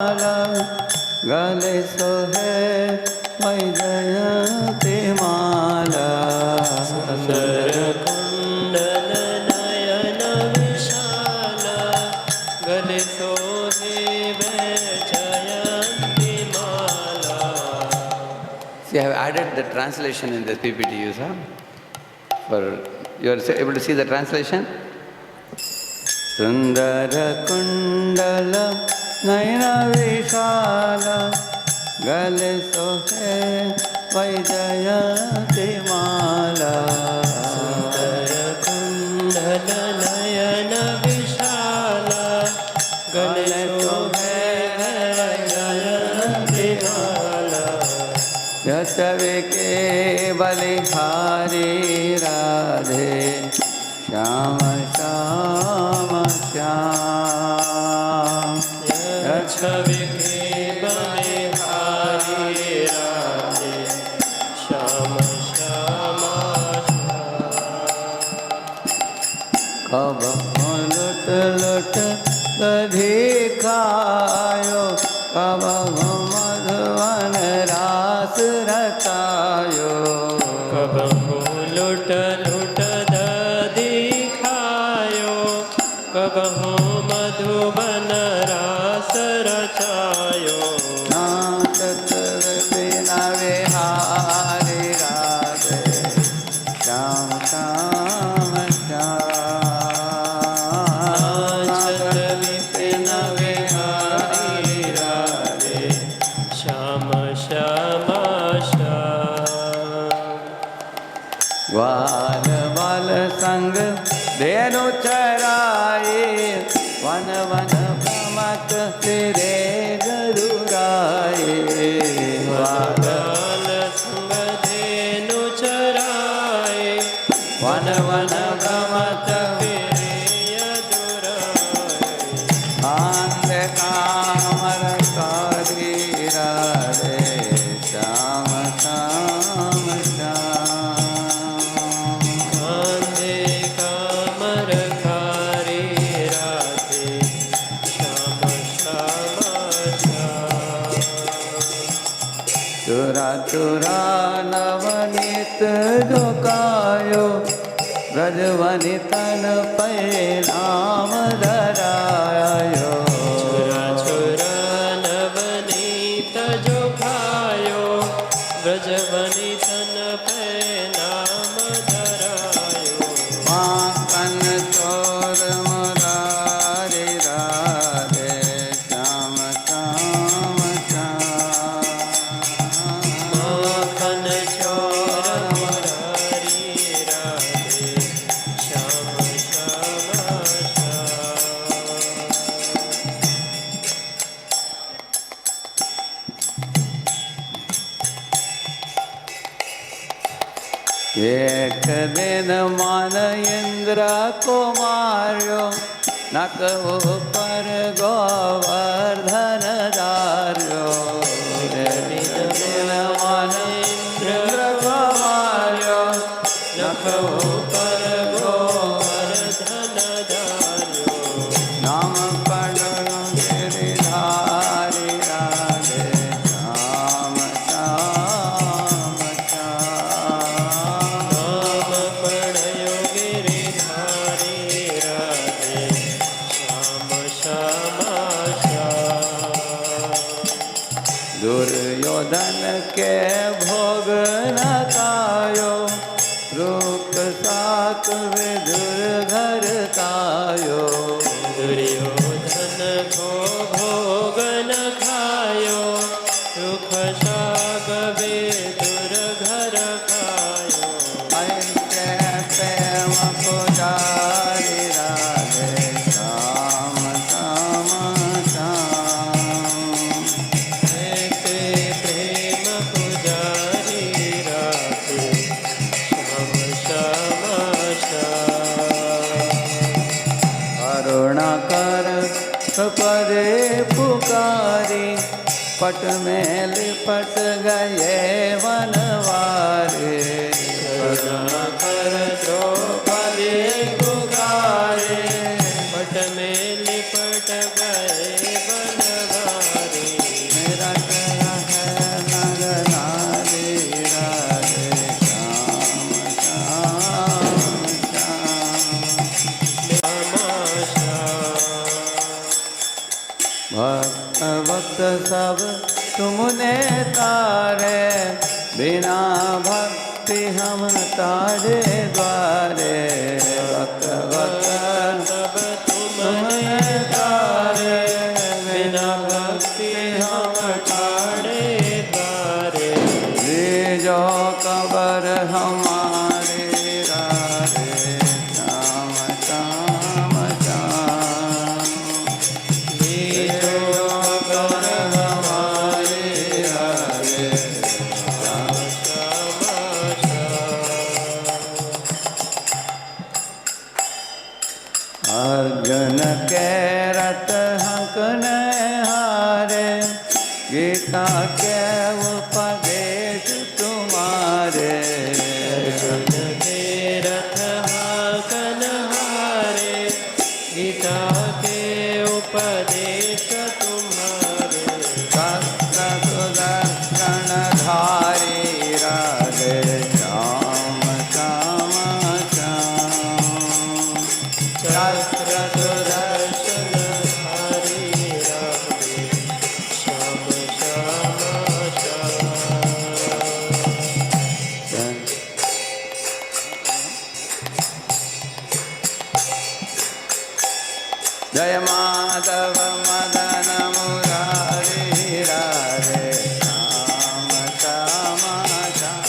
गले सोहे वैजयंती माला सुंदर कुंडल नयन विशाला गले सोहे वैजयंती माला. See, I have added the translation in the PPT you saw. You are able to see the translation? Sundara kundala nayana vishala gale sohe vaidayati mala. Sundara kundala nayana vishala gale sohe vaidayati mala. यशविके बलिहारी राधे श्याम श्याम श्याम. यशविके बलिहारी राधे श्याम श्याम श्याम. कब लुट लुट दधी खायो कब मधुवन रास रचायो. कबहू लुट लुट दधी खायो कबहू मधुबन रास रचायो. नाचत बिना विहारी राधे श्याम श्याम श्याम. नाचत विपिन विहारी राधे श्याम श्याम श्याम. ग्वाल बाल संग धेनु चराए वन वन भ्रमत तेरे गरुराए. ग्वाल संग धेनु चराए वन वन भ्रमत फिरे दुराए. आंध कामर कारी राधे श्याम श्याम श्याम. आंधे कामर खारे राधे श्याम श्याम श्याम. चुरा चुरा नवनीत झुकायो ब्रजवनि तन पे नाम धरायो. चुरा चुरा नवनीत जो खायो ब्रजवनि तन पे नाम धरायो. माखन चोर मुरारी राधे श्याम श्याम श्याम. माखन चोर मुरारी राधे श्याम श्याम श्याम. एक दिन मान इंद्र को मार्यो नक ऊपर गोवर्धन धार्यो. एक दिन मान इंद्र को मार्यो नक ऊपर गोवर्धन धार्यो. नाम पढ़ो गिरिधारी राधे श्याम श्याम श्याम. नाम पढ़यो गिरिधारी राधे श्याम श्याम श्याम. दुर्योधन के भोग न खायो रूप साक विदुर घर तायो. दुर्योधन को भोग न खायो रुख शाक बेदुर घर खायो. ऐसे प्रेम पुजारी राधे श्याम श्याम श्याम. एक प्रेम पुजारी राधे श्याम श्याम श्याम. करुणा कर पदे पुकारी पट में लिपट गए वनवारे. करुणा कर द्रौपदी पुकारे पट में लिपट गए बनवारे. भक्त सब तुमने तारे, बिना भक्ति हम तारे द्वारे। भक्त भक्त सब तुमने तारे, बिना भक्ति हम ठाड़े द्वारे। जो कबर हमारे राधे श्याम श्याम श्याम। जो कबर हमारे राधे श्याम श्याम श्याम। अर्जुन के रथ हंकन हारे, गीता के उपदेश तुम्हारे। अर्जुन के रथ हाकन हारे, गीता के उपदेश तुम्हारे। शस्त्र सुदर्शन धारी राधे श्याम श्याम श्याम। शस्त्र सुदर्शन हरि राधे श्याम श्याम श्याम। जय माधव मदन मुरारी राधे श्याम श्याम श्याम।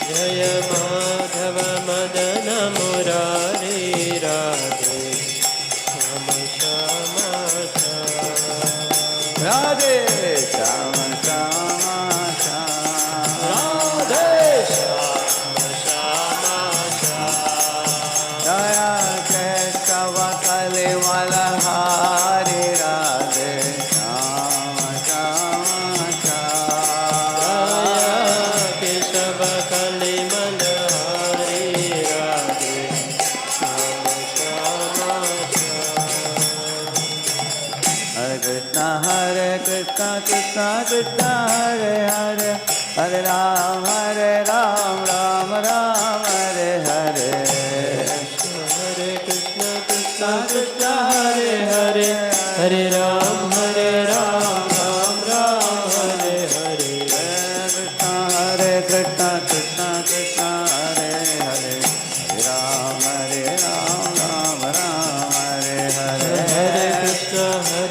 जय माधव मदन मुरारी राधे श्याम श्याम श्याम। राधे श्याम श्याम श्याम। राधे श्याम श्याम श्याम। दया केशव कलिवल हारी राधे श्याम श्याम श्याम। केशव कलिमल हरि राधे श्याम श्याम श्याम। हरे कृष्णा कृष्ण कृष्ण हरे हरे, हरे राम राम राम हरे हरे। हरे कृष्ण कृष्ण कृष्ण हरे हरे, हरे राम राम राम हरे हरे। हरे कृष्ण कृष्ण कृष्ण हरे हरे, हरे राम राम हरे हरे। हरे कृष्ण कृष्ण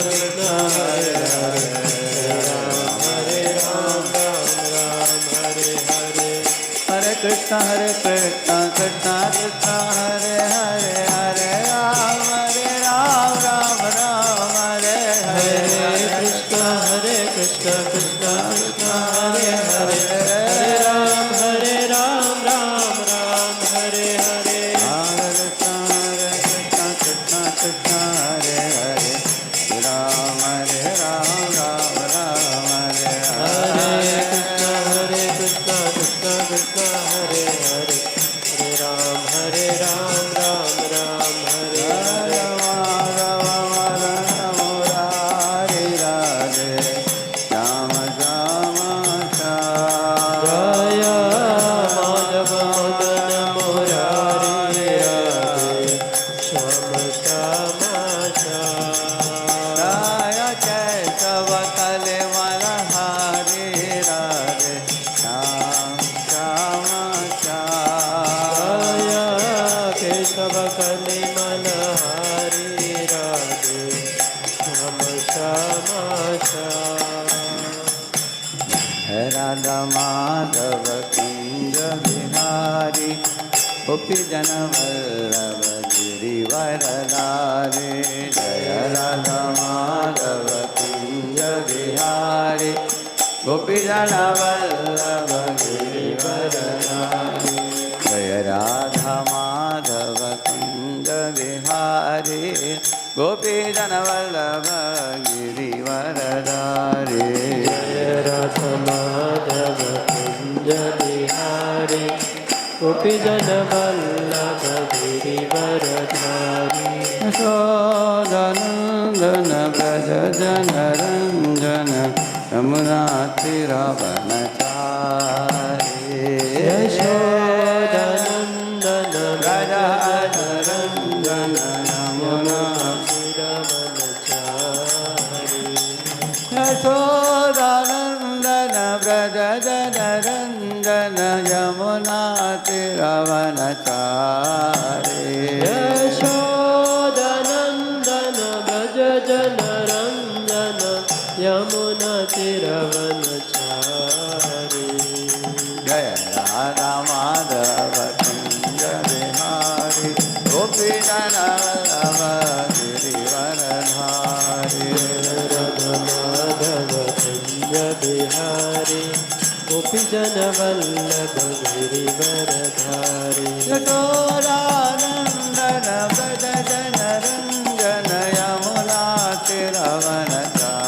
कृष्ण हरे हरे, हरे राम राम हरे हरे। हरे कृष्ण कृष्ण कृष्ण हरे हरे, हरे राम राम हरे हरे। हरे कृष्ण कृष्ण कृष्ण हरे हरे, हरे राम राम हरे हरे। हरे कृष्ण कृष्ण कृष्ण हरे हरे, राम राम हरे हरे। हरे कृष्ण कृष्ण कृष्ण हरे हरे, हरे राम राम हरे हरे। मुरारी राधे श्याम श्याम श्याम। जय माधव मदन मुरारी राधे श्याम श्याम श्याम। जय केशव कलिवल हारी राधे श्याम श्याम श्याम। जय केशव कलिमल हरि राधे श्याम श्याम श्याम। हे राधा माधव कुंज बिहारी, गोपी जन वल्लभ गिरिवरधारी। जय राधा माधव कुंज बिहारी, गोपी जन वल्लभ गिरिवरधारी। जय राधा माधव कुंज बिहारी, गोपी जन वल्लभ गिरिवरधारी। जय राधा माधव कुंज बिहारी, गोपी जन वल्लभ गिरिवरधारी। यशोदनन्दन व्रज जनरञ्जन, यमुना तीरवनचारी। यशोदनन्दन व्रज जनरञ्जन, यमुना तिरवनचारी। वनचारी यशोदनन्दन व्रज जनरञ्जन यमुना तीरवनचारी जय राधा माधव कुंज बिहारी गोपी जन वल्लभ गिरिवरधारी राधा माधव कुंज बिहारी गोपी जन वल्लभ गिरिवरधारी यशोदानन्दन व्रज जनरञ्जन यमुना तीरवनचारी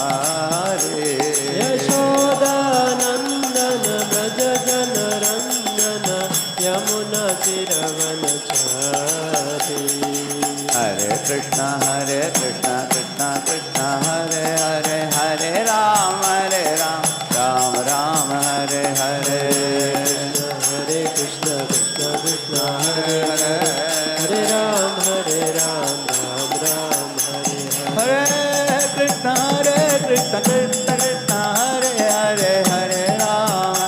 यशोदानन्दन व्रज जनरञ्जन यमुना तीरवनचारी हरे कृष्ण कृष्ण कृष्ण हरे हरे हरे राम राम राम हरे हरे हरे कृष्ण कृष्ण कृष्ण हरे हरे हरे राम राम राम हरे हरे हरे कृष्ण कृष्ण कृष्ण हरे हरे हरे राम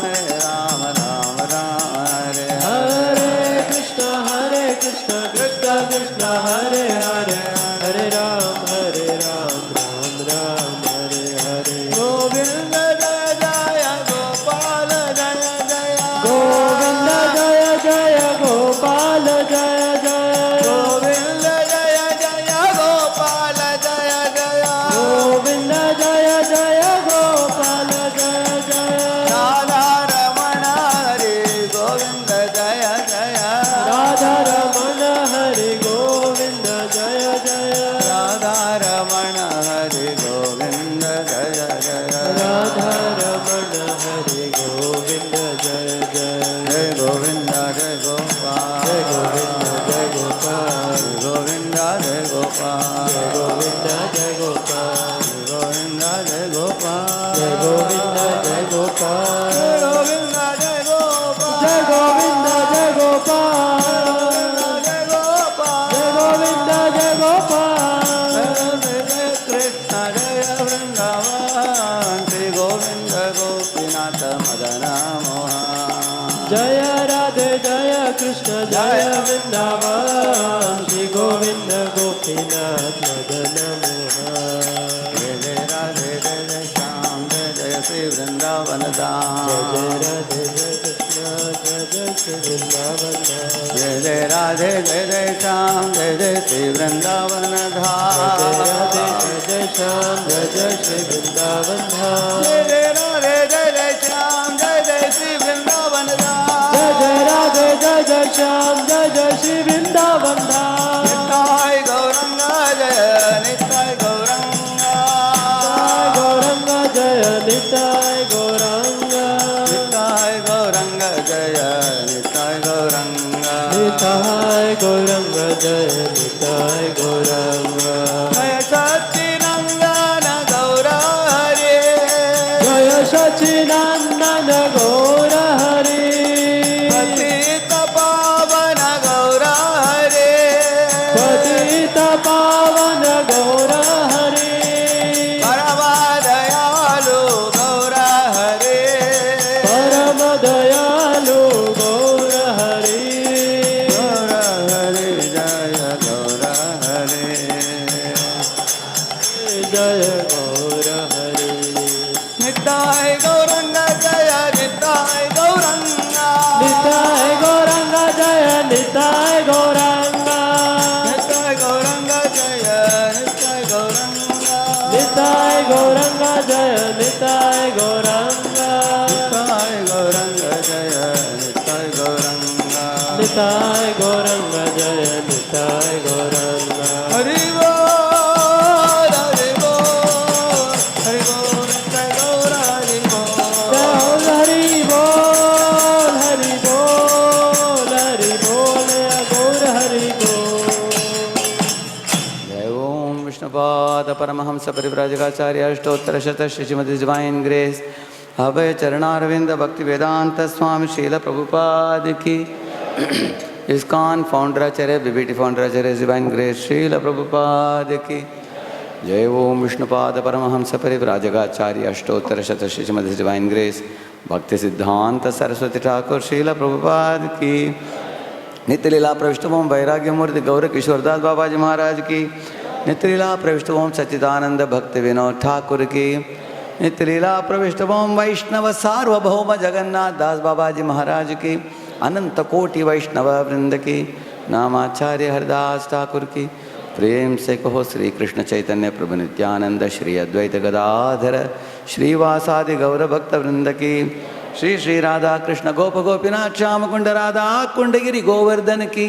राम राम हरे हरे कृष्ण कृष्ण कृष्ण हरे हरे हरे राम राम राम हरे हरे गोविंद जय जय गोपाल जय जय गोविंद जय जय गोपाल जय जय गोविंद जय जय गोपाल जय जय गोविंद जय जय गोपाल जय जय राधा रमण हरे गोविंद जय जय राधा रमण हरि गोविंद जय जय राधा रमण हरे गोविंद जय जय राधा रमण हरि गोविंद जय जय जय गोविंद जय गोपाल जय गोविंद जय गोपाल गोविंद जय गोपाल जय गोविंद जय गोपाल गोविंद जय गोपाल जय गोविंद जय गोपाल गोविंद जय गोपाल जय गोविंद जय गोपाल जय गोपाल जय गोविंद जय गोपाल जय कृष्ण जय वृंदावन श्री गोविंद गोपीनाथ मदन मोहन जय राधे जय कृष्ण जय वृंदावन श्री गोविंद गोपीनाथ मदन मोहन जय जय राधे जय जय श्याम जय जय श्री वृंदावन जय धाम जय राधे जय कृष्ण जय जय श्री वृंदावन धाम जय जय राधे जय जय श्याम जय जय श्री वृंदावन जय धाम राधे जय जय श्याम जय जय श्री वृंदावन धाम जय जय राधे जय जय श्याम जय जय श्री वृंदावन धाम जय जय राधे जय जय श्याम जय जय श्री वृंदावन धाम निताय गौरंग जय निताय गौरंग गौरंग जय निताय गौरंग निताय गौरंग जय निताय गौरंग निताय गौरंग जय निताय गौरंग जय सच्चिदानंद गौर हरे जय सच्चिदानंद गौर हरि पतित पावन गौर हरे पतित पावन गौर हरि परम दयालु गौर हरे परम दयालु गौर हरि गौर हरे जय गौर हरे जय गौर हरि निताय गौरंग जय निताय गौरंग निताय गौरंग जय निताय गौरंग निताय गौरंग जय निताय गौरंग निताय गौरंग जय निताय गौरंग निताय गौरंग जय निताय गौरंग निताय गौरंग जय निताय गौरंग हरि बोल हरि बोल हरि बोल जय गौर हरि बोल हरि बोल हरि बोल हरि बोल गौर हरि बोल जय ओम विष्णुपाद परमहंस परिव्राजकाचार्य अष्टोत्तरशत श्रीमती डिवाइन ग्रेस अभय चरणारविंद भक्ति वेदांत स्वामी शील प्रभुपाद की इस्कॉन फाउंडराचार्य बीबीटी फाउंडराचार्य डिवाइन ग्रेस शील प्रभुपाद की जय ओम विष्णुपाद परमहंस परिव्राजकाचार्य अष्टोत्तरशत श्रीमती डिवाइन ग्रेस भक्ति सिद्धांत सरस्वती ठाकुर शील प्रभुपाद की नित्य लीला प्रविष्टभोम वैराग्य मूर्ति गौर किशोरदास बाबा जी महाराज की, नित्य लीला प्रविष्टभोम सच्चिदानंद भक्ति विनोद ठाकुर की, नित्य लीला प्रविष्टभोम वैष्णव सार्वभौम जगन्नाथ दास बाबा जी महाराज की, अनंत कोटि वैष्णव वृंद की, नामाचार्य हरदास ठाकुर की। प्रेम से कहो श्री कृष्ण चैतन्य प्रभु नित्यानंद श्री अद्वैत गदाधर श्रीवासादि गौर भक्त वृंद की, श्री श्री राधा कृष्ण गोप गोपीनाथ श्याम कुंड राधा कुंडगिरी गोवर्धन की,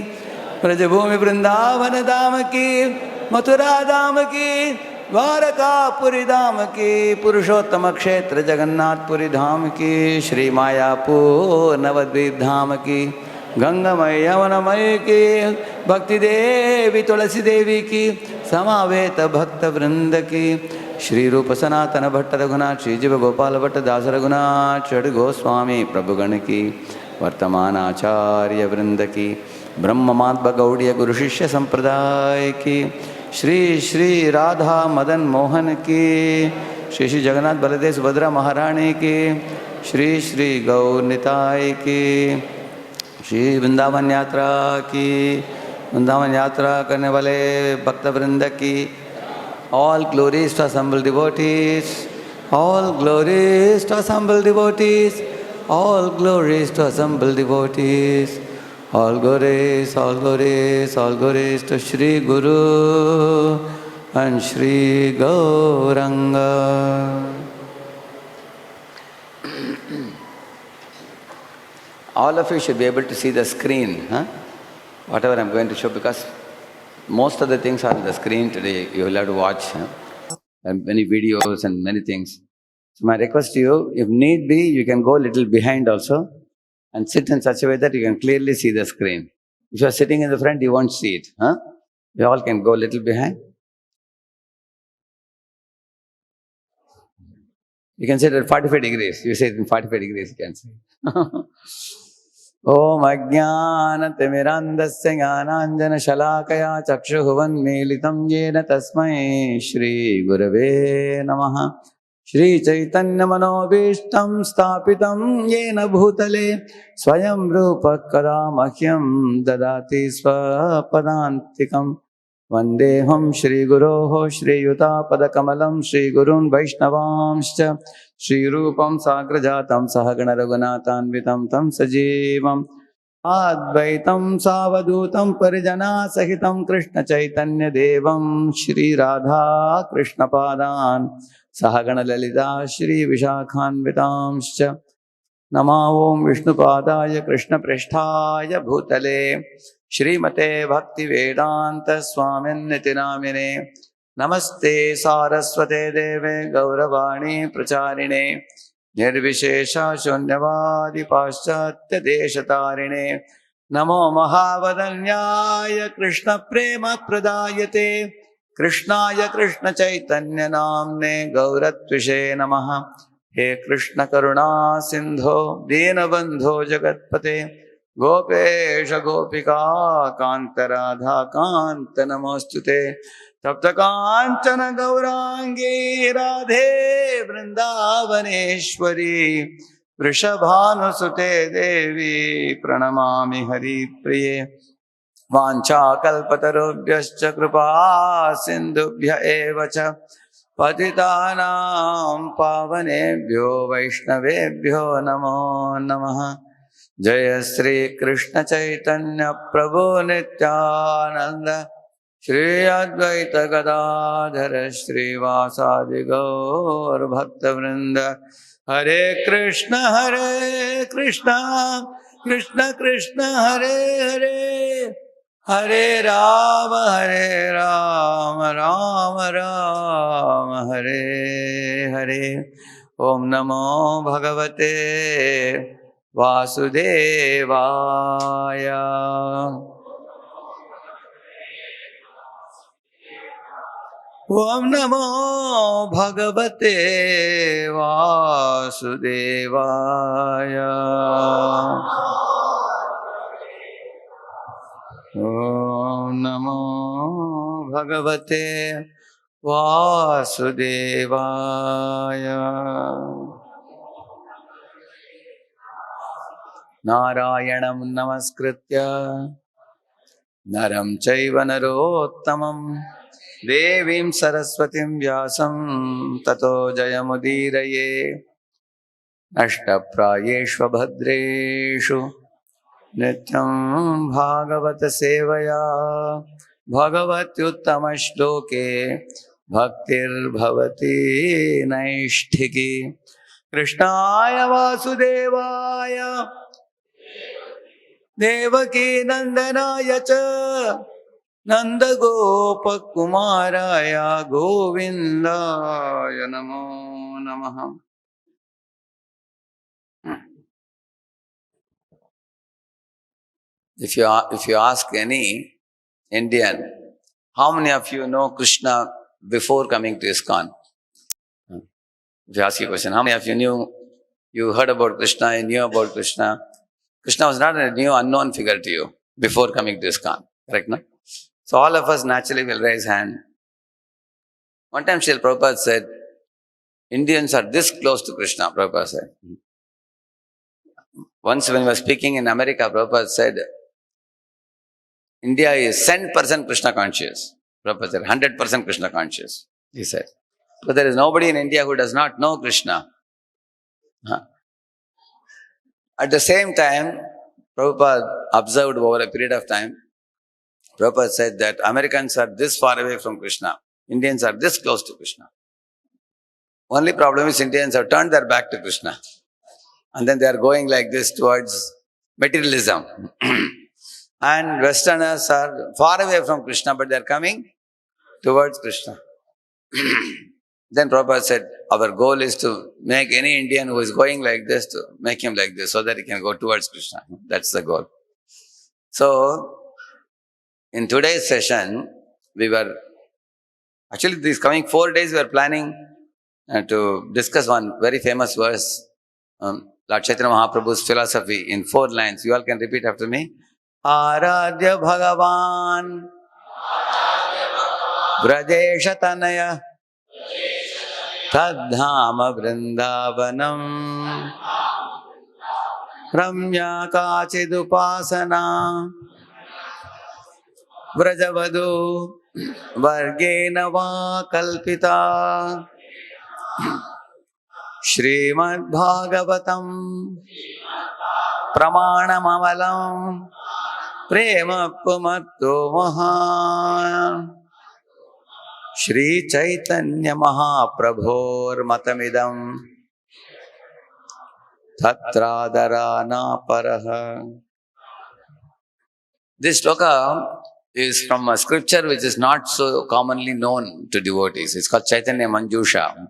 ब्रजभूमि वृंदावन धाम की, मथुरा धाम की, द्वारकापुरी धाम की, पुरुषोत्तम क्षेत्र जगन्नाथपुरी धाम की, श्री मायापुर नवद्वीप धाम की, गंगामय यमुनामय की, भक्ति देवी तुलसी देवी की, समावेत भक्त वृंद की, श्री रूप सनातन भट्ट रघुनाथ श्री जीव गोपाल भट्ट दास रघुनाथ षड गोस्वामी प्रभुगण की, वर्तमान आचार्य वृंद की, ब्रह्म माध्व गौड़ीय गुरु शिष्य संप्रदाय की, श्री श्री राधा मदन मोहन की, श्री श्री जगन्नाथ बलदेव सुभद्रा महारानी की, श्री श्री गौर निताय की, श्री वृंदावन यात्रा की, वृंदावन यात्रा करने वाले भक्त वृंद की, all glories to assembled devotees, all glories to assembled devotees, all glories to assembled devotees, all glories, all glories, all glories to Shri Guru and Shri Gauranga. All of you should be able to see the screen, huh? Whatever I'm going to show, because most of the things are on the screen today. You will have to watch, huh? And many videos and many things. So my request to you, if need be, you can go a little behind also and sit in such a way that you can clearly see the screen. If you are sitting in the front, you won't see it. Huh? You all can go a little behind. You can sit at 45 degrees. You sit in 45 degrees, you can see. ॐ अज्ञानतिमिरान्धस्य ज्ञानाञ्जनशलाकया चक्षुरुन्मीलितं येन तस्मै श्रीगुरवे नमः। श्रीचैतन्यमनोभीष्टं स्थापितं येन भूतले स्वयं रूपः कदा मह्यं ददाति स्वपदान्तिकम्। वन्देऽहं श्रीगुरोः श्रीयुतापदकमलं श्रीगुरून् वैष्णवांश्च श्रीरूपं साग्रजातं सहगणरघुनाथान्वितं तं सजीवम् अद्वैतं सावधूतं परिजनासहितं कृष्णचैतन्यदेवं श्रीराधा कृष्णपादान् सहगणललिता श्रीविशाखान्वितांश्च नमो ॐ विष्णुपादाय कृष्णप्रेष्ठाय भूतले श्रीमते भक्तिवेदान्त स्वामिन्निति नामिने नमस्ते सारस्वते देवे गौरवाणी प्रचारिणे निर्विशेष शून्यवादी पाश्चात्य देशतारिणे नमो महावदन्याय कृष्ण प्रेम प्रदायते कृष्णाय कृष्ण चैतन्य नाम्ने गौरत्विषे नमः। हे कृष्ण करुणा सिंधो दीनबंधो जगत्पते गोपेश गोपिका कांत राधा कांत नमोस्तुते तप्त कांचन गौरांगी राधे वृंदावनेश्वरी वृषभानुसुते देवी प्रणमामि हरिप्रिये। वाञ्छाकल्पतरुभ्यश्च कृपा सिन्धुभ्य एव च पतितानां पावनेभ्यो वैष्णवेभ्यो नमो नमः। जय श्री कृष्ण चैतन्य प्रभु नित्यानंद श्री अद्वैत गदाधर श्रीवासादि गौर भक्तवृंद। हरे कृष्ण कृष्ण कृष्ण हरे हरे हरे राम राम राम हरे हरे। ओम नमो भगवते वासुदेवाय। ओम नमो भगवते वासुदेवाय। ओम नमो भगवते वासुदेवाय। नारायणं नमस्कृत्य Naram chaiva narottamam Devim saraswatim vyasam Tato jayamudiraye Ashtaprayeshva bhadreshu Nityam bhagavata sevaya Bhagavatyuttama shloke Bhaktir bhavati naishtiki Krishnaya vasudevaya Devaki nandanaya cha Nanda Gopa Kumaraya Govindaya Namo Namaha. If you ask any Indian, how many of you know Krishna before coming to ISKCON? If you ask a question, how many of you you heard about Krishna, you knew about Krishna? Krishna was not a new unknown figure to you before coming to ISKCON, correct, no? So all of us naturally will raise hand. One time Srila Prabhupada said, Indians are this close to Krishna, Prabhupada said. Once when we were speaking in America, Prabhupada said, India is 100% Krishna conscious. Prabhupada said, 100% Krishna conscious, he said. But there is nobody in India who does not know Krishna. Huh? At the same time, Prabhupada observed over a period of time, Prabhupada said that Americans are this far away from Krishna. Indians are this close to Krishna. Only problem is Indians have turned their back to Krishna. And then they are going like this towards materialism. And Westerners are far away from Krishna, but they are coming towards Krishna. Then Prabhupada said, our goal is to make any Indian who is going like this, to make him like this, so that he can go towards Krishna. That's the goal. So, in today's session, these coming 4 days, we are planning to discuss one very famous verse, Lord Chaitanya Mahaprabhu's philosophy in 4 lines. You all can repeat after me. Aradhya Bhagavan Vrajesha Tanaya Tadhama Vrindavanam Ramya Kachidupasana Vrajavadu Vargena Va Kalpita Srimad Bhagavatam Pramanamavalam Prema Pumatto Maha Shri Chaitanya Mahaprabhor Matamidam Tatradharana Paraha. This sloka is from a scripture which is not so commonly known to devotees. It's called Chaitanya Manjusha.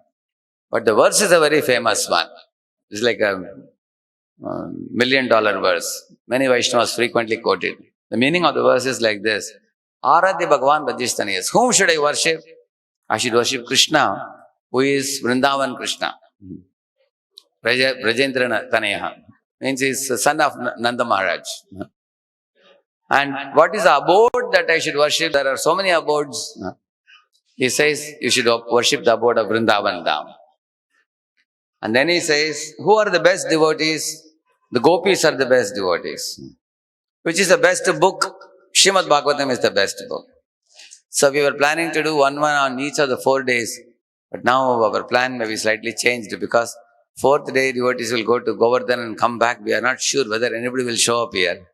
But the verse is a very famous one. It's like a $1 million verse. Many Vaishnavas frequently quote it. The meaning of the verse is like this. Aradhya Bhagavan Radheshyam. Whom should I worship? I should worship Krishna, who is Vrindavan Krishna. Brajendra Tanayaha. Means he is the son of Nanda Maharaj. And what is the abode that I should worship? There are so many abodes. He says you should worship the abode of Vrindavan Dham. And then he says, who are the best devotees? The gopis are the best devotees. Which is the best book? Srimad Bhagavatam is the best book. So we were planning to do one on each of the 4 days. But now our plan may be slightly changed because 4th day devotees will go to Govardhan and come back. We are not sure whether anybody will show up here.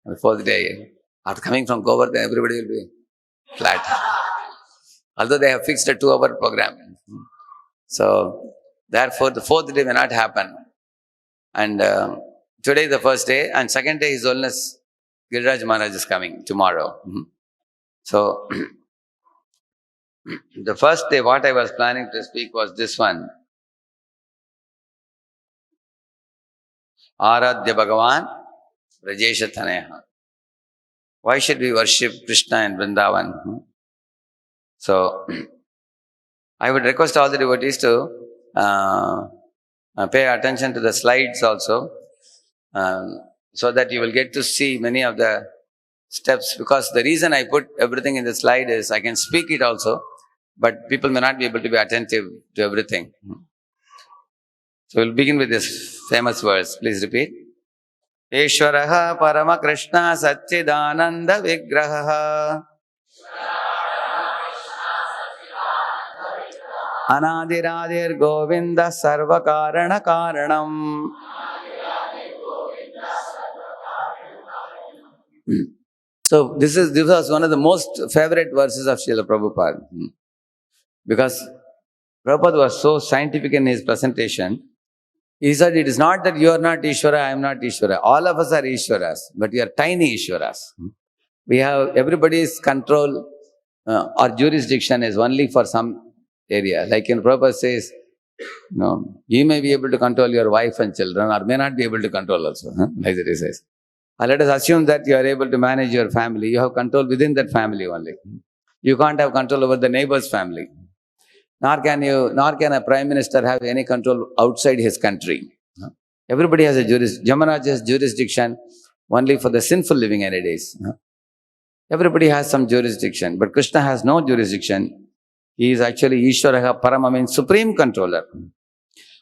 On the 4th day. After coming from Govardhan, everybody will be flat. Although they have fixed a 2-hour program. So, therefore, the 4th day may not happen. And today is the first day, and 2nd day His Holiness Giriraj Maharaj is coming tomorrow. So, the first day what I was planning to speak was this one. Aradhya Bhagavan Vrajesha Taneha. Why should we worship Krishna in Vrindavan? So, I would request all the devotees to pay attention to the slides also, so that you will get to see many of the steps, because the reason I put everything in the slide is I can speak it also, but people may not be able to be attentive to everything. So we'll begin with this famous verse. Please repeat. Ishwaraha Parama Krishna Satchidananda Vigraha Anadiradir Govinda Sarva Karana Karanam. So this was one of the most favorite verses of Srila Prabhupada. Because Prabhupada was so scientific in his presentation. He said, it is not that you are not Ishvara, I am not Ishvara. All of us are Ishvaras, but we are tiny Ishvaras. We have everybody's control or jurisdiction is only for some area. Like in Prabhupada says, you may be able to control your wife and children or may not be able to control also. Like that he says. Let us assume that you are able to manage your family. You have control within that family only. You can't have control over the neighbor's family. Nor can a prime minister have any control outside his country. Everybody has a Yamaraj has jurisdiction only for the sinful living entities. Everybody has some jurisdiction, but Krishna has no jurisdiction. He is actually Ishwaraha Parama, means supreme controller.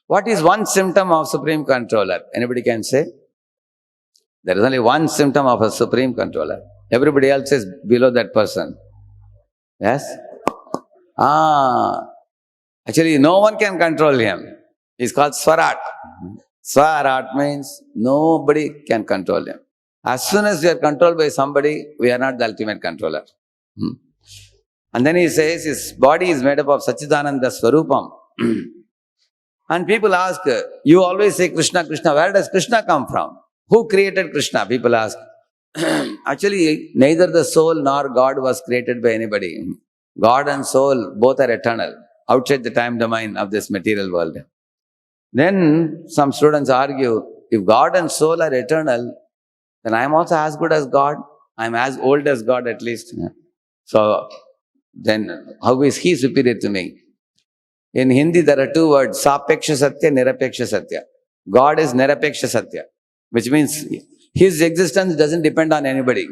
What is one symptom of supreme controller? Anybody can say? There is only one symptom of a supreme controller. Everybody else is below that person. Yes? Actually, no one can control him. He's called Swarat. Swarat means nobody can control him. As soon as we are controlled by somebody, we are not the ultimate controller. And then he says his body is made up of Satchidananda Swarupam. And people ask, you always say Krishna, Krishna. Where does Krishna come from? Who created Krishna? People ask. Actually, neither the soul nor God was created by anybody. God and soul both are eternal, outside the time domain of this material world. Then some students argue, if God and soul are eternal, then I am also as good as God. I am as old as God at least. So then how is he superior to me? In Hindi, there are two words, Sapeksha Satya, Nirapeksha Satya. God is Nirapeksha Satya, which means his existence doesn't depend on anybody,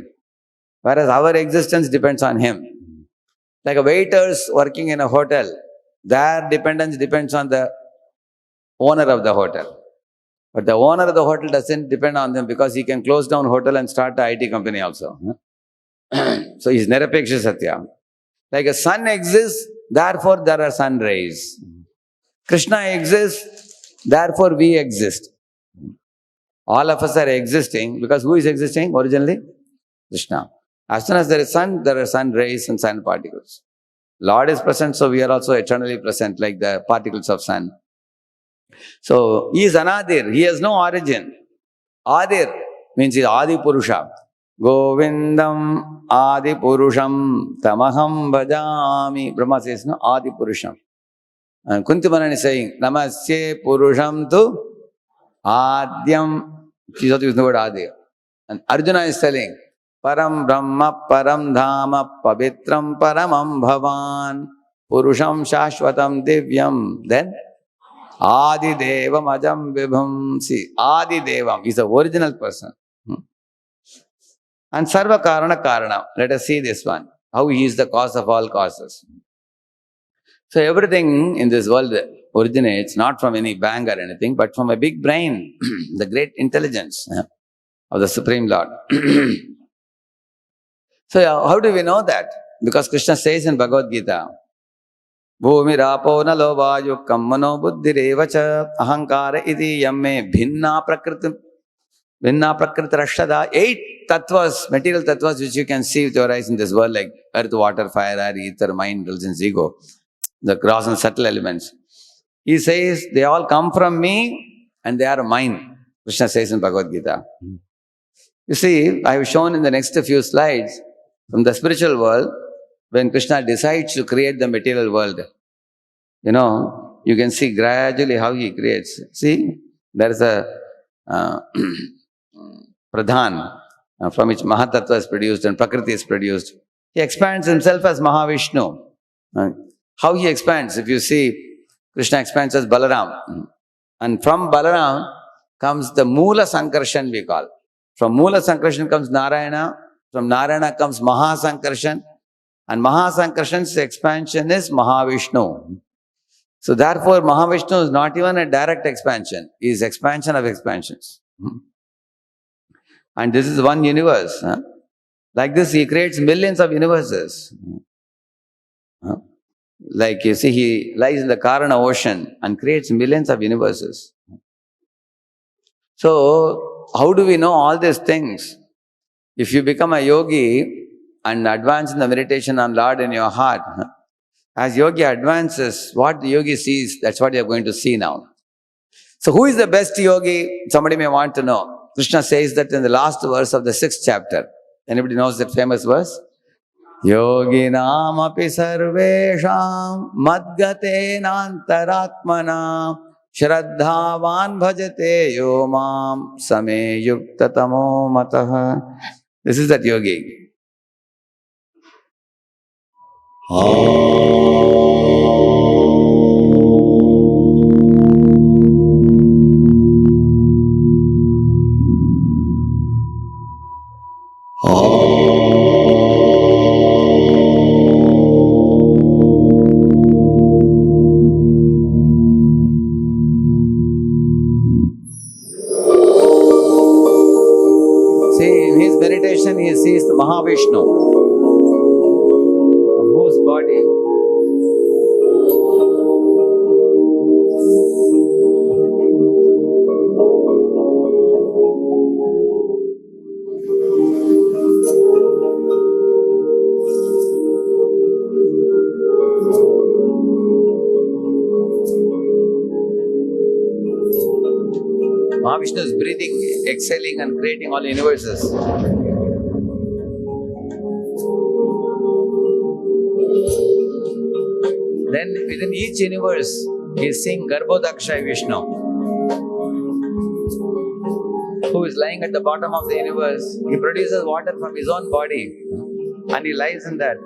whereas our existence depends on him. Like a waiters working in a hotel, their dependence depends on the owner of the hotel. But the owner of the hotel doesn't depend on them because he can close down hotel and start the IT company also. So he's Nirapeksha Satya. Like a sun exists, therefore there are sun rays. Krishna exists, therefore we exist. All of us are existing because who is existing originally? Krishna. As soon as there is sun, there are sun rays and sun particles. Lord is present, so we are also eternally present like the particles of sun. So he is Anadir, he has no origin. Adir means he is Adi Purusha. Govindam Adi Purusham Tamaham Bhajami. Brahma says, no, Adi Purusham. And Kuntimanan is saying, Namasye Purusham tu Adyam. She's also using the word Adi. And Arjuna is telling, Param Brahma Param Dhama Pavitram Paramam Bhavan Purusham Shashvatam Divyam. Then Adi Devam Ajam Vibham. See, Adi Devam is the original person. And Sarva Karana Karana. Let us see this one. How he is the cause of all causes. So everything in this world originates not from any bang or anything, but from a big brain, the great intelligence of the Supreme Lord. So how do we know that? Because Krishna says in Bhagavad Gita, Bhumi rapo nalo vayu kammano buddhirevacha ahankara iti yamme bhinna prakriti rashada. 8 tattvas, material tattvas which you can see with your eyes in this world, like earth, water, fire, air, ether, mind, intelligence, ego, the gross and subtle elements. He says, they all come from me and they are mine. Krishna says in Bhagavad Gita. You see, I have shown in the next few slides, from the spiritual world, when Krishna decides to create the material world, you can see gradually how he creates. See, there is a Pradhan from which Mahatattva is produced and Prakriti is produced. He expands himself as Mahavishnu. How he expands? If you see, Krishna expands as Balaram. And from Balaram comes the Moola Sankarshan we call. From Moola Sankarshan comes Narayana. From Narayana comes Mahasankarshan. And Mahasankarshan's expansion is Mahavishnu. So therefore, Mahavishnu is not even a direct expansion. He is expansion of expansions. And this is one universe. Like this, he creates millions of universes. Like you see, he lies in the Karana ocean and creates millions of universes. So, how do we know all these things? If you become a yogi and advance in the meditation on Lord in your heart, as yogi advances, what the yogi sees, that's what you are going to see now. So who is the best yogi? Somebody may want to know. Krishna says that in the last verse of the 6th chapter. Anybody knows that famous verse? Yoginam api sarvesham madgatenantaratmana shraddhavan bhajate yo mam same yuktatamo matah. This is that yogi. See, in his meditation, he sees the Mahavishnu, whose body Mahavishnu is breathing, exhaling and creating all universes. Then within each universe, he is seeing Garbhodakshay Vishnu, who is lying at the bottom of the universe. He produces water from his own body and he lies in that.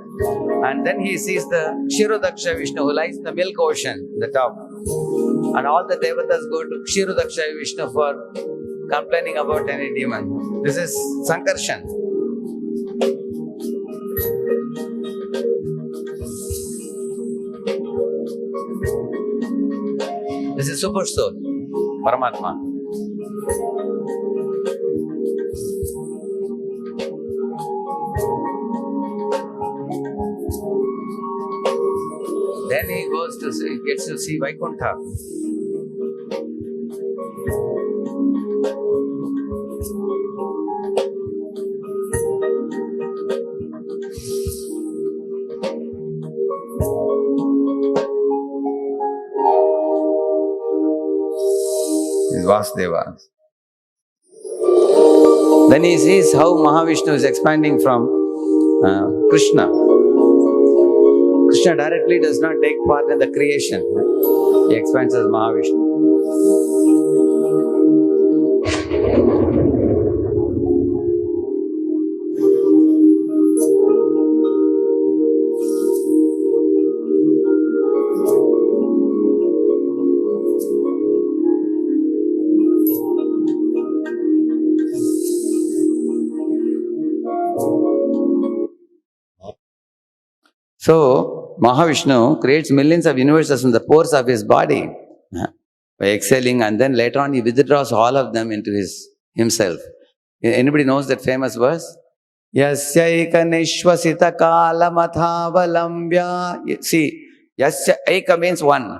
And then he sees the Kshirodaksha Vishnu, who lies in the milk ocean, the top. And all the devatas go to Kshirodaksha Vishnu for complaining about any demon. This is Sankarshan. This is Super Soul, Paramatma. Then he goes to see, gets to see Vaikuntha. This is Vasudeva. Then he sees how Mahavishnu is expanding from Krishna. Krishna directly does not take part in the creation. He expands as Mahavishnu. So, Mahavishnu creates millions of universes in the pores of his body by exhaling, and then later on he withdraws all of them into himself. Anybody knows that famous verse? Yasya eka nishvasita kalamathavalambya. See, Yasya eka means one.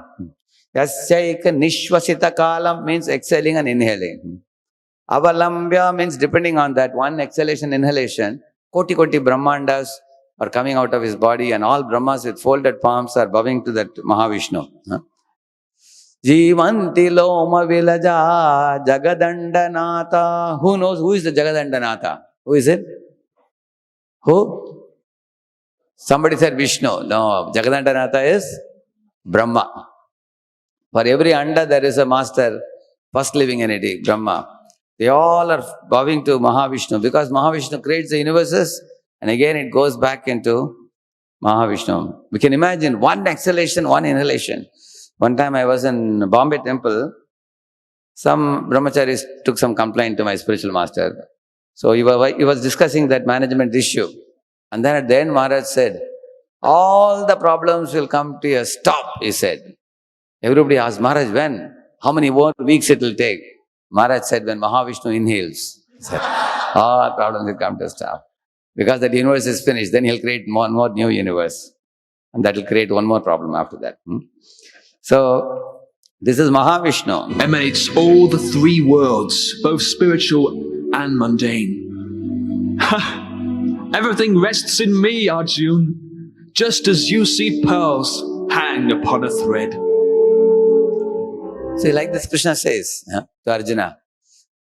Yasya eka nishvasita kalam means exhaling and inhaling. Avalambya means depending on that one exhalation, inhalation, koti Brahmandas are coming out of his body, and all Brahmas with folded palms are bowing to that Mahavishnu. Jivanti loma vilaja Jagadandanatha. Who knows who is the Jagadandanatha? Who is it? Who? Somebody said Vishnu. No, Jagadandanatha is Brahma. For every anda there is a master, first living entity, Brahma. They all are bowing to Mahavishnu because Mahavishnu creates the universes. And again it goes back into Mahavishnu. We can imagine one exhalation, one inhalation. One time I was in Bombay temple. Some brahmacharis took some complaint to my spiritual master. So he was discussing that management issue. And then at the end Maharaj said, all the problems will come to a stop, he said. Everybody asked, Maharaj, when? How many more weeks it will take? Maharaj said, when Mahavishnu inhales. He said, All problems will come to stop. Because that universe is finished, then he'll create more and more new universe. And that will create one more problem after that. So, this is Mahavishnu. Emanates all the three worlds, both spiritual and mundane. Everything rests in me, Arjun, just as you see pearls hang upon a thread. See, like this Krishna says to Arjuna,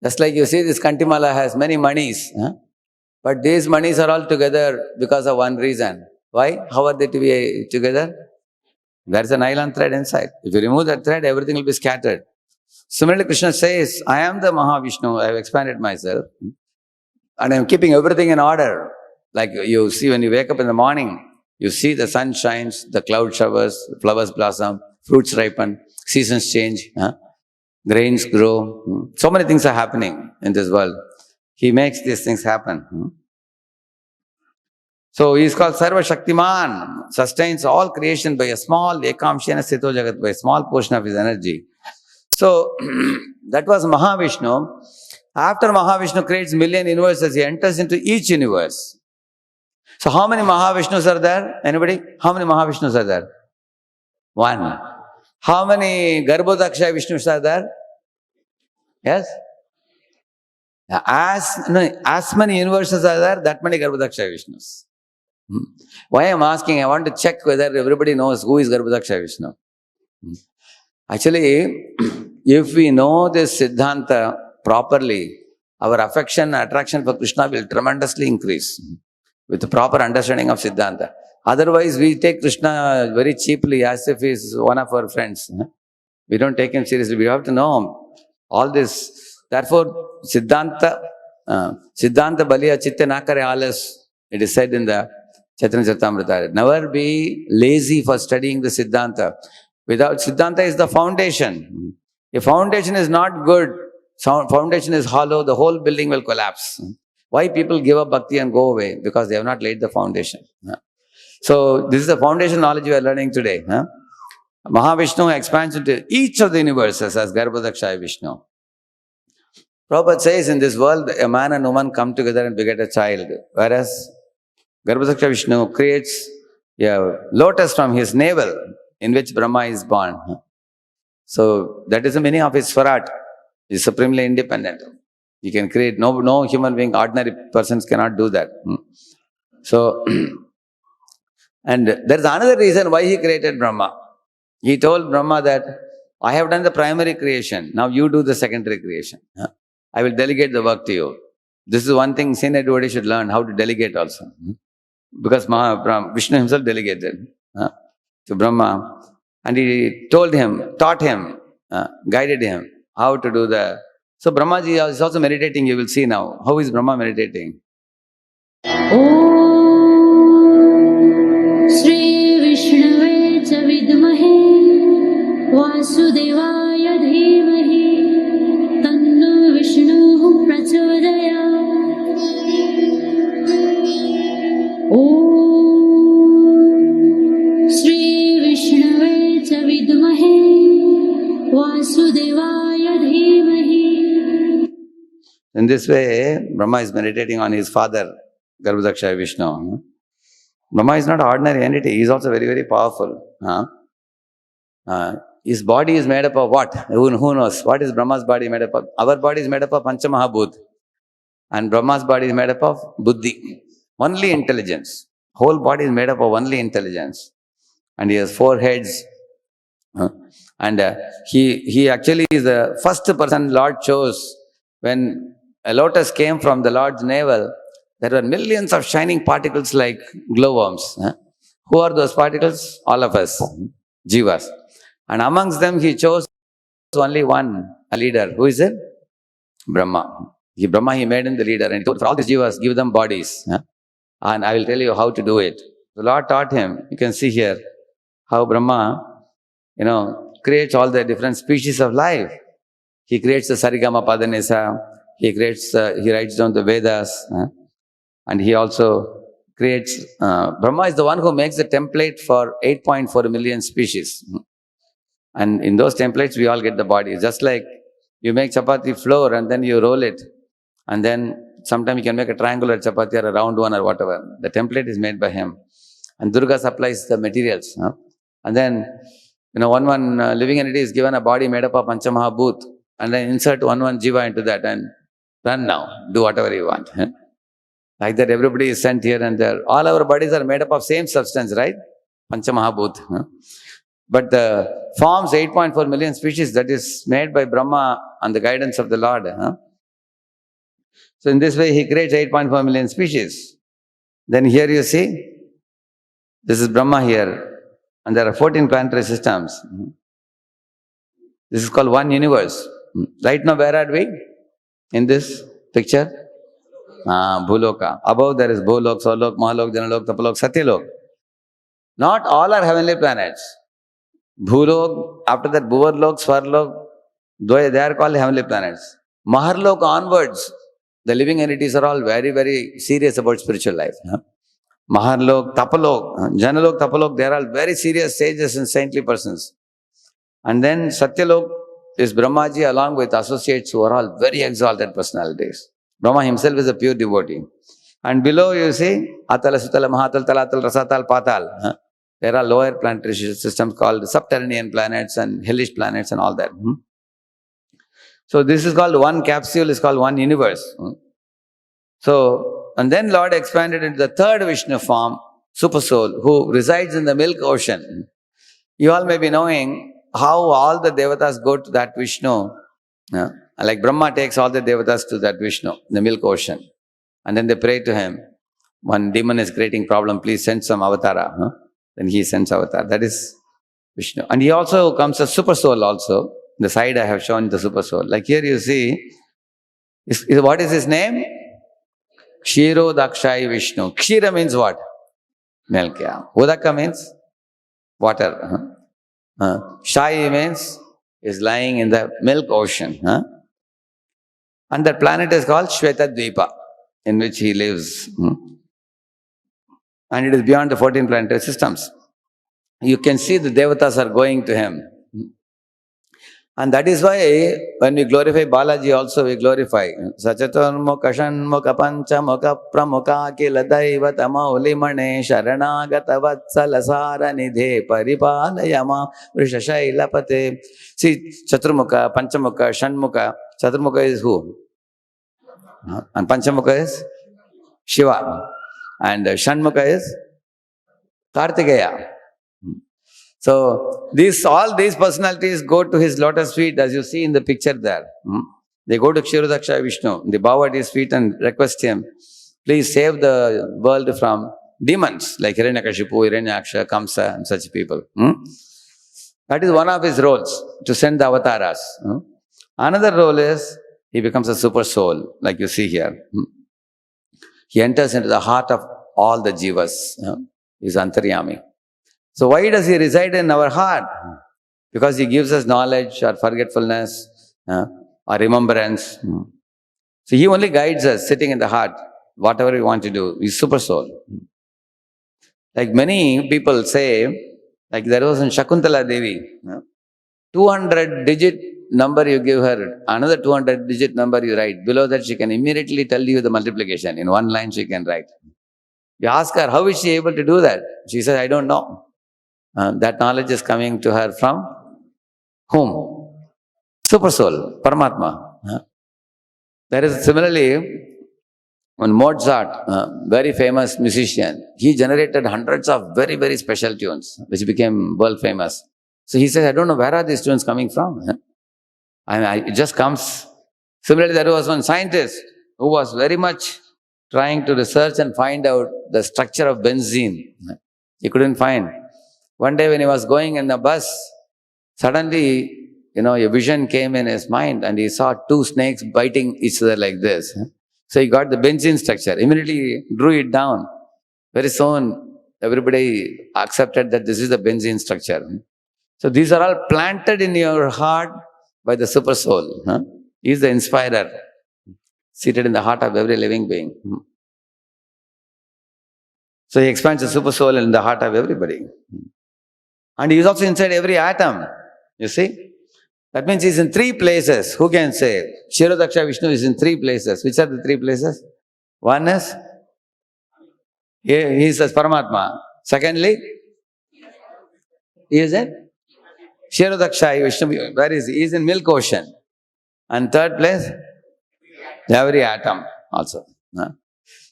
just like you see this Kantimala has many manis, but these manis are all together because of one reason. Why? How are they to be together? There is a nylon thread inside. If you remove that thread, everything will be scattered. Similarly, Krishna says, I am the Mahavishnu, I have expanded myself, and I am keeping everything in order. Like you see when you wake up in the morning, you see the sun shines, the cloud showers, flowers blossom, fruits ripen, seasons change, grains grow. So many things are happening in this world. He makes these things happen. So he is called Sarva Shaktiman, sustains all creation by a small ekamshena sthito jagat, by a small portion of his energy. So that was Mahavishnu. After Mahavishnu creates million universes, he enters into each universe. So how many Mahavishnus are there? Anybody? How many Mahavishnus are there? One. How many Garbhodaksha Vishnus are there? Yes? As many universes are there, that many Garbhodaksha Vishnus. Why I'm asking, I want to check whether everybody knows who is Garbhodaksha Vishnu. Actually, if we know this Siddhanta properly, our affection and attraction for Krishna will tremendously increase with the proper understanding of Siddhanta. Otherwise, we take Krishna very cheaply as if he's one of our friends. We don't take him seriously. We have to know all this. Therefore, Siddhanta Baliya Chitte Nakare Alas, it is said in the Chaitanya Charitamrita. Never be lazy for studying the Siddhanta. Without Siddhanta is the foundation. If foundation is not good, foundation is hollow, the whole building will collapse. Why people give up bhakti and go away? Because they have not laid the foundation. So this is the foundation knowledge we are learning today. Mahavishnu expands into each of the universes as Garbhodaksha Vishnu. Prabhupada says in this world, a man and woman come together and beget a child. Whereas Garbhodaksha Vishnu creates a lotus from his navel in which Brahma is born. So that is the meaning of his Swarat. He is supremely independent. He can create, no human being, ordinary persons cannot do that. So, and there is another reason why he created Brahma. He told Brahma that, I have done the primary creation, now you do the secondary creation. I will delegate the work to you. This is one thing senior devotee should learn, how to delegate also. Because Vishnu himself delegated to Brahma. And he told him, taught him, guided him how to do the... So Brahmaji is also meditating, you will see now. How is Brahma meditating? Shri Vishnave cha vidmahe Vasudevaya dhimahi Tanno Vishnu prachodayat. Om Shri Vishnave cha vidmahe Vasudevaya dhimahi. In this way, Brahma is meditating on his father, Garbhodaksha Vishnu. Brahma is not an ordinary entity, he is also very, very powerful. His body is made up of what? Who knows? What is Brahma's body made up of? Our body is made up of Panchamahabhut. And Brahma's body is made up of Buddhi. Only intelligence. Whole body is made up of only intelligence. And he has 4 heads. And he actually is the first person Lord chose. When a lotus came from the Lord's navel, there were millions of shining particles like glowworms. Who are those particles? All of us, jivas. And amongst them, he chose only one, a leader. Who is it? Brahma. He made him the leader. And he told, for all these jivas, give them bodies. And I will tell you how to do it. The Lord taught him. You can see here how Brahma, creates all the different species of life. He creates the Sarigama Padanisa. He writes down the Vedas. And he also creates, Brahma is the one who makes the template for 8.4 million species. And in those templates, we all get the body. Just like you make chapati flour and then you roll it. And then sometimes you can make a triangular chapati or a round one or whatever. The template is made by him. And Durga supplies the materials. And then, one living entity is given a body made up of Panchamahabhut, and then insert one jiva into that and run now, do whatever you want. Like that, everybody is sent here and there. All our bodies are made up of same substance, right? Panchamahabhut. But the forms 8.4 million species, that is made by Brahma on the guidance of the Lord. So in this way, he creates 8.4 million species. Then here you see, this is Brahma here, and there are 14 planetary systems. This is called one universe. Right now, where are we in this picture? Bhuloka. Above there is Bholok, Solok, Mahalok, Janalok, Tapalok, Satyalok. Not all are heavenly planets. Bhulok, after that Bhuvarlok, Swarlok, they are called heavenly planets. Maharlok onwards, the living entities are all very, very serious about spiritual life. Maharlok, Tapalok, Janalok, Tapalok, they are all very serious sages and saintly persons. And then Satyalok is Brahmaji along with associates who are all very exalted personalities. Brahma himself is a pure devotee. And below you see, Atala, Sutala, Mahatal, Talatal, Rasatal, Patal. There are lower planetary systems called subterranean planets and hellish planets and all that. So this is called one capsule, is called one universe. So, and then Lord expanded into the third Vishnu form, Super Soul, who resides in the milk ocean. You all may be knowing how all the devatas go to that Vishnu. Like Brahma takes all the devatas to that Vishnu, the milk ocean. And then they pray to him. One demon is creating problem, please send some avatara. Then he sends avatar. That is Vishnu. And he also comes as Super Soul also. The side I have shown the Super Soul. Like here you see, what is his name? Kshiro Dakshai Vishnu. Kshira means what? Milk. Udaka means water. Shai means is lying in the milk ocean. And that planet is called Shvetadvipa, in which he lives. And it is beyond the 14 planetary systems. You can see the devatas are going to him. And that is why when we glorify Balaji also we glorify Sachaturmukha Shanmukha Panchamukha Pramukha Kila Daiva Tamauli Mane Sharanagata Vatsala Sara Nidhe Paripalayama Vrishashailapate. See, Chaturmukha, Panchamukha, Shanmukha. Chaturmukha is who? And Panchamukha is Shiva. And Shanmukha is Kartikeya. So, all these personalities go to his lotus feet, as you see in the picture there. They go to Kshirodaksha Vishnu. They bow at his feet and request him, please save the world from demons like Hiranyakashipu, Hiranyaksha, Kamsa and such people. That is one of his roles, to send the avatars. Another role is, he becomes a super soul, like you see here. He enters into the heart of all the jivas. He is Antaryami. So why does he reside in our heart? Because he gives us knowledge or forgetfulness or remembrance. So he only guides us sitting in the heart, whatever we want to do. He's super soul. Like many people say, like there was in Shakuntala Devi, 200-digit number you give her, another 200-digit number you write. Below that she can immediately tell you the multiplication. In one line she can write. You ask her, how is she able to do that? She says, I don't know. That knowledge is coming to her from whom? Super Soul, Paramatma. There is similarly, when Mozart, very famous musician, he generated hundreds of very, very special tunes, which became world famous. So he says, I don't know where are these tunes coming from. It just comes. Similarly, there was one scientist who was very much trying to research and find out the structure of benzene. He couldn't find. One day when he was going in the bus, suddenly, a vision came in his mind and he saw two snakes biting each other like this. So he got the benzene structure, immediately drew it down. Very soon, everybody accepted that this is the benzene structure. So these are all planted in your heart by the super soul. He is the inspirer, seated in the heart of every living being. So he expands the super soul in the heart of everybody. And he is also inside every atom. You see? That means he is in three places. Who can say? Kshirodaksha Vishnu is in three places. Which are the three places? One is, he is as Paramatma. Secondly, he is in Kshirodaksha Vishnu. Where is he? He is in milk ocean. And third place, every atom also. Huh?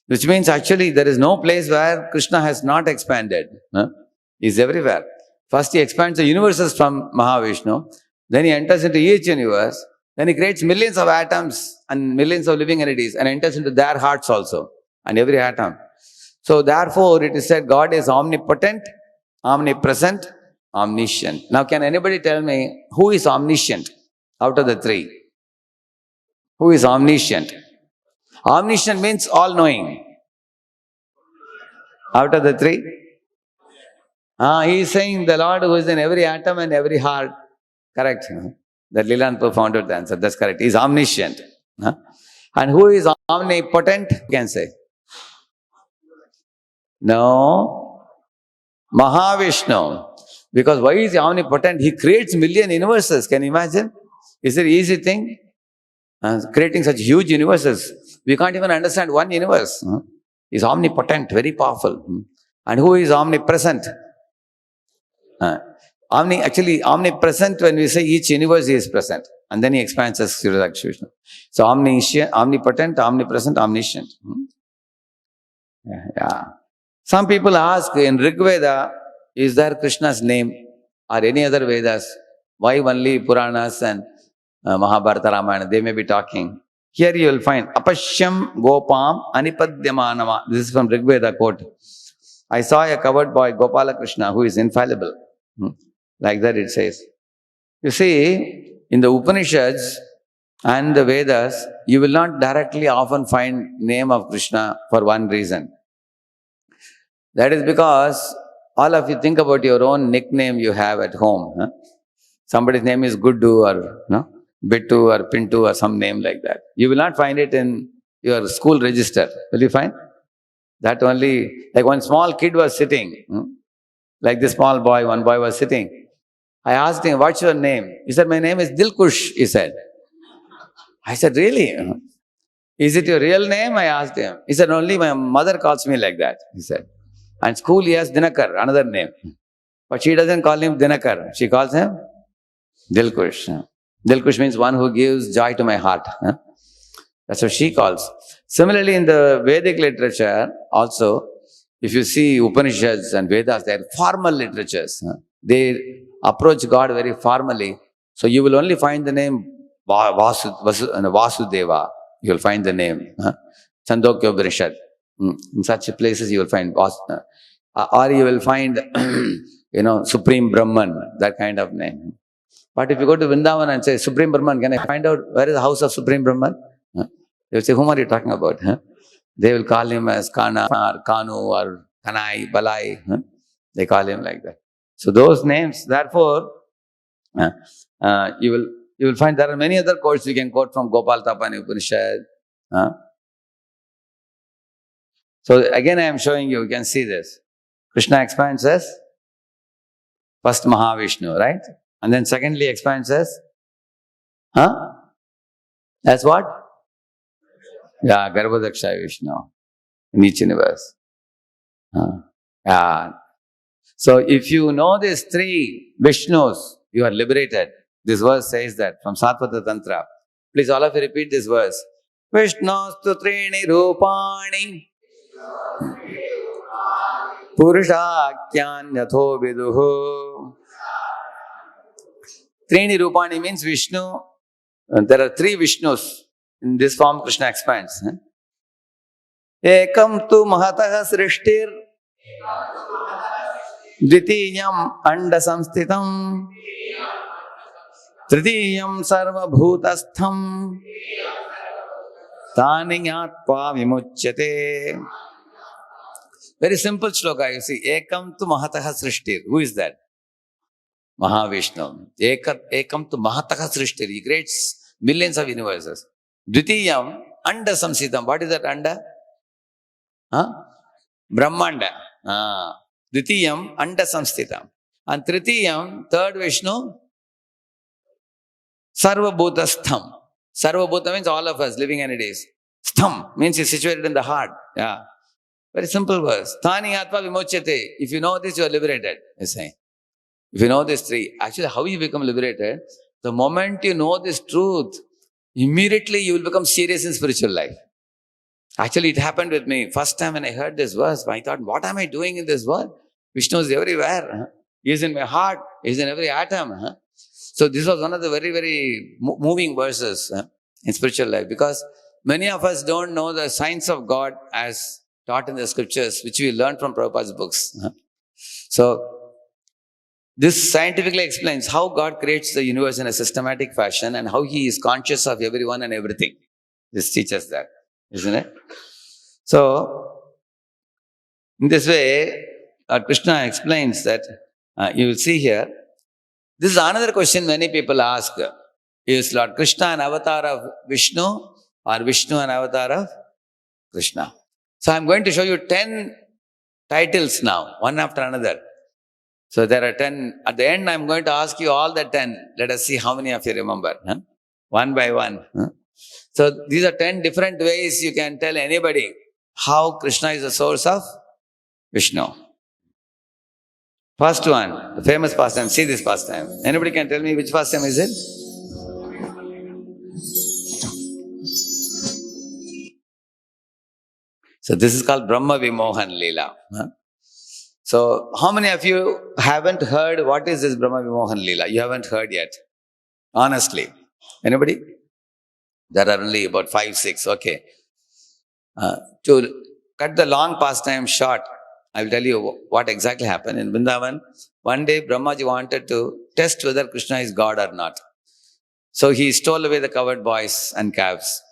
Which means actually there is no place where Krishna has not expanded. Huh? He is everywhere. First he expands the universes from Mahavishnu. Then he enters into each universe. Then he creates millions of atoms and millions of living entities and enters into their hearts also. And every atom. So therefore it is said God is omnipotent, omnipresent, omniscient. Now can anybody tell me who is omniscient out of the three? Who is omniscient? Omniscient means all-knowing. Out of the three? He is saying the Lord who is in every atom and every heart. Correct. That Leelanpur found out the answer. That's correct. He is omniscient. And who is omnipotent? You can say. No. Mahavishnu. Because why is he omnipotent? He creates million universes. Can you imagine? Is it an easy thing? Creating such huge universes. We can't even understand one universe. He is omnipotent, very powerful. And who is omnipresent? Actually, omnipresent, when we say each universe he is present. And then he expands as Kshirodaksha Vishnu. So omnipotent, omnipresent, omniscient. Yeah. Some people ask, in Rig Veda, is there Krishna's name or any other Vedas? Why only Puranas and Mahabharata, Ramayana? They may be talking. Here you will find Apashyam Gopam Anipadyamanama. This is from Rig Veda quote. I saw a covered boy, Gopala Krishna, who is infallible. Like that it says. You see, in the Upanishads and the Vedas, you will not directly often find name of Krishna for one reason. That is because all of you think about your own nickname you have at home. Somebody's name is Guddu or Bittu or Pintu or some name like that. You will not find it in your school register. Will you find? That only, like one small kid was sitting, like this small boy, one boy was sitting. I asked him, what's your name? He said, my name is Dilkush, he said. I said, really? Is it your real name? I asked him. He said, only my mother calls me like that, he said. And school he has Dinakar, another name. But she doesn't call him Dinakar. She calls him Dilkush. Dilkush means one who gives joy to my heart. That's what she calls. Similarly, in the Vedic literature also, if you see Upanishads and Vedas, they are formal literatures. They approach God very formally. So you will only find the name Vasudeva. You will find the name. Chandogya Upanishad. In such places you will find or you will find Supreme Brahman, that kind of name. But if you go to Vrindavan and say, Supreme Brahman, can I find out where is the house of Supreme Brahman? They will say, whom are you talking about? They will call him as Kana or Kanu or Kanai, Balai. They call him like that. So those names, therefore, you will find there are many other quotes you can quote from Gopal Tapani Upanishad. So again I am showing you can see this. Krishna expands as first Mahavishnu, right? And then secondly expands as as what? Yeah, Garbhodaksha Vishnu in each universe. Yeah. So if you know these three Vishnus, you are liberated. This verse says that from Satvata Tantra. Please all of you repeat this verse. Vishnostu trini rupani Purushakyanyatho viduhu. Trini rupani means Vishnu. There are three Vishnus. In this form Krishna expands. Ekam tu mahataha srishtir Dvitiyam anda samsthitam Tritiyam sarva bhutastham Taninyatva vimuchyate. Very simple shloka, you see. Ekam tu mahataha srishtir. Who is that? Mahavishnu. Ekam tu mahataha srishtir. He creates millions of universes. Dvitiyam anda samsthitam. What is that anda? Brahmanda. Dvitiyam anda samsthitam. And Tritiyam, third Vishnu, sarva bhutastham. Sarva bhuta means all of us, living entities. Stham means it's situated in the heart. Yeah. Very simple verse. Thani atma vimochyate. If you know this, you are liberated, he's saying. If you know these three, actually how you become liberated, the moment you know this truth, immediately you will become serious in spiritual life. Actually, it happened with me. First time when I heard this verse, I thought, what am I doing in this world? Vishnu is everywhere. Huh? He is in my heart. He is in every atom. Huh? So this was one of the very, very moving verses in spiritual life, because many of us don't know the science of God as taught in the scriptures, which we learned from Prabhupada's books. Huh? So this scientifically explains how God creates the universe in a systematic fashion and how He is conscious of everyone and everything. This teaches that, isn't it? So, in this way, Krishna explains that you will see here. This is another question many people ask. Is Lord Krishna an avatar of Vishnu or Vishnu an avatar of Krishna? So, I am going to show you 10 titles now, one after another. So there are 10. At the end, I'm going to ask you all the 10. Let us see how many of you remember. Huh? One by one. Huh? So these are 10 different ways you can tell anybody how Krishna is the source of Vishnu. First one, the famous pastime. See this pastime. Anybody can tell me which pastime is it? So this is called Brahma Vimohan Leela. Huh? So, how many of you haven't heard what is this Brahma Vimohan Leela? You haven't heard yet. Honestly. Anybody? There are only about 5, 6. Okay. To cut the long pastime short, I will tell you what exactly happened. In Vrindavan, one day Brahmaji wanted to test whether Krishna is God or not. So he stole away the covered boys and calves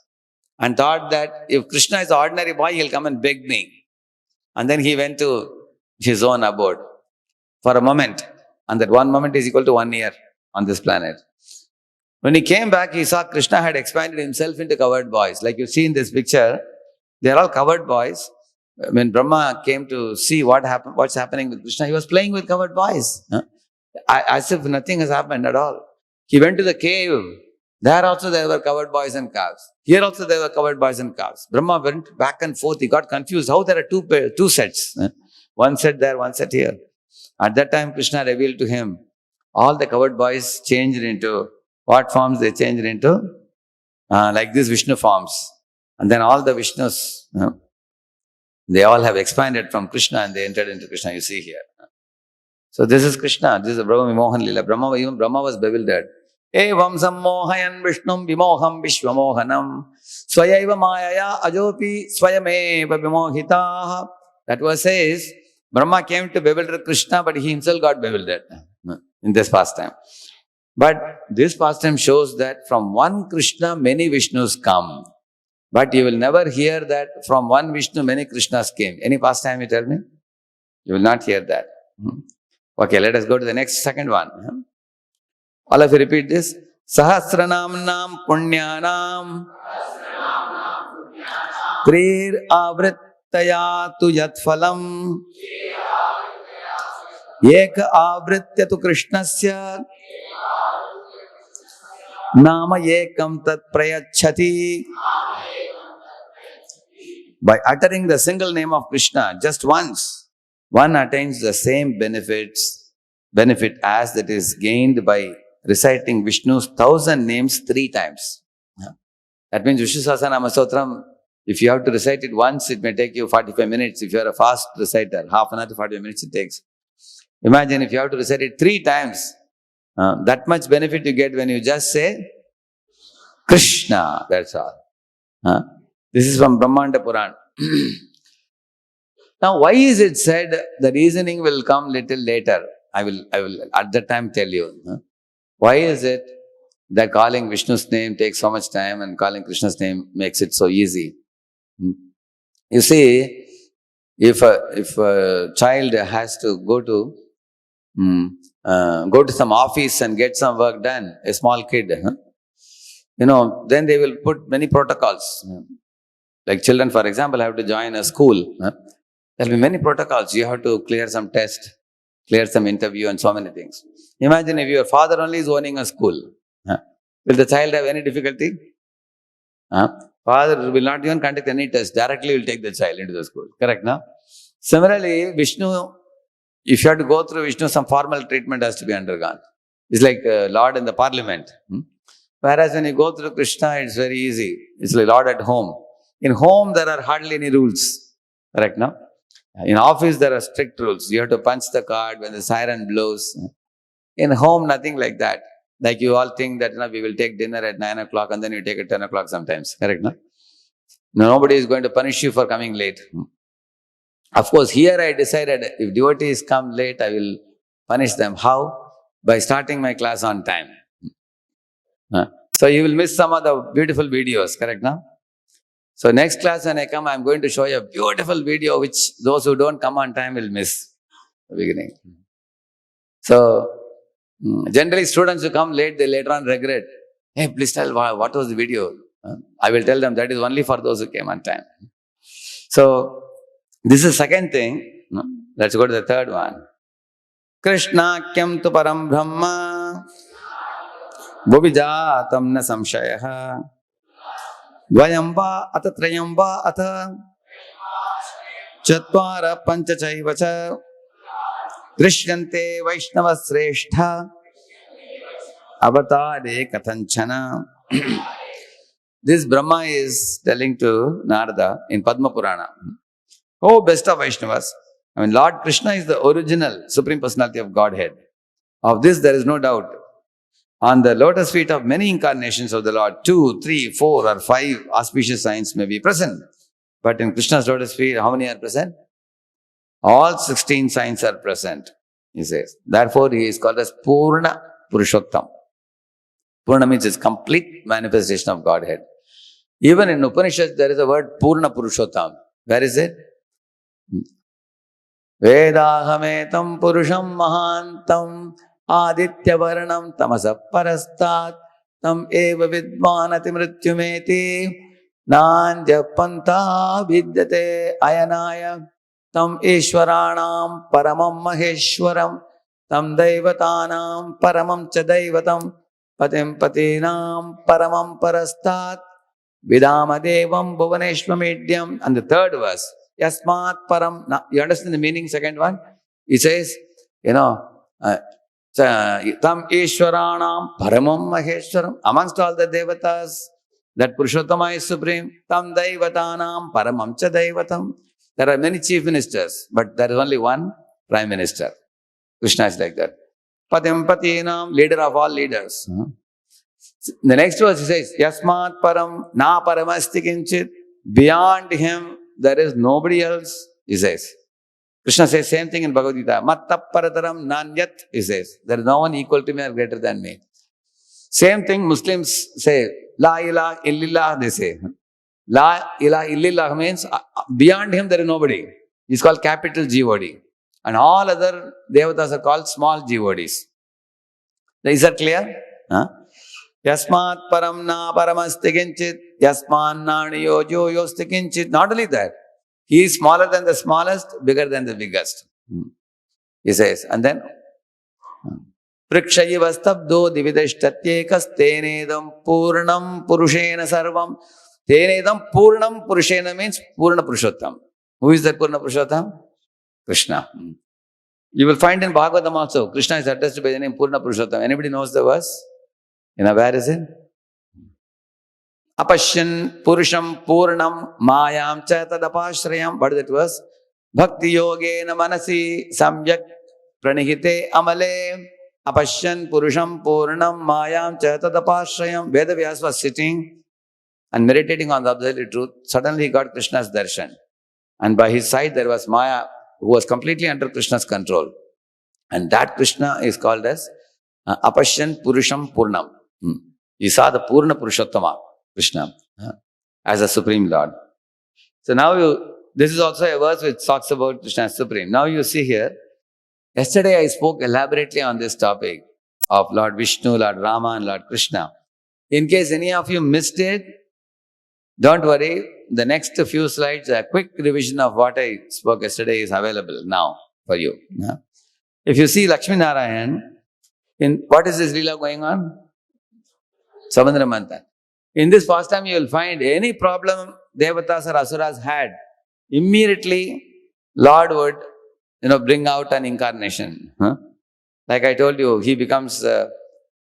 and thought that if Krishna is an ordinary boy, he'll come and beg me. And then he went to his own abode for a moment. And that one moment is equal to 1 year on this planet. When he came back, he saw Krishna had expanded himself into covered boys. Like you see in this picture, they are all covered boys. When Brahma came to see what's happening with Krishna, he was playing with covered boys. As if nothing has happened at all. He went to the cave. There also there were covered boys and calves. Here also there were covered boys and calves. Brahma went back and forth. He got confused. How there are two sets? One set there, one set here. At that time, Krishna revealed to him, all the covered boys changed into, what forms they changed into? Like these Vishnu forms. And then all the Vishnus, they all have expanded from Krishna and they entered into Krishna, you see here. So this is Krishna, this is the Brahma Vimohan Leela. Even Brahma was bewildered. Evam sammohayan Vishnum vimoham vishvamohanam swayaiva mayaya ajopi swayameva vimohitaha. That verse says, Brahma came to bewilder Krishna, but he himself got bewildered in this pastime. But this pastime shows that from one Krishna, many Vishnus come. But you will never hear that from one Vishnu, many Krishnas came. Any pastime you tell me? You will not hear that. Okay, let us go to the next, second one. All of you repeat this. Sahasranamnam punyanam Trir avrittaya tu yatphalam Eka avritya tu Krishnasya Nama ekam tat prayachati. By uttering the single name of Krishna just once, one attains the same benefit as that is gained by reciting Vishnu's 1,000 names 3 times. That means Vishnu Sahasranama Stotram, if you have to recite it once, it may take you 45 minutes. If you are a fast reciter, half an hour to 45 minutes it takes. Imagine if you have to recite it 3 times, that much benefit you get when you just say Krishna, that's all. This is from Brahmanda Puran. Now, why is it said the reasoning will come little later? I will at that time tell you. Why is it that calling Vishnu's name takes so much time and calling Krishna's name makes it so easy? You see, if a child has to go to some office and get some work done, a small kid, then they will put many protocols. Like children, for example, have to join a school. There will be many protocols. You have to clear some test, clear some interview and so many things. Imagine if your father only is owning a school. Will the child have any difficulty? For Father will not even conduct any test. Directly will take the child into the school. Correct, no? Similarly, Vishnu, if you have to go through Vishnu, some formal treatment has to be undergone. It's like Lord in the parliament. Whereas when you go through Krishna, it's very easy. It's like Lord at home. In home, there are hardly any rules. Correct, no? In office, there are strict rules. You have to punch the card when the siren blows. In home, nothing like that. Like you all think that we will take dinner at 9 o'clock and then you take it 10 o'clock sometimes. Correct, no? Nobody is going to punish you for coming late. Of course, here I decided if devotees come late, I will punish them. How? By starting my class on time. So you will miss some of the beautiful videos, correct, no? So next class when I come, I'm going to show you a beautiful video which those who don't come on time will miss the beginning. So generally students who come late, they later on regret. Hey, please tell what was the video? I will tell them that is only for those who came on time. So this is the second thing. Let's go to the third one. Krishna kyam tu param brahma bhuvijatam na samshayah dvayam va ata trayam va ata chatvara pancha chaiva cha drishyante vaishnava sreshtha avatare kathanchana. This Brahma is telling to Narada in Padma Purana. Oh, best of Vaishnavas. Lord Krishna is the original Supreme Personality of Godhead. Of this, there is no doubt. On the lotus feet of many incarnations of the Lord, 2, 3, 4 or 5 auspicious signs may be present. But in Krishna's lotus feet, how many are present? All 16 signs are present, he says. Therefore, he is called as Purna Purushottam. Purna means it's complete manifestation of Godhead. Even in Upanishads, there is a word Purna Purushottam. Where is it? Vedahametam Purusham Mahantam Aditya Varnam Tamasa Parastat Tam Eva Vidvanati Mrityumeti Nanja Panta Vidyate Ayanaya Tam Ishwaranam Paramam Maheshwaram Tam Daivatanam Paramam Chadaivatam Patim Patinam Paramam Parastat Vidama Devam Bhuvaneshwamidyam. And the third verse, Yasmat Param. Now, you understand the meaning, second one? It says, Tam Ishwaranam Paramam Maheshwaram. Amongst all the devatas, that Purushottama is supreme. Tam Daivatanam Paramam Cha Daivatam. There are many chief ministers, but there is only one prime minister. Krishna is like that. Patim Patinam, leader of all leaders. The next verse he says, Yasmat Param Na Paramasti Kinchit. Beyond him, there is nobody else, he says. Krishna says same thing in Bhagavad Gita. Matta Parataram Nanyat, he says. There is no one equal to me or greater than me. Same thing Muslims say. La ilaha illallah, they say. La ilaha illallah means beyond him there is nobody. He's called capital G-O-D. And all other devatas are called small G-O-Ds. Is that clear? Yasmat param na paramasti kinchit, yasman naniyo yosti kinchit. Not only that, he is smaller than the smallest, bigger than the biggest. He says, and then, Prikshayivastabdo dividashtatyekas tenedam purnam purushena sarvam. Tenedam purnam purushena means Purna Purushottam. Who is that Purna Purushottam? Krishna. You will find in Bhagavatam also, Krishna is addressed by the name Purna Purushottam. Anybody knows the verse? Where is it? Apashyan Purusham Purnam Mayam Chatadapashrayam. What is that verse? Bhakti Yogena Manasi Samyak Pranihite Amale. Apashyan Purusham Purnam Mayam Chatadapashrayam. Vedavyas was sitting and meditating on the absolute truth. Suddenly he got Krishna's darshan. And by his side there was Maya, who was completely under Krishna's control. And that Krishna is called as Apashyan Purusham Purnam. He saw the Purna Purushottama, Krishna, as a Supreme Lord. So now this is also a verse which talks about Krishna as Supreme. Now you see here, yesterday I spoke elaborately on this topic of Lord Vishnu, Lord Rama and Lord Krishna. In case any of you missed it, don't worry. The next few slides, a quick revision of what I spoke yesterday is available now for you. If you see Lakshmi Narayan, what is this Leela going on? Samudra Manthan. In this pastime, you will find any problem Devatas or Asuras had, immediately Lord would, bring out an incarnation. Huh? Like I told you, he becomes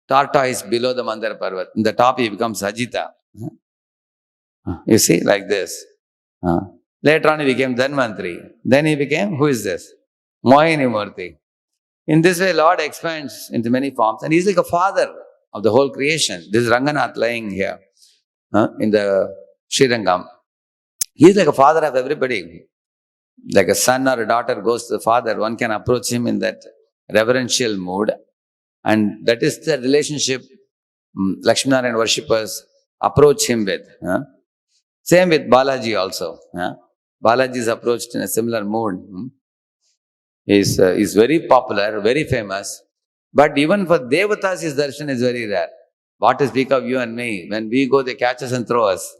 tortoise below the Mandar Parvat. In the top, he becomes Ajita. You see, like this. Later on, he became Dhanvantri. Then he became, who is this? Mohini Murti. In this way, Lord expands into many forms, and he's like a father of the whole creation. This is Ranganath lying here in the Srirangam. He's like a father of everybody. Like a son or a daughter goes to the father, one can approach him in that reverential mood. And that is the relationship Lakshminarayan worshippers approach him with. Same with Balaji also. Balaji is approached in a similar mood. He's very popular, very famous. But even for Devatas, his darshan is very rare. What to speak of you and me? When we go, they catch us and throw us.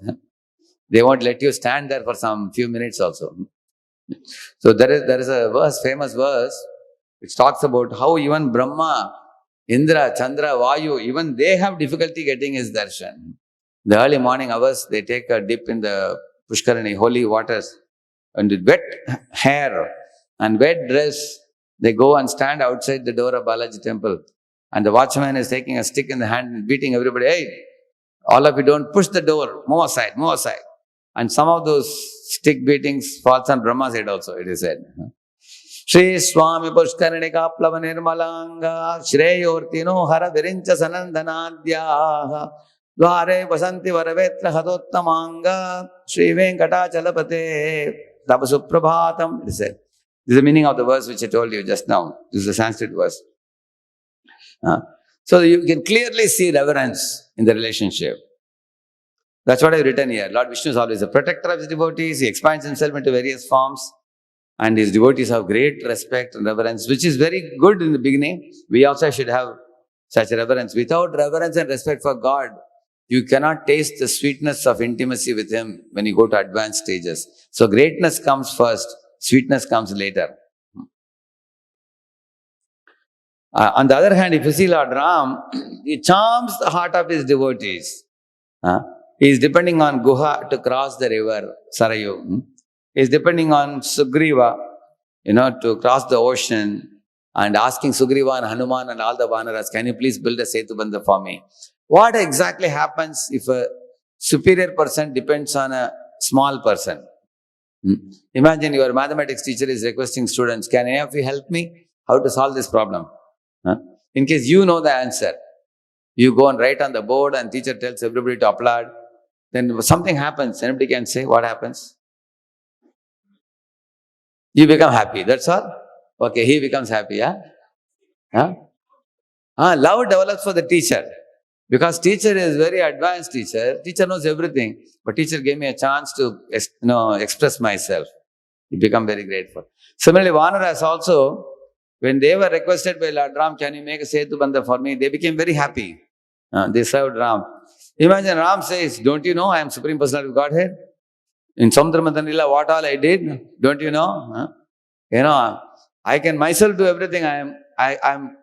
They won't let you stand there for some few minutes also. So there is a verse, famous verse, which talks about how even Brahma, Indra, Chandra, Vayu, even they have difficulty getting his darshan. The early morning hours, they take a dip in the Pushkarani, holy waters, and with wet hair and wet dress, they go and stand outside the door of Balaji temple. And the watchman is taking a stick in the hand and beating everybody. Hey, all of you don't push the door, move aside, move aside. And some of those stick beatings falls on Brahma's head also, it is said. Shri Swami Pushkarnika Plava Nirmalanga Shreyortino Hara Virincha Sanandanadhyaha Dware Vasanti Varavetra Hadottamanga Shri Venkatachalapate Tapasuprabhatam, it is said. This is the meaning of the verse which I told you just now. This is the Sanskrit verse. So you can clearly see reverence in the relationship. That's what I've written here. Lord Vishnu is always a protector of his devotees. He expands himself into various forms. And his devotees have great respect and reverence, which is very good in the beginning. We also should have such reverence. Without reverence and respect for God, you cannot taste the sweetness of intimacy with him when you go to advanced stages. So greatness comes first, sweetness comes later. On the other hand, if you see Lord Ram, he charms the heart of his devotees. He is depending on Guha to cross the river, Sarayu. He is depending on Sugriva, to cross the ocean, and asking Sugriva and Hanuman and all the Vanaras, can you please build a Setubandha for me? What exactly happens if a superior person depends on a small person? Imagine your mathematics teacher is requesting students, can any of you help me? How to solve this problem? In case you know the answer, you go and write on the board and teacher tells everybody to applaud. Then something happens, anybody can say, what happens? You become happy, that's all? Okay, he becomes happy, love develops for the teacher. Because teacher is very advanced teacher. Teacher knows everything. But teacher gave me a chance to express myself. You become very grateful. Similarly, Vanaras also, when they were requested by Lord Ram, can you make a Setubandha for me? They became very happy. They served Ram. Imagine Ram says, don't you know I am Supreme Personality of Godhead? In Samudramatanila, what all I did, don't you know? I can myself do everything. I'm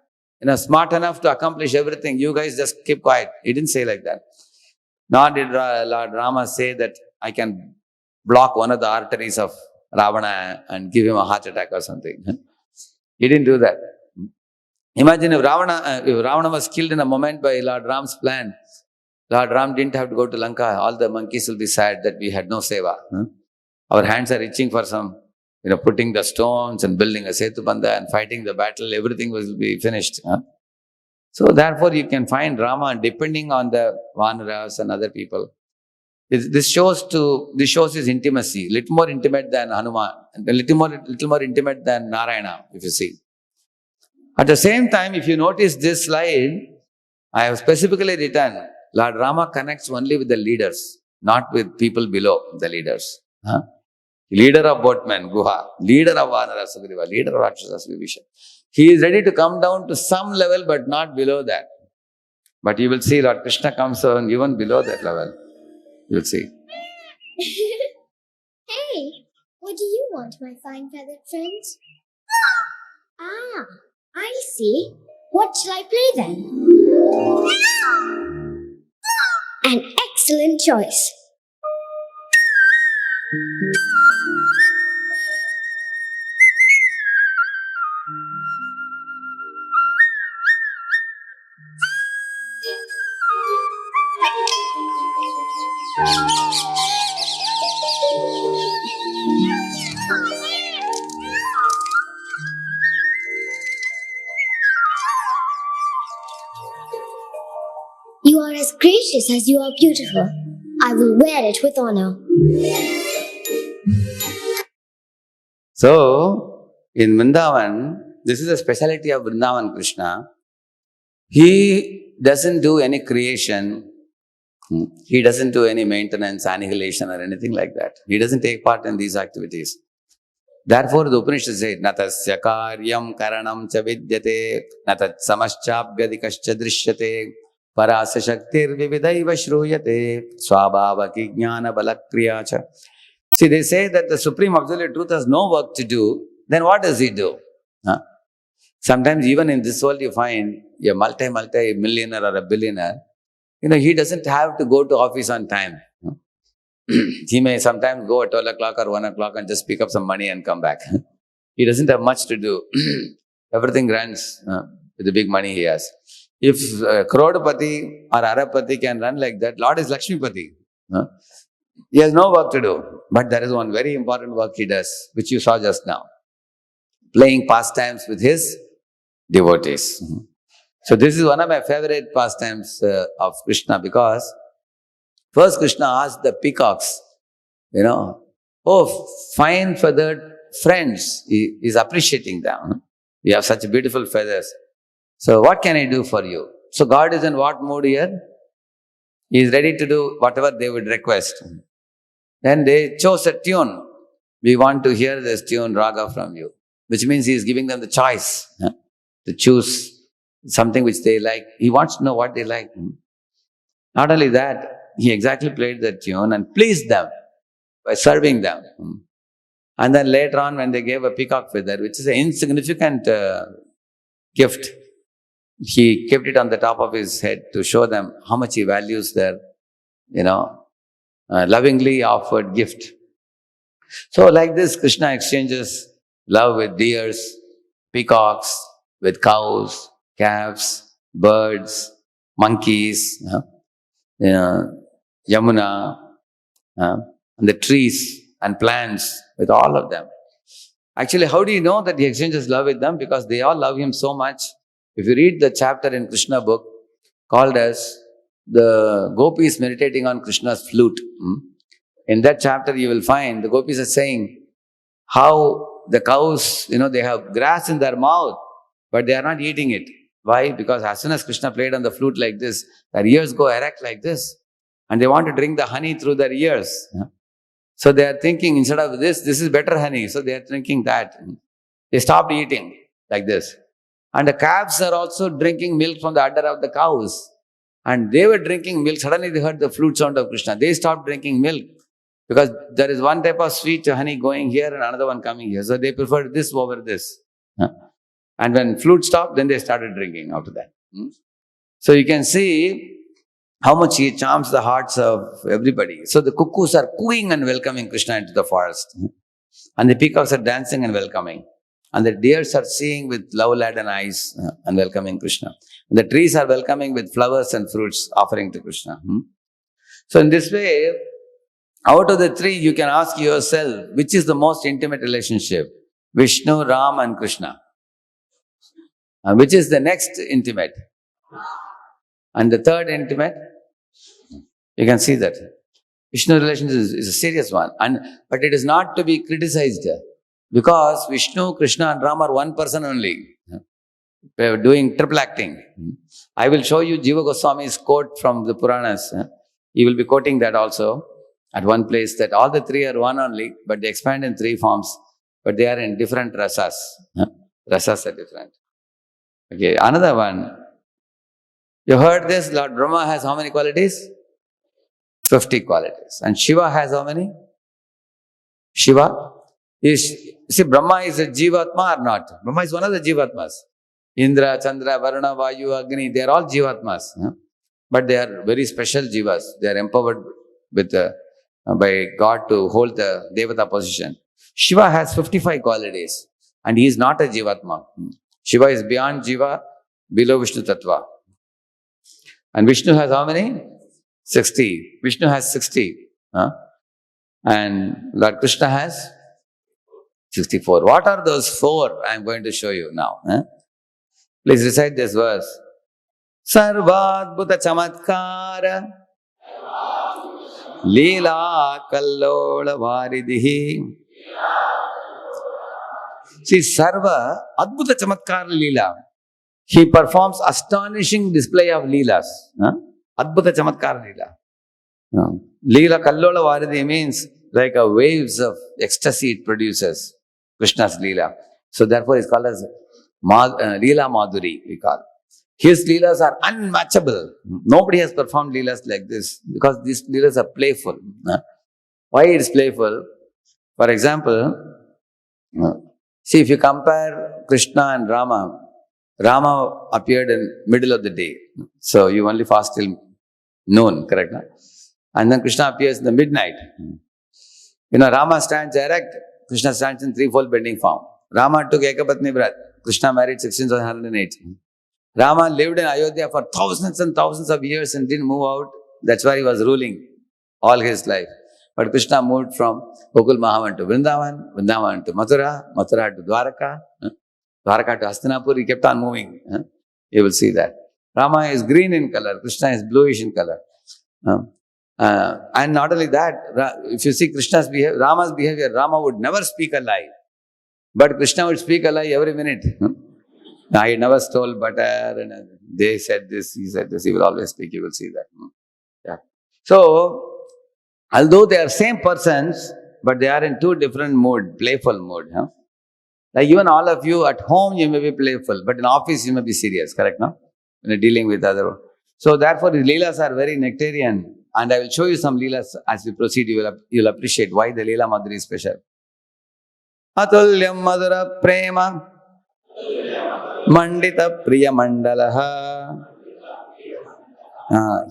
smart enough to accomplish everything. You guys just keep quiet. He didn't say like that. Nor did Lord Rama say that I can block one of the arteries of Ravana and give him a heart attack or something. He didn't do that. Imagine if Ravana was killed in a moment by Lord Ram's plan. Lord Ram didn't have to go to Lanka. All the monkeys will be sad that we had no seva. Our hands are itching for some, putting the stones and building a Setubandha and fighting the battle. Everything will be finished. So therefore, you can find Rama depending on the Vanaras and other people. This shows his intimacy, little more intimate than Hanuman, a little more intimate than Narayana, if you see. At the same time, if you notice this slide, I have specifically written, Lord Rama connects only with the leaders, not with people below the leaders. Leader of boatmen, Guha, leader of Vanara, Sugriva, leader of Rakshasas, Vibhishan. He is ready to come down to some level, but not below that. But you will see Lord Krishna comes on even below that level. You will see. Hey, what do you want, my fine feathered friends? Ah, I see. What shall I play then? An excellent Excellent choice. You are as gracious as you are beautiful. I will wear it with honor. So, in Vrindavan, this is the speciality of Vrindavan Krishna. He doesn't do any creation. He doesn't do any maintenance, annihilation or anything like that. He doesn't take part in these activities. Therefore, the Upanishad says, Natasya karyam karanam cha vidyate, natat samaschabhyadikascha drishyate, parasya shaktir vividaiva shruyate, swabhavaki jnana balakriya cha. See, they say that the Supreme Absolute Truth has no work to do. Then what does he do? Huh? Sometimes even in this world you find a multi-millionaire or a billionaire, he doesn't have to go to office on time. He may sometimes go at 12 o'clock or 1 o'clock and just pick up some money and come back. He doesn't have much to do. Everything runs with the big money he has. If Krodapati or Arapati can run like that, Lord is Lakshmipati. He has no work to do. But there is one very important work he does, which you saw just now. Playing pastimes with his devotees. So this is one of my favorite pastimes of Krishna, because first Krishna asked the peacocks, oh, fine feathered friends. He is appreciating them. You have such beautiful feathers. So what can I do for you? So God is in what mood here? He is ready to do whatever they would request. Then they chose a tune. We want to hear this tune, Raga, from you. Which means he is giving them the choice to choose something which they like. He wants to know what they like. Not only that, he exactly played the tune and pleased them by serving them. And then later on, when they gave a peacock feather, which is an insignificant gift, he kept it on the top of his head to show them how much he values their, lovingly offered gift. So like this, Krishna exchanges love with deers, peacocks, with cows, calves, birds, monkeys, Yamuna, and the trees and plants, with all of them. Actually, how do you know that he exchanges love with them? Because they all love him so much. If you read the chapter in Krishna book called as the Gopis meditating on Krishna's flute, in that chapter you will find the Gopis are saying how the cows, they have grass in their mouth, but they are not eating it. Why? Because as soon as Krishna played on the flute like this, their ears go erect like this. And they want to drink the honey through their ears. So they are thinking, instead of this is better honey. So they are drinking that. They stopped eating like this. And the calves are also drinking milk from the udder of the cows. And they were drinking milk. Suddenly they heard the flute sound of Krishna. They stopped drinking milk. Because there is one type of sweet honey going here and another one coming here. So they preferred this over this. And when flute stopped, then they started drinking after that. So you can see how much he charms the hearts of everybody. So the cuckoos are cooing and welcoming Krishna into the forest. And the peacocks are dancing and welcoming. And the deers are seeing with love-laden eyes and welcoming Krishna. And the trees are welcoming with flowers and fruits, offering to Krishna. So in this way, out of the three, you can ask yourself, which is the most intimate relationship? Vishnu, Ram and Krishna. Which is the next intimate? And the third intimate? You can see that. Vishnu relationship is a serious one. But it is not to be criticized. Because Vishnu, Krishna and Ram are one person only. They are doing triple acting. I will show you Jiva Goswami's quote from the Puranas. He will be quoting that also at one place, that all the three are one only, but they expand in three forms, but they are in different rasas. Rasas are different. Okay, another one. You heard this, Lord Brahma has how many qualities? 50 qualities. And Shiva has how many? Shiva? See, Brahma is a Jivatma or not? Brahma is one of the Jivatmas. Indra, Chandra, Varuna, Vayu, Agni, they are all Jivatmas. but they are very special jivas. They are empowered with by God to hold the Devata position. Shiva has 55 qualities and he is not a Jivatma. Shiva is beyond Jiva, below Vishnu Tattva. And Vishnu has how many? 60. Vishnu has 60. And Lord Krishna has 64. What are those four? I am going to show you now. Please recite this verse. Sarvadbhuta chamatkara Leela kallola varidihi. See, Sarva Adbhuta chamatkara Leela. He performs astonishing display of Leelas. Adbhuta chamatkara Leela. Leela kallola varidi means like a waves of ecstasy it produces. Krishna's Leela. So therefore it's called as Leela Madhuri, we call. His Leelas are unmatchable. Nobody has performed Leelas like this because these Leelas are playful. Why it is playful? For example, see, if you compare Krishna and Rama, Rama appeared in middle of the day. So you only fast till noon, correct? And then Krishna appears in the midnight. Rama stands erect, Krishna stands in threefold bending form. Rama took Ekapatni Vrat, Krishna married 1608. Rama lived in Ayodhya for thousands and thousands of years and didn't move out. That's why he was ruling all his life. But Krishna moved from Gokul Mahavan to Vrindavan, Vrindavan to Mathura, Mathura to Dwaraka, Dwaraka to Hastinapur. He kept on moving. You will see that. Rama is green in color, Krishna is bluish in color. And not only that, if you see Krishna's behavior, Rama's behavior, Rama would never speak a lie. But Krishna would speak a lie every minute. I never stole butter, and they said this, he said this. He will always speak, you will see that. Yeah. So, although they are same persons, but they are in two different mood, playful mood. Like even all of you at home, you may be playful, but in office, you may be serious, correct, no? When you're dealing with other. So, therefore, the Leelas are very nectarian. And I will show you some Leelas as we proceed. You will appreciate why the Leela Madhuri is special. Atulyam Madhura Prema Mandita Priya Mandalaha.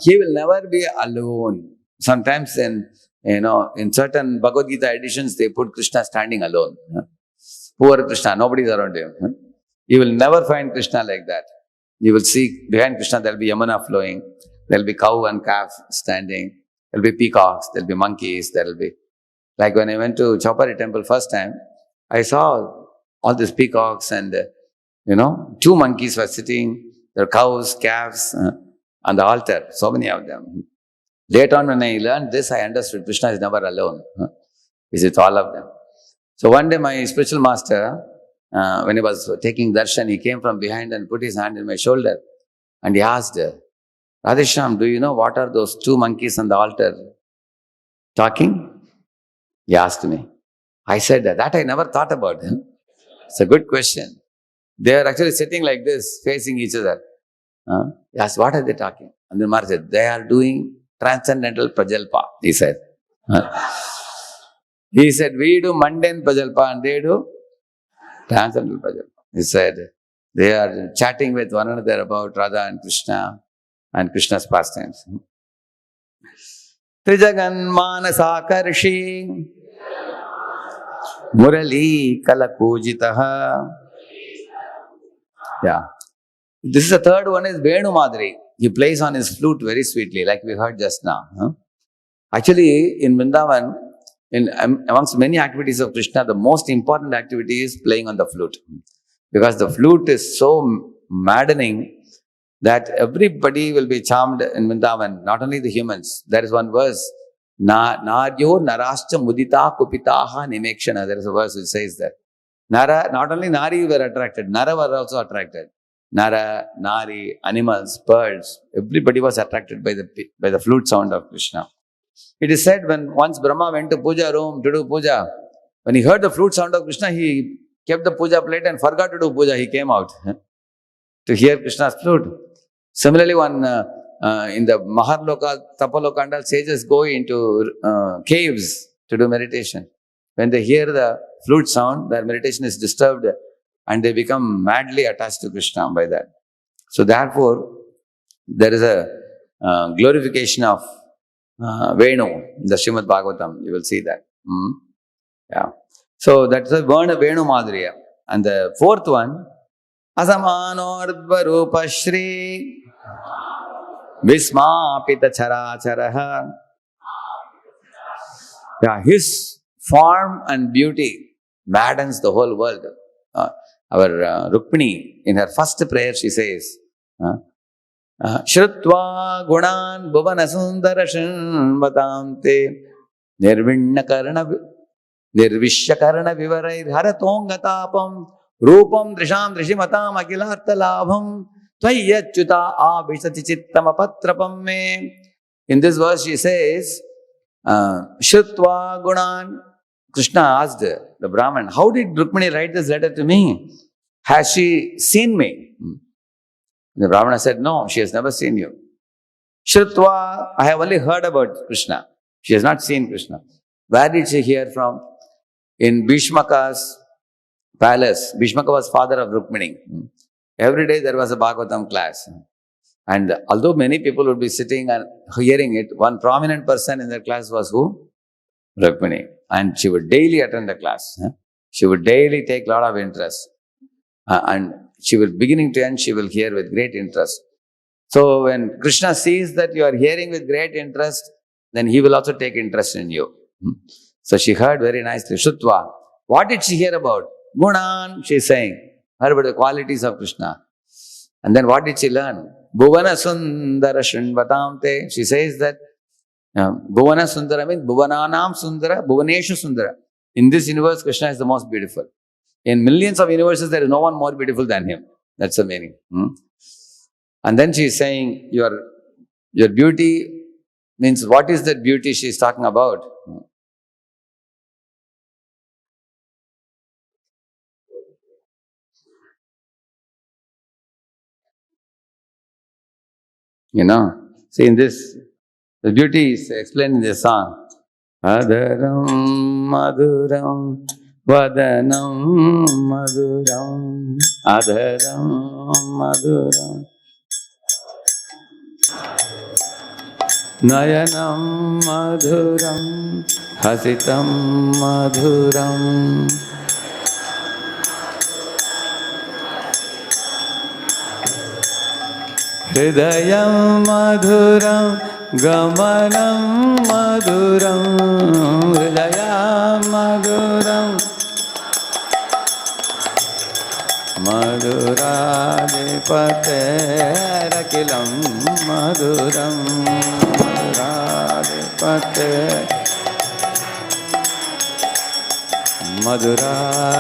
He will never be alone. Sometimes in certain Bhagavad Gita editions, they put Krishna standing alone. Poor Krishna, nobody is around him. You will never find Krishna like that. You will see behind Krishna there will be Yamuna flowing. There will be cow and calf standing. There will be peacocks. There will be monkeys. There will be... Like when I went to Chowpari temple first time, I saw all these peacocks and, two monkeys were sitting. There were cows, calves on the altar. So many of them. Later on when I learned this, I understood Krishna is never alone. He's with all of them. So one day my spiritual master, when he was taking darshan, he came from behind and put his hand in my shoulder. And he asked, Radheshyam, do you know what are those two monkeys on the altar talking? He asked me. I said, that I never thought about. It's a good question. They are actually sitting like this, facing each other. He asked, what are they talking? And then Maharaj said, they are doing transcendental prajalpa, he said. He said, we do mundane prajalpa and they do transcendental prajalpa. He said, they are chatting with one another about Radha and Krishna and Krishna's pastimes. Trijagan Manasakarshi Murali Kalakujitaha. Yeah. This is the third one is Venu Madhuri. He plays on his flute very sweetly, like we heard just now. Actually, in Vrindavan, amongst many activities of Krishna, the most important activity is playing on the flute. Because the flute is so maddening that everybody will be charmed in Vrindavan, not only the humans. There is one verse, Naryo Narascha Mudita Kupitaha Nimekshana. There is a verse which says that. Nara, not only Nari were attracted, Nara were also attracted. Nara, Nari, animals, birds, everybody was attracted by the flute sound of Krishna. It is said when once Brahma went to puja room to do puja, when he heard the flute sound of Krishna, he kept the puja plate and forgot to do puja. He came out to hear Krishna's flute. Similarly, in the Maharloka, Tapalokanda, sages go into caves to do meditation. When they hear the flute sound, their meditation is disturbed and they become madly attached to Krishna by that. So therefore, there is a glorification of Venu in the Srimad Bhagavatam. You will see that. Yeah. So that's the Venu Madhurya. And the fourth one, Asamano Rupa Shri Vismapita Characharaha. Yeah, his form and beauty maddens the whole world. Our Rukmini, in her first prayer, she says, Shrutva gunan bhuvana sundara shanvatamte nirvishyakarna vivarair haratongatapam rupam drisham drishimatam akilartha labham tvayyachyuta abhisati chittama patrapam me. In this verse she says, Shrutva gunan. Krishna asked the Brahman, how did Rukmini write this letter to me? Has she seen me? The Brahmana said, no, she has never seen you. Shrutva, I have only heard about Krishna. She has not seen Krishna. Where did she hear from? In Bhishmaka's palace. Bhishmaka was father of Rukmini. Every day there was a Bhagavatam class. And although many people would be sitting and hearing it, one prominent person in that class was who? Rukmini. And she would daily attend the class. She would daily take a lot of interest. And she will, beginning to end, she will hear with great interest. So when Krishna sees that you are hearing with great interest, then he will also take interest in you. So she heard very nicely. Shrutva. What did she hear about? Gunan, she is saying. Heard about the qualities of Krishna. And then what did she learn? Bhuvana Sundara Shrinvatamte. She says that Bhuvana Sundara means Bhuvananam Sundara, Bhuvaneshu Sundara. In this universe, Krishna is the most beautiful. In millions of universes, there is no one more beautiful than him. That's the meaning. And then she is saying, your beauty means, what is that beauty she is talking about? You know, see in this, the beauty is explained in the song. Adaram Maduram Vadanam Maduram Adaram Maduram Nayanam Maduram Hasitam Maduram Hridayam Maduram Gamanam Maduram Hridayam Maduram Maduradipate Rakilam Maduram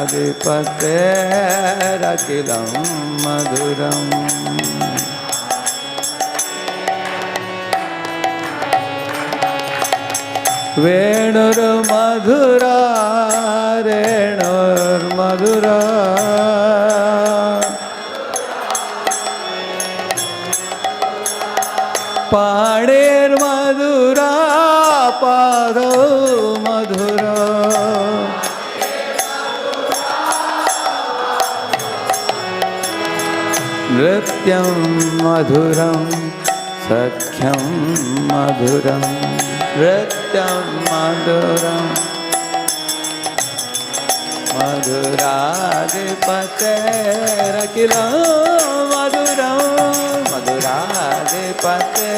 Maduradipate Rakilam Maduram Venur Madhura Renur Madhura Padir Madhura Pado Madhura Nrityam Madhuram Sakhyam Madhuram Nrityam Madhuram Madhuradipate Rakilam Madhuram Madhuradipate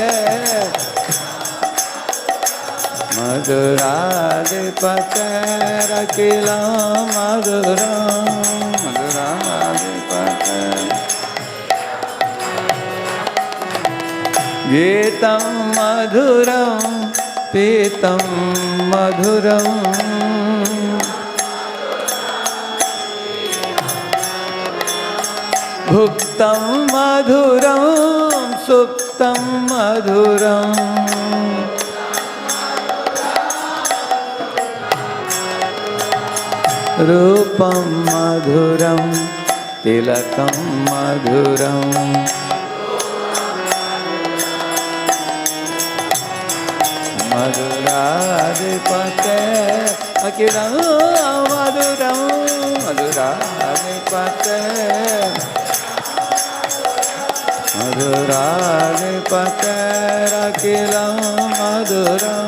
Madhuradipate Rakilam Madhuram Madhuradipate Geetam Madhuram Pitam Madhuram Bhuktam Madhuram Suptam Madhuram Rupam Madhuram Tilakam Madhuram Madhuradipate Akilam Madhuram Madhuradipate Madhuradipaterakilam Madhuram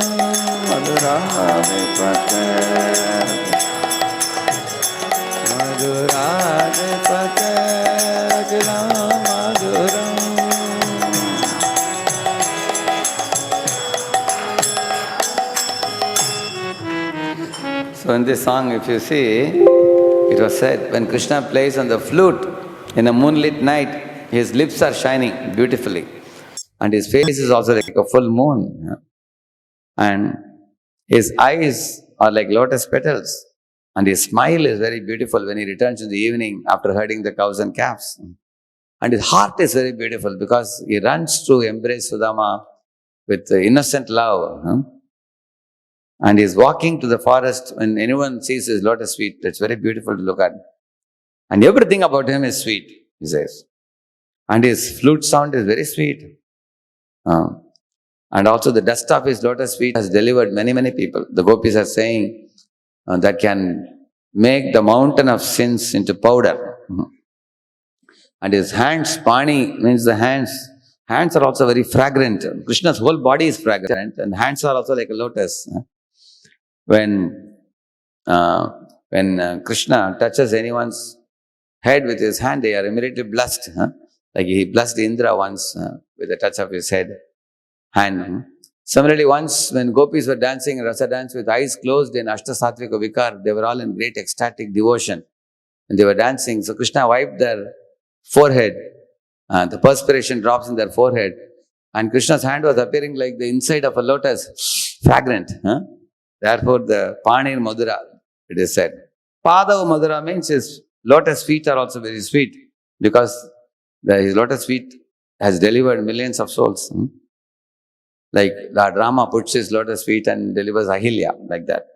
Madhuradipaterakilam Madhuram. So in this song, if you see, it was said when Krishna plays on the flute in a moonlit night, his lips are shining beautifully, and his face is also like a full moon, and his eyes are like lotus petals, and his smile is very beautiful when he returns in the evening after herding the cows and calves. And his heart is very beautiful because he runs to embrace Sudama with innocent love. And he's walking to the forest when anyone sees his lotus feet. It's very beautiful to look at. And everything about him is sweet, he says. And his flute sound is very sweet. And also the dust of his lotus feet has delivered many, many people. The gopis are saying that can make the mountain of sins into powder. And his hands, pani means the hands. Hands are also very fragrant. Krishna's whole body is fragrant, and hands are also like a lotus. When Krishna touches anyone's head with his hand, they are immediately blessed. Like he blessed Indra once with the touch of his hand. Similarly, once when gopis were dancing rasa dance with eyes closed in Ashtasatvika Vikar, they were all in great ecstatic devotion. And they were dancing. So Krishna wiped their forehead. The perspiration drops in their forehead. And Krishna's hand was appearing like the inside of a lotus, fragrant. Therefore, the Panir Madhura, it is said. Pada Madhura means his lotus feet are also very sweet because his lotus feet has delivered millions of souls. Like Lord Rama puts his lotus feet and delivers Ahilya, like that.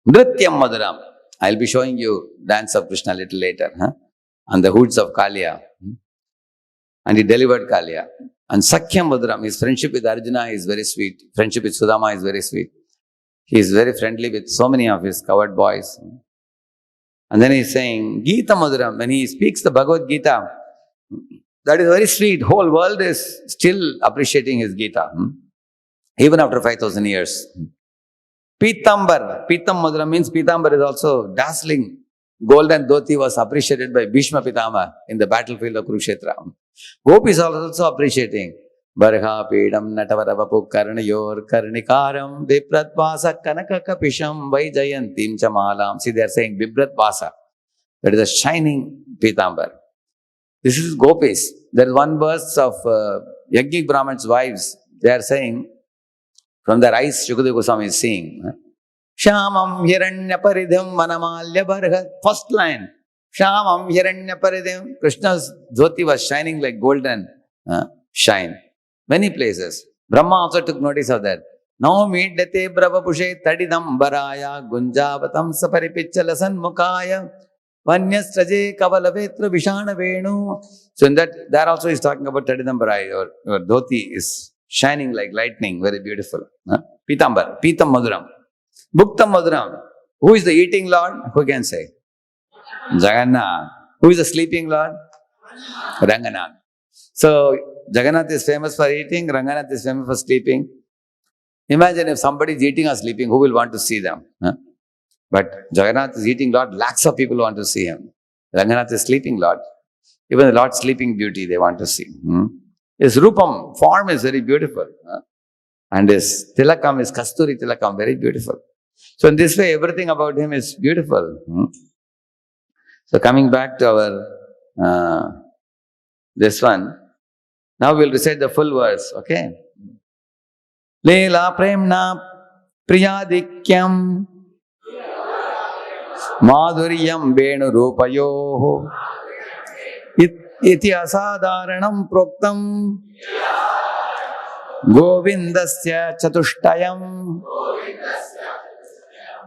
Nrityam Madhuram. I'll be showing you dance of Krishna a little later. On the hoods of Kaliya. And he delivered Kaliya. And Sakhyam Madhuram, his friendship with Arjuna is very sweet. Friendship with Sudama is very sweet. He is very friendly with so many of his coward boys. And then he's saying, Gita Madhuram, when he speaks the Bhagavad Gita, that is very sweet. Whole world is still appreciating his Gita. Even after 5,000 years. Pitambar Madhuram means Pitambar is also dazzling. Golden dhoti was appreciated by Bhishma Pitama in the battlefield of Kurukshetra. Gopis are also appreciating. Barha Pedam Natavarapu Karnayor Karnikaram Biprat Vasa Kanaka Kapisham Vaijayantim Chamalam. See, they are saying Bibrat Vasa. That is a shining Pitambar. This is Gopis. There is one verse of Yajnik Brahman's wives. They are saying, from their eyes, Shukadeva Goswami is seeing. Shamam Hiranyaparidham Manamalya Barha. First line. Shamam Hiranyaparidham. Krishna's dhoti was shining like golden shine. Many places. Brahma also took notice of that. Naumi dete brahapushe tadidam baraya gunjavatam saparipicchalasan mukaya vanyastraje kavalavetra vishana venu. So in that, there also is talking about tadidam baraya. Your dhoti is shining like lightning, very beautiful. Pitambar, Pitam Madhuram. Bhuktam Madhuram. Who is the eating Lord? Who can say? Jagannath. Who is the sleeping Lord? Ranganath. So, Jagannath is famous for eating, Ranganath is famous for sleeping. Imagine if somebody is eating or sleeping, who will want to see them? But Jagannath is eating Lord, lakhs of people want to see him. Ranganath is sleeping Lord. Even the Lord's sleeping beauty they want to see. His Rupam, form is very beautiful. And his Tilakam, his Kasturi Tilakam, very beautiful. So in this way, everything about him is beautiful. So coming back to our, this one, now we'll recite the full verse, okay? Leela Premna Priyadikyam Madhuryam Venu Rupayoho Iti Asadharanam Proktam Govindasya Chatushtayam.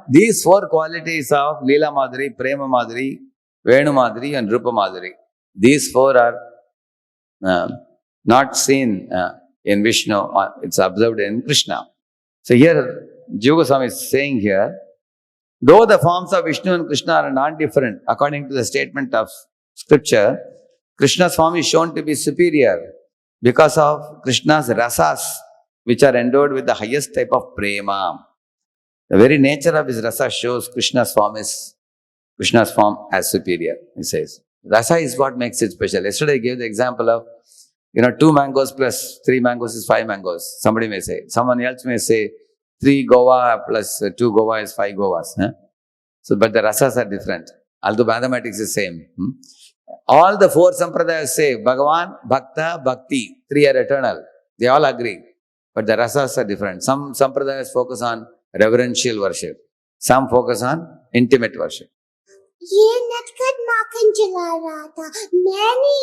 These four qualities of Leela Madhuri, Prema Madhuri, Venu Madhuri and Rupa Madhuri. These four are not seen in Vishnu, it's observed in Krishna. So here, Jiva Goswami is saying here, though the forms of Vishnu and Krishna are not different, according to the statement of scripture, Krishna's form is shown to be superior because of Krishna's rasas, which are endowed with the highest type of prema. The very nature of his rasa shows Krishna's form as superior, he says. Rasa is what makes it special. Yesterday I gave the example of, 2 mangoes plus 3 mangoes is 5 mangoes. Somebody may say. Someone else may say 3 Goa plus 2 Goa is 5 Goas. So, but the rasas are different. Although mathematics is same. All the 4 sampradayas say Bhagavan, Bhakta, Bhakti. 3 are eternal. They all agree. But the rasas are different. Some sampradayas focus on reverential worship. Some focus on intimate worship. ये नटखट माखन चला रहा था, मैंने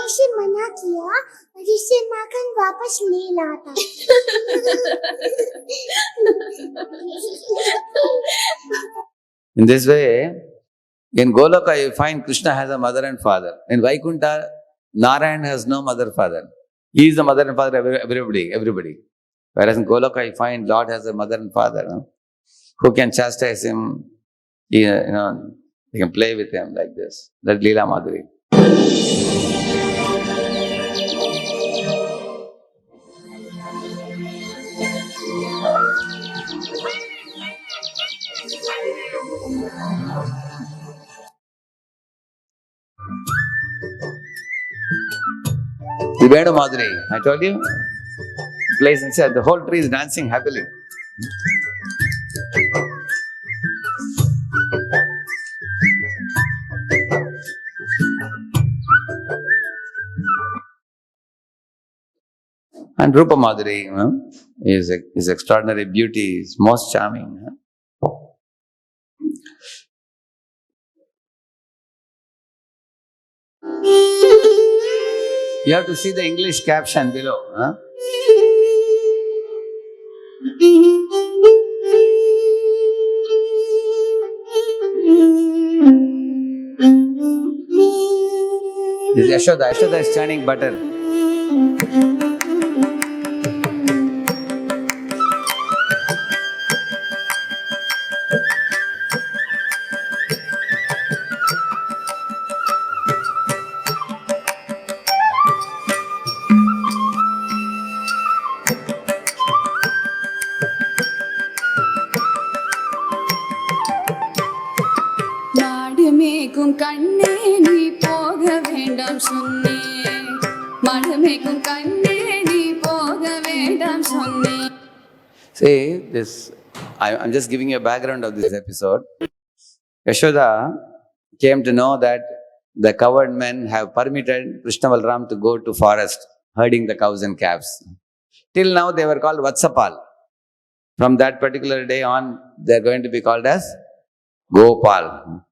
इसे मना किया और इसे माखन वापस ले लाता. In this way, in Goloka you find Krishna has a mother and father. In Vaikuntha, Narayan has no mother father. He is the mother and father of everybody. Whereas in Goloka you find Lord has a mother and father, who can chastise him, he can play with him like this. That's Leela Madhuri. The Venu Madhuri, I told you, plays inside. The whole tree is dancing happily. And Rupa Madhuri, is extraordinary beauty, is most charming. You have to see the English caption below. This is Yashoda. Yashoda is churning butter. See, this, I'm just giving you a background of this episode. Yashoda came to know that the cowherd men have permitted Krishna Balram to go to forest herding the cows and calves. Till now they were called Vatsapal. From that particular day on, they are going to be called as Gopal.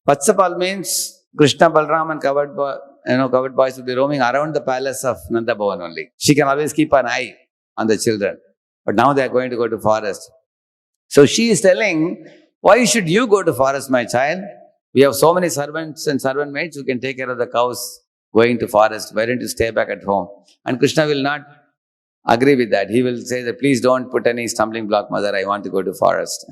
Vatsapal means Krishna Balram and cowherd boys will be roaming around the palace of Nanda Bhavan only. She can always keep an eye on the children. But now they are going to go to forest. So she is telling, why should you go to forest, my child? We have so many servants and servant maids who can take care of the cows going to forest. Why don't you stay back at home? And Krishna will not agree with that. He will say that, please don't put any stumbling block, mother. I want to go to forest.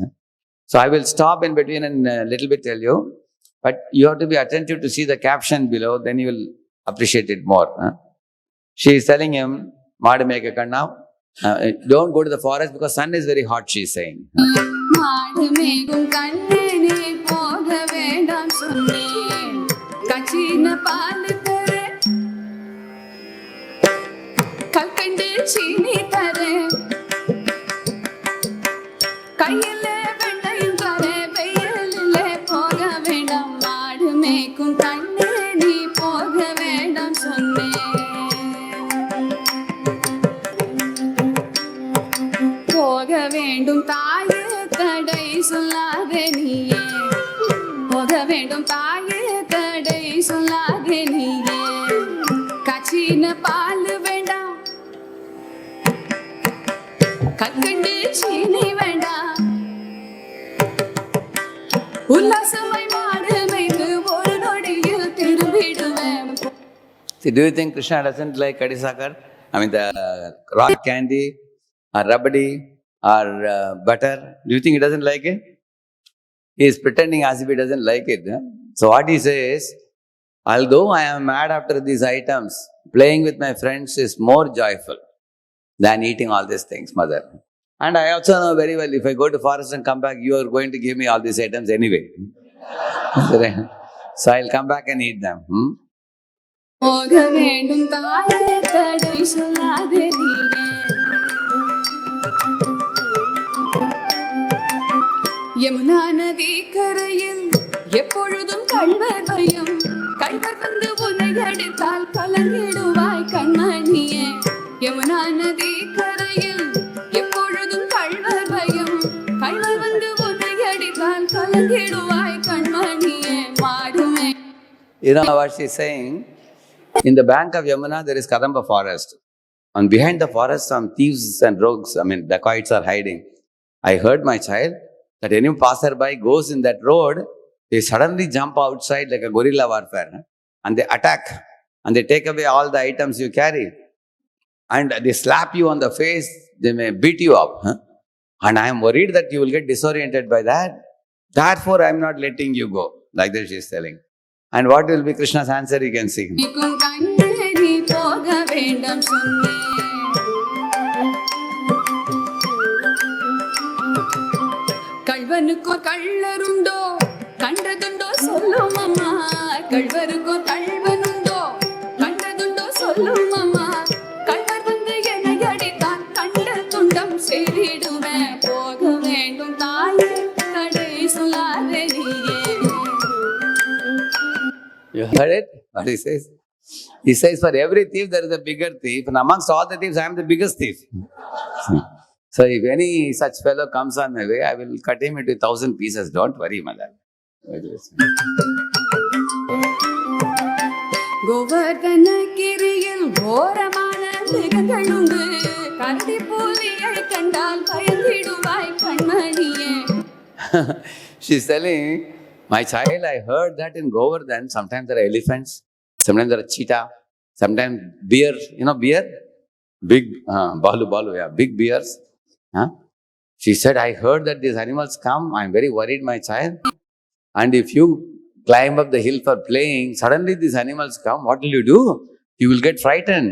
So I will stop in between and a little bit tell you. But you have to be attentive to see the caption below. Then you will appreciate it more. She is telling him, Madhameka Kanna, don't go to the forest because sun is very hot, she is saying. See, do you think Krishna doesn't like kadisakar? I mean the rock candy or rabdi or butter. Do you think he doesn't like it? He is pretending as if he doesn't like it. So what he says, although I am mad after these items, playing with my friends is more joyful than eating all these things, mother. And I also know very well, if I go to forest and come back, you are going to give me all these items anyway. So I'll come back and eat them. போக வேண்டும் தாயே தடை சொல்லாதே நீயே யமுனா நதி கரையில் எப்பொழுதும் கள்வர் பயம் கள்வர் வந்து உன்னை அடித்தால் கலங்கிடுவாய் கண்மணியே யமுனா நதி கரையில் எப்பொழுதும் கள்வர் பயம் கள்வர் வந்து உன்னை அடித்தால் கலங்கிடுவாய் கண்மணியே மாடுமே. You know what she's saying? In the bank of Yamuna, there is Kadamba forest. And behind the forest, some thieves and rogues, dacoits are hiding. I heard my child that any passerby goes in that road, they suddenly jump outside like a guerrilla warfare. And they attack. And they take away all the items you carry. And they slap you on the face. They may beat you up. And I am worried that you will get disoriented by that. Therefore, I am not letting you go. Like that she is telling. And what will be Krishna's answer? You can see. கள்வனுக்கோ கள்ளருண்டோ கண்டதுண்டோ சொல்லும் அம்மா கள்வருக்கோ கள்வனுண்டோ கண்டதுண்டோ சொல்லும் அம்மா கள்வர் வந்து என்னை அடித்தான் கண்ட துண்டம் செய்திடுவேன் போக வேண்டும் தாயே தடை சொல்லாதே நீயே. You heard it? What he says? He says, for every thief there is a bigger thief, and amongst all the thieves I am the biggest thief. So if any such fellow comes on my way, I will cut him into 1,000 pieces. Don't worry, mother. கோவர்தனகிரியில் கோரமான மிருகங்கள் உண்டு கரடி புலியை கண்டால் பயந்திடுவாய் கண்மணியே. She's telling, my child, I heard that in Govardhan, sometimes there are elephants, sometimes there are cheetah, sometimes bear. You know bear? Big, balu, yeah, big bears. She said, I heard that these animals come. I am very worried, my child. And if you climb up the hill for playing, suddenly these animals come. What will you do? You will get frightened.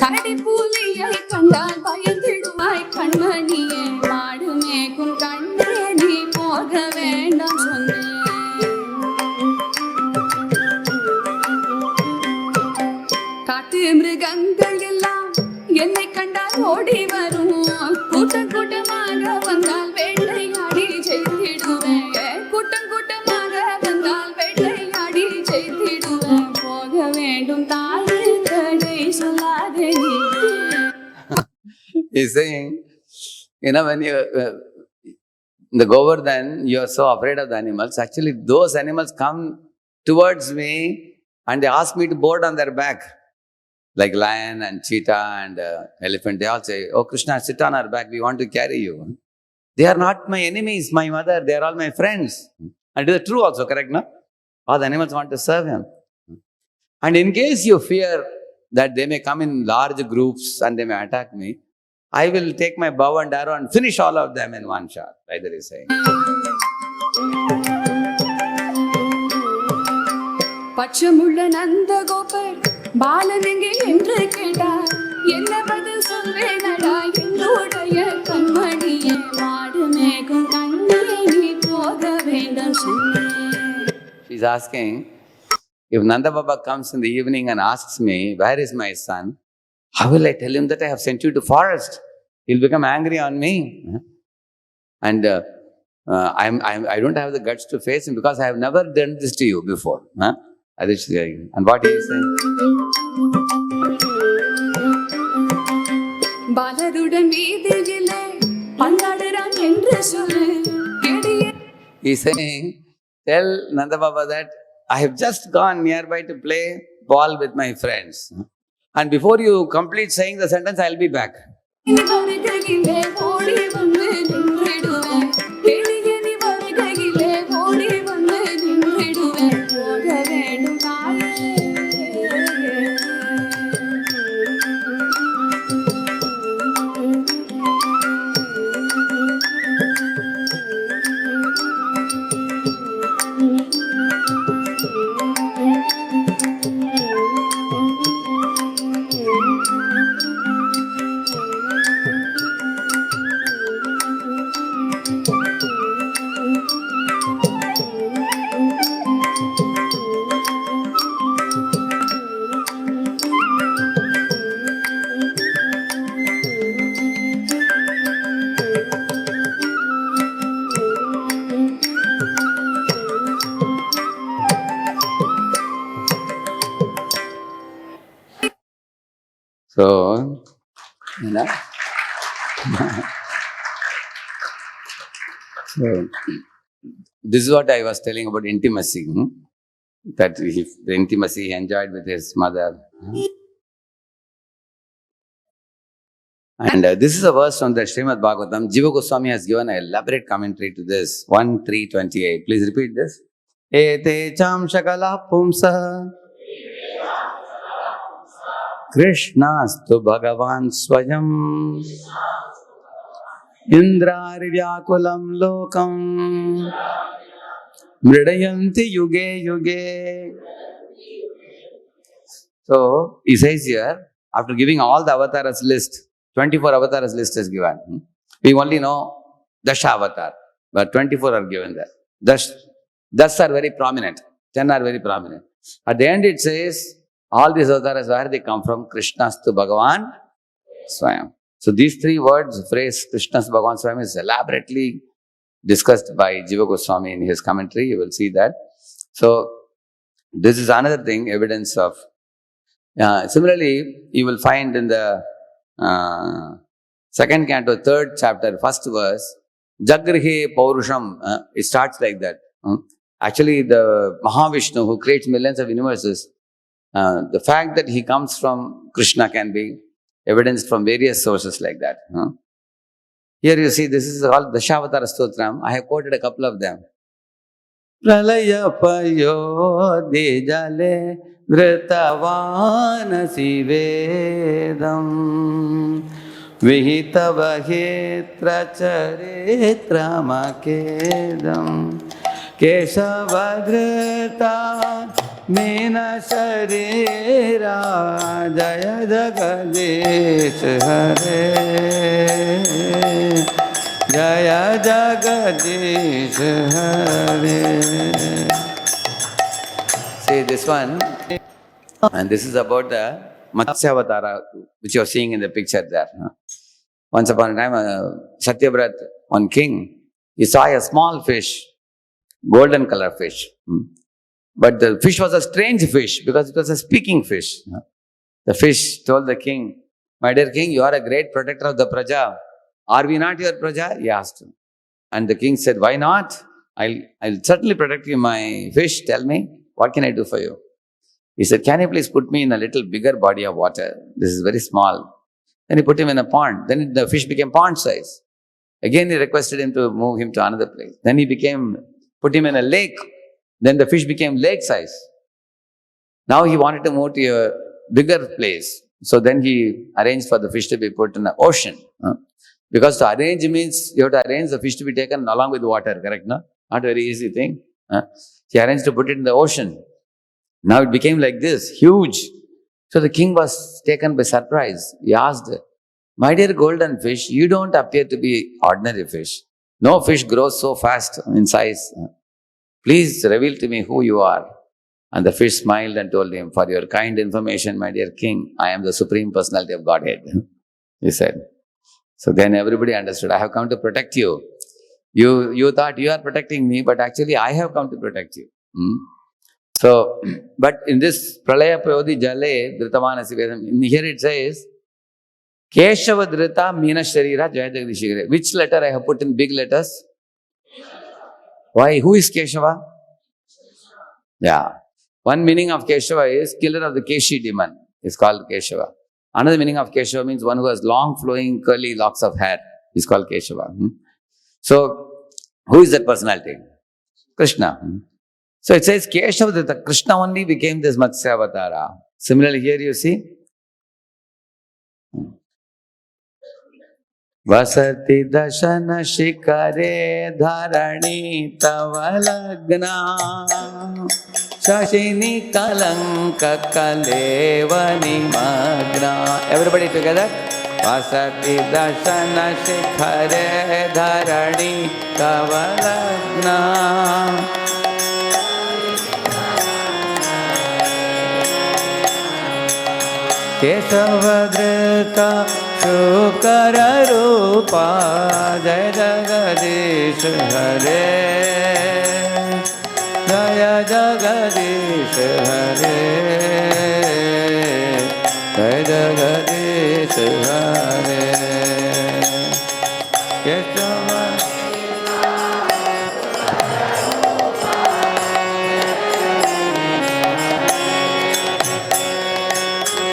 கரடி புலியை கண்டால் பயந்திடுவாய் கண்மணியே மாடு மேய்க்கும் கண்ணே நீ போக வேண்டாம் சொன்னேன். காட்டு மிருகங்கள் எல்லாம் என்னை கண்டால் ஓடி வரும் கூட்டம் கூட்டமாக வந்தால் வேட்டையாடி செய்திடுவேன் கூட்டம் கூட்டமாக வந்தால் வேட்டையாடி செய்திடுவேன் போக வேண்டும் தாயே தடை சொல்லாதே நீயே. He's saying, when you in the Govardhan, you are so afraid of the animals. Actually, those animals come towards me and they ask me to board on their back. Like lion and cheetah and elephant, they all say, oh Krishna, sit on our back, we want to carry you. They are not my enemies, my mother, they are all my friends. And it is true also, correct, no? All the animals want to serve him. And in case you fear that they may come in large groups and they may attack me, I will take my bow and arrow and finish all of them in one shot, like that is saying. பச்சமுள்ள நந்த கோபர் பாலனெங்கே என்று கேட்டார் என்ன பதில் சொல்வேனடா என்னுடைய கண்மணியே மாடு மேகும் கண்ணே நீ போக வேண்டும் சொன்னேன். She's asking, if Nanda Baba comes in the evening and asks me, where is my son? How will I tell him that I have sent you to forest? He'll become angry on me. And I don't have the guts to face him because I have never done this to you before. And what he is saying? பாலருடன் வீதியிலே பந்தாடுறான் என்று சொல்லு. He is saying, tell Nanda Baba that I have just gone nearby to play ball with my friends. And before you complete saying the sentence, I will be back. So, you know. So, this is what I was telling about intimacy. That the intimacy he enjoyed with his mother. And this is a verse from the Srimad Bhagavatam. Jiva Goswami has given an elaborate commentary to this. 1:328. Please repeat this. Ete cham shakala pumsa Krishnastu Bhagavan Swayam Indrari Vyakulam Lokam Mridayanti Yuge Yuge. So, he says here, after giving all the avatars list, 24 avatars list is given. We only know Dasha avatar, but 24 are given there. Thus are very prominent. 10 are very prominent. At the end it says, all these avatars, where they come from? Krishnastu Bhagavan Swayam. So these three words, phrase Krishnastu Bhagavan Swayam is elaborately discussed by Jiva Goswami in his commentary. You will see that. So this is another thing, evidence of. Similarly, you will find in the second canto, third chapter, first verse, Jagrihe Paurusham. It starts like that. Actually, the Mahavishnu who creates millions of universes, the fact that he comes from Krishna can be evidenced from various sources like that. Here you see, this is all the Dashavatara Stotram. I have quoted a couple of them. Pralaya Payodhi Jale Vritavanasi Vedam Vihita Vahitra Charitra Makedam Keshavadrita Meena Sharira Jaya Jagadish Hare Jaya Jagadish Hare. See this one, and this is about the Matsya Avatara, which you are seeing in the picture there. Once upon a time, Satyabrat, one king, he saw a small fish, golden color fish. But the fish was a strange fish because it was a speaking fish. The fish told the king, "My dear king, you are a great protector of the Praja. Are we not your Praja?" He asked him. And the king said, "Why not? I'll certainly protect you, my fish. Tell me, what can I do for you?" He said, "Can you please put me in a little bigger body of water? This is very small." Then he put him in a pond. Then the fish became pond size. Again, he requested him to move him to another place. Then put him in a lake. Then the fish became lake size. Now he wanted to move to a bigger place. So then he arranged for the fish to be put in the ocean. Because to arrange means you have to arrange the fish to be taken along with water, correct? No? Not a very easy thing. He arranged to put it in the ocean. Now it became like this, huge. So the king was taken by surprise. He asked, "My dear golden fish, you don't appear to be ordinary fish. No fish grows so fast in size. Please reveal to me who you are." And the fish smiled and told him, "For your kind information, my dear king, I am the Supreme Personality of Godhead," he said. So then everybody understood, I have come to protect you. You thought you are protecting me, but actually I have come to protect you. So, but in this Pralaya Payodhi Jale Dhritavanasi Vedam, here it says, Keshava Dhrita Meena Sharira Jaya Jagdishigare. Which letter I have put in big letters? Why? Who is Keshava? Yeah. One meaning of Keshava is killer of the Keshi demon. It's called Keshava. Another meaning of Keshava means one who has long flowing curly locks of hair. Is called Keshava. So, who is that personality? Krishna. So it says Keshava Dhrita. Krishna only became this Matsya Avatara. Similarly here you see. Vasati dashana shikare dharani tavalagna Shashini kalanka kalevani magna. Everybody together. Vasati dashana shikare dharani tavalagna Keshavadrita Shukara Rupa Jaya Jagadish Hare Jaya Jagadish Hare Jaya Jagadish Hare Kesava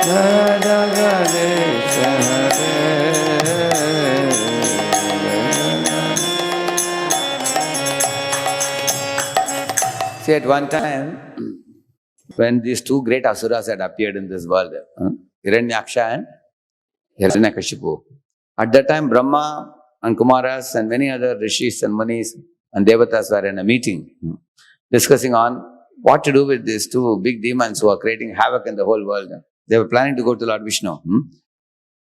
Radheshyam Hare. See, at one time, when these two great asuras had appeared in this world, Hiranyaksha and Hiranyakashipu, at that time Brahma and Kumaras and many other rishis and munis and devatas were in a meeting discussing on what to do with these two big demons who are creating havoc in the whole world. They were planning to go to Lord Vishnu.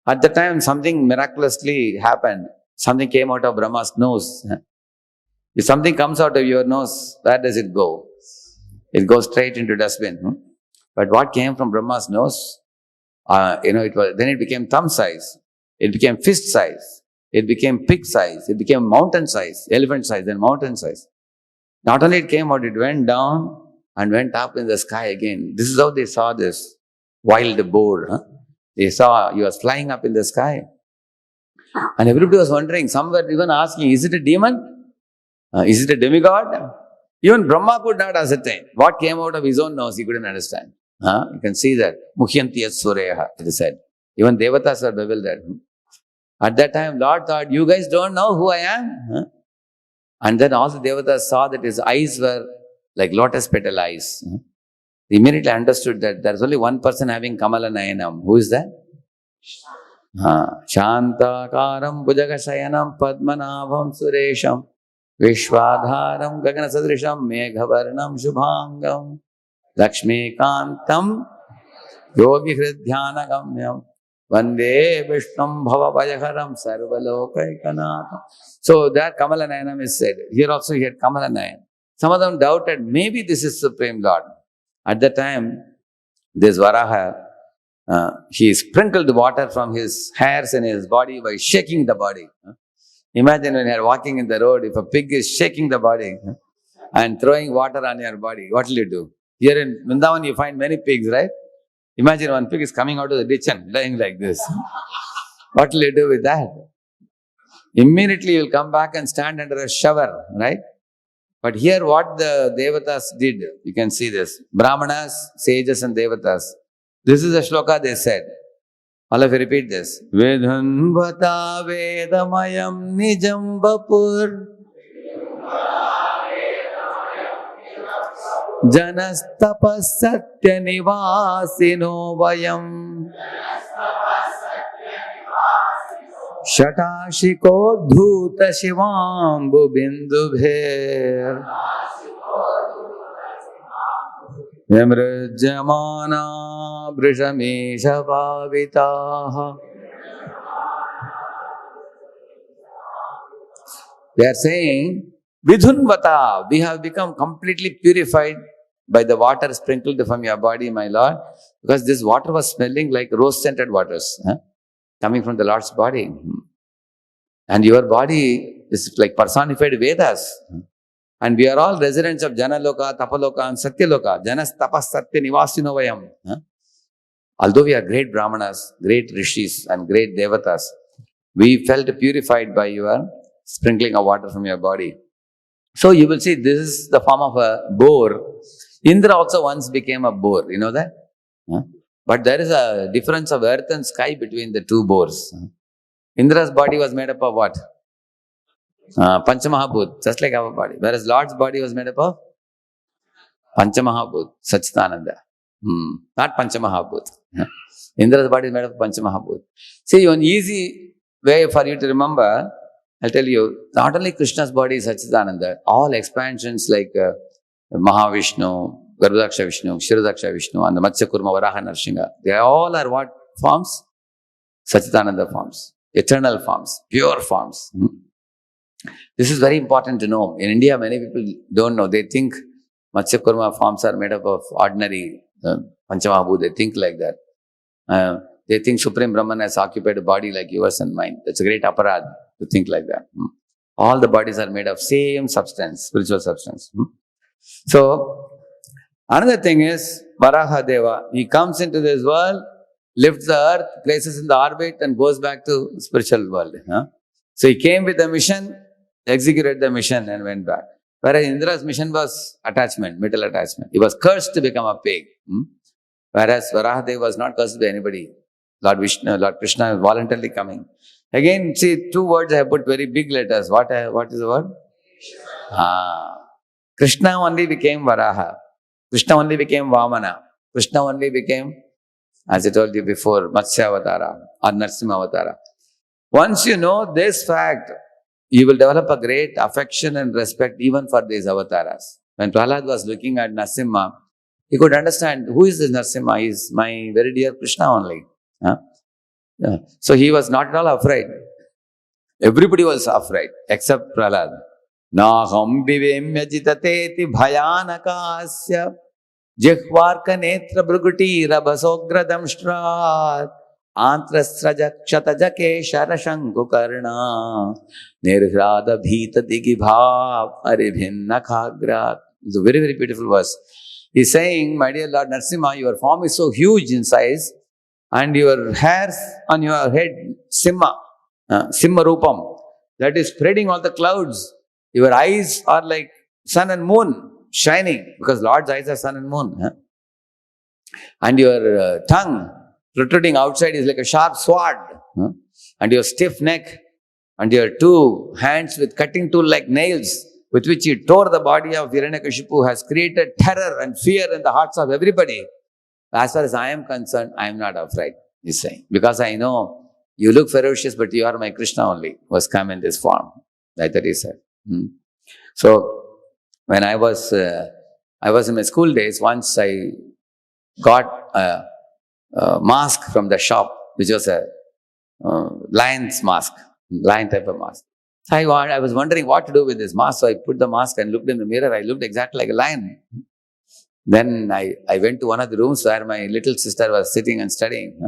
At the time, something miraculously happened. Something came out of Brahma's nose. If something comes out of your nose, where does it go? It goes straight into dustbin. But what came from Brahma's nose, then it became thumb size. It became fist size. It became pig size. It became mountain size, elephant size, then mountain size. Not only it came out, it went down and went up in the sky again. This is how they saw this wild boar. They saw he was flying up in the sky. And everybody was wondering, some were even asking, is it a demon? Is it a demigod? Even Brahma could not ascertain. What came out of his own nose, he couldn't understand. You can see that. Mukhyanti Sureha, it is said. Even devatas are bewildered. At that time, Lord thought, you guys don't know who I am? And then all the devatas saw that his eyes were like lotus petal eyes. They immediately understood that there is only one person having Kamala Nayanam. Who is that? Shantakaram Bhujagasayanam Padmanabham Suresham Vishwadharam Gagana Sadrisham Meghavarnam Shubhangam Lakshmikantam Yogi Hriddhyanagamyam Vande Vishnam Bhavabhayaharam Sarvalokaikanatam. So that Kamala Nayanam is said. Here also he had Kamala Nayan. Some of them doubted, maybe this is Supreme Lord. At that time, this Varaha, he sprinkled water from his hairs and his body by shaking the body. Imagine when you are walking in the road, if a pig is shaking the body and throwing water on your body, what will you do? Here in Vrindavan, you find many pigs, right? Imagine one pig is coming out of the ditch and lying like this. What will you do with that? Immediately you will come back and stand under a shower, right? But here what the devatas did, you can see this. Brahmanas, sages and devatas. This is a shloka they said. All of you repeat this. Vidhanvata vedamayam nijam vapur Janastapas satya nivasino vayam Shatashiko dhuta shivambu bindubher Yamrajamana brishamesha pavitaha. They are saying, Vidhunvata, we have become completely purified by the water sprinkled from your body, my Lord, because this water was smelling like rose-scented waters coming from the Lord's body. And your body is like personified Vedas. And we are all residents of Janaloka, Tapaloka and Satyaloka. Janas Tapas Satya Nivasino Vayam. Although we are great Brahmanas, great Rishis and great Devatas, we felt purified by your sprinkling of water from your body. So you will see this is the form of a boar. Indra also once became a boar, you know that? But there is a difference of earth and sky between the two boars. Indra's body was made up of what? Panchamahabhut, just like our body. Whereas Lord's body was made up of Panchamahabhut, Satchitananda. Not Panchamahabhut. Indra's body is made up of Panchamahabhut. See, one easy way for you to remember, I'll tell you, not only Krishna's body is Satchitananda, all expansions like Mahavishnu, Garudhaksha Vishnu, Kshirodaksha Vishnu, and the Matsyakurma, Varaha, Narsingha, they all are what forms? Satchitananda forms, eternal forms, pure forms. This is very important to know. In India, many people don't know. They think Matsyakurma forms are made up of ordinary Panchamahabhut. They think like that. They think Supreme Brahman has occupied a body like yours and mine. That's a great aparad to think like that. All the bodies are made of same substance, spiritual substance. So, another thing is, Varaha Deva, he comes into this world lifts the earth, places in the orbit, and goes back to spiritual world. So he came with a mission, executed the mission, and went back. Whereas Indra's mission was attachment, mental attachment. He was cursed to become a pig. Whereas Varahadev was not cursed by anybody. Lord Vishnu, Lord Krishna voluntarily coming. Again, see, two words I have put very big letters. What is the word? Krishna only became Varaha. Krishna only became Vamana. Krishna only became, as I told you before, Matsya Avatara or Narsimha Avatara. Once you know this fact, you will develop a great affection and respect even for these avatars. When Prahlad was looking at Narsimha, he could understand, who is this Narsimha? He is my very dear Krishna only. Yeah. So he was not at all afraid. Everybody was afraid except Prahlad. Naham vivemya jitateti bhayanakasya jihvarka netra bhruguti rabasogra damstrat antrasraja ksataja keshara shankukarna nirhrada bhita digibhav aribhinna khagrat. It's a very, very beautiful verse. He's saying, my dear Lord Narsimha, your form is so huge in size, and your hairs on your head, Simha Rupam, that is spreading all the clouds. Your eyes are like sun and moon shining, because Lord's eyes are sun and moon. And your tongue protruding outside is like a sharp sword. And your stiff neck and your two hands with cutting tool like nails, with which he tore the body of Hiranyakashipu, has created terror and fear in the hearts of everybody. As far as I am concerned, I am not afraid, he's saying. Because I know you look ferocious, but you are my Krishna only, who has come in this form. Like that he said. So, when I was in my school days, once I got a mask from the shop, which was a lion's mask, lion type of mask. So I was wondering what to do with this mask. So I put the mask and looked in the mirror. I looked exactly like a lion. Then I went to one of the rooms where my little sister was sitting and studying.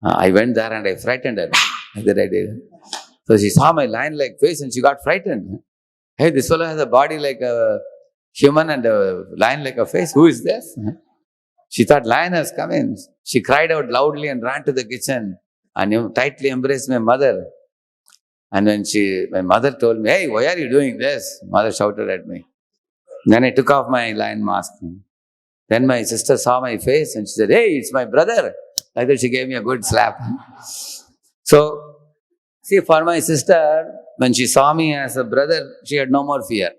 I went there and I frightened her. That I did. So she saw my lion-like face and she got frightened. Hey, this fellow has a body like a human and a lion like a face. Who is this? She thought lion has come in. She cried out loudly and ran to the kitchen and tightly embraced my mother. And when my mother told me, hey, why are you doing this? Mother shouted at me. Then I took off my lion mask. Then my sister saw my face and she said, hey, it's my brother. Like that she gave me a good slap. So, see, for my sister, when she saw me as a brother, she had no more fear.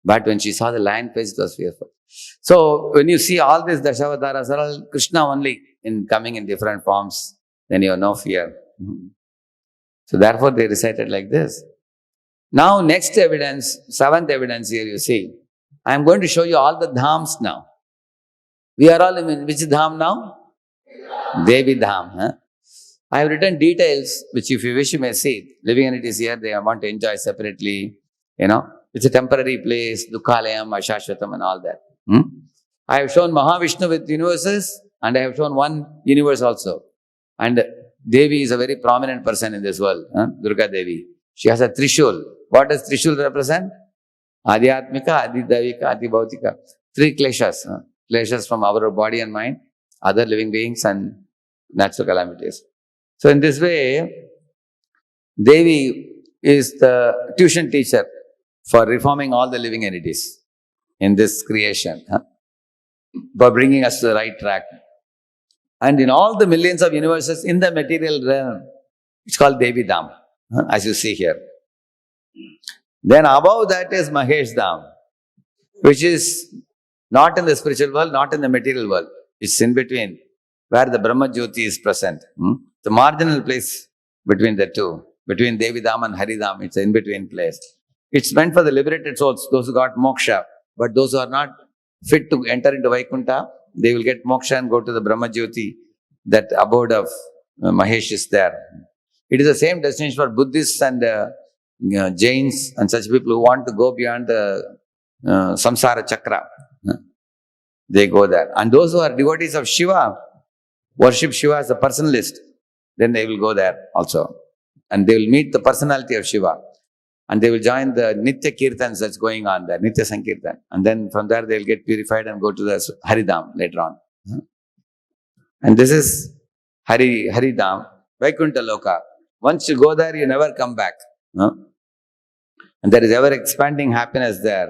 But when she saw the lion face, it was fearful. So, when you see all these Dashavataras are all Krishna only coming in different forms, then you have no fear. So, therefore, they recited like this. Now, next evidence, seventh evidence here you see. I am going to show you all the dhams now. We are all in which dham now? Devi dham. I have written details, which if you wish you may see. Living entities here, they want to enjoy separately. It's a temporary place, Dukhalayam, Ashashvatam and all that. I have shown Mahavishnu with universes and I have shown one universe also. And Devi is a very prominent person in this world, Durga Devi. She has a Trishul. What does Trishul represent? Adhyatmika, Adidavika, Adibhautika. Three kleshas. Kleshas from our body and mind, other living beings and natural calamities. So in this way, Devi is the tuition teacher for reforming all the living entities in this creation, by bringing us to the right track. And in all the millions of universes in the material realm, it's called Devi Dham, as you see here. Then above that is Mahesh Dham, which is not in the spiritual world, not in the material world. It's in between, where the Brahma Jyoti is present. The marginal place between the two, between Devi Dham and Hari Dham, it's an in-between place. It's meant for the liberated souls, those who got moksha. But those who are not fit to enter into Vaikuntha, they will get moksha and go to the Brahma Jyoti. That abode of Mahesh is there. It is the same destination for Buddhists and Jains and such people who want to go beyond the samsara chakra. They go there. And those who are devotees of Shiva, worship Shiva as a personalist, then they will go there also. And they will meet the personality of Shiva. And they will join the Nitya Kirtans that's going on there, Nitya Sankirtan. And then from there they will get purified and go to the Haridham later on. And this is Haridam, Vaikuntha Loka. Once you go there, you never come back. No? And there is ever expanding happiness there.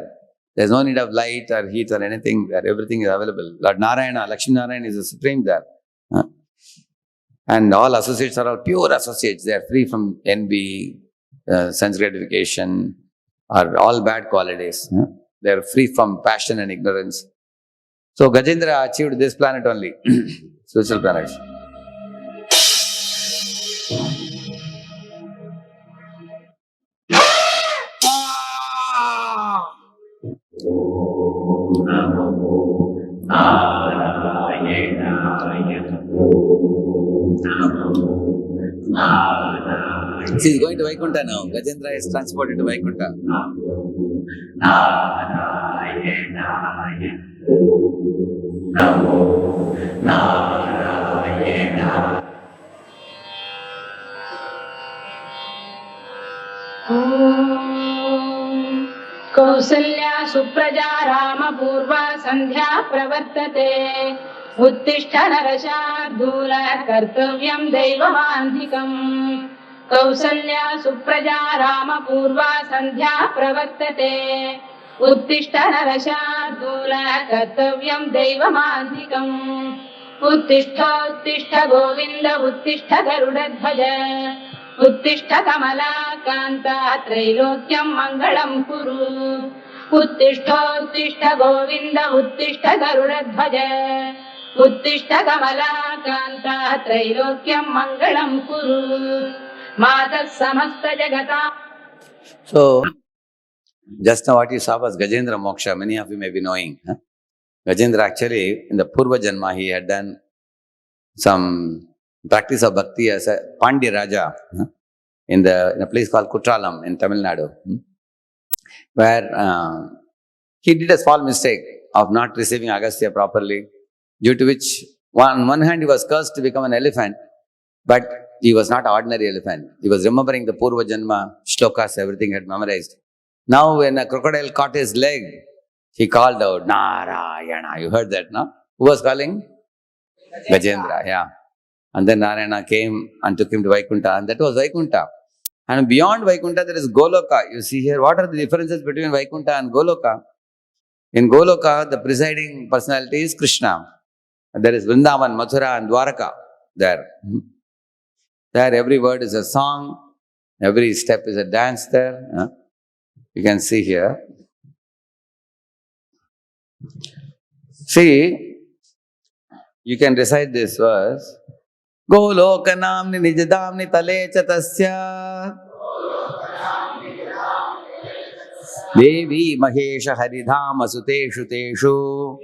There's no need of light or heat or anything there. Everything is available. Lord Narayana, Lakshmi Narayana is the supreme there. And all associates are all pure associates. They are free from envy, sense gratification, or all bad qualities. They are free from passion and ignorance. So Gajendra achieved this planet only, spiritual planet. See, he's going to Vaikuntha now. Gajendra is transported to Vaikuntha. Kausalya Supraja रामपूर्वा सन्ध्या प्रवर्तते उत्तिष्ठ नरशार्दूल कर्तव्यं दैवमान्धिकम् कौसल्या सुप्रजा रामपूर्वा सन्ध्या प्रवर्तते उत्तिष्ठ नरशार्दूल कर्तव्यं दैवमान्धिकम् उत्तिष्ठोत्तिष्ठ गोविन्द उत्तिष्ठ गरुडध्वज उत्तिष्ठ कमलाकान्ता त्रैलोक्यं मङ्गलं कुरु उत्तिष्ठोत्तिष्ठ गोविन्द उत्तिष्ठ गरुडध्वज उत्तिष्ठ कमलाकान्ता त्रैलोक्यं मङ्गलं कुरु मातः समस्त जगता. So, just now what you saw was Gajendra Moksha. Many of you may be knowing. Gajendra actually, in the Purva Janma, he had done some practice of bhakti as a Pandya Raja in a place called Kutralam in Tamil Nadu, where he did a small mistake of not receiving Agastya properly, due to which on one hand he was cursed to become an elephant, but he was not an ordinary elephant. He was remembering the Purva Janma, shlokas, everything had memorized. Now when a crocodile caught his leg, he called out, Narayana. You heard that, no? Who was calling? Gajendra, yeah. And then Narayana came and took him to Vaikuntha, and that was Vaikuntha. And beyond Vaikuntha, there is Goloka. You see here, what are the differences between Vaikuntha and Goloka? In Goloka, the presiding personality is Krishna. And there is Vrindavan, Mathura, and Dwaraka there. There, every word is a song, every step is a dance there. You can see here. See, you can recite this verse. Golokanamni nijadamni talecha tasya Devi Mahesha Haridhama Suteshu Teshu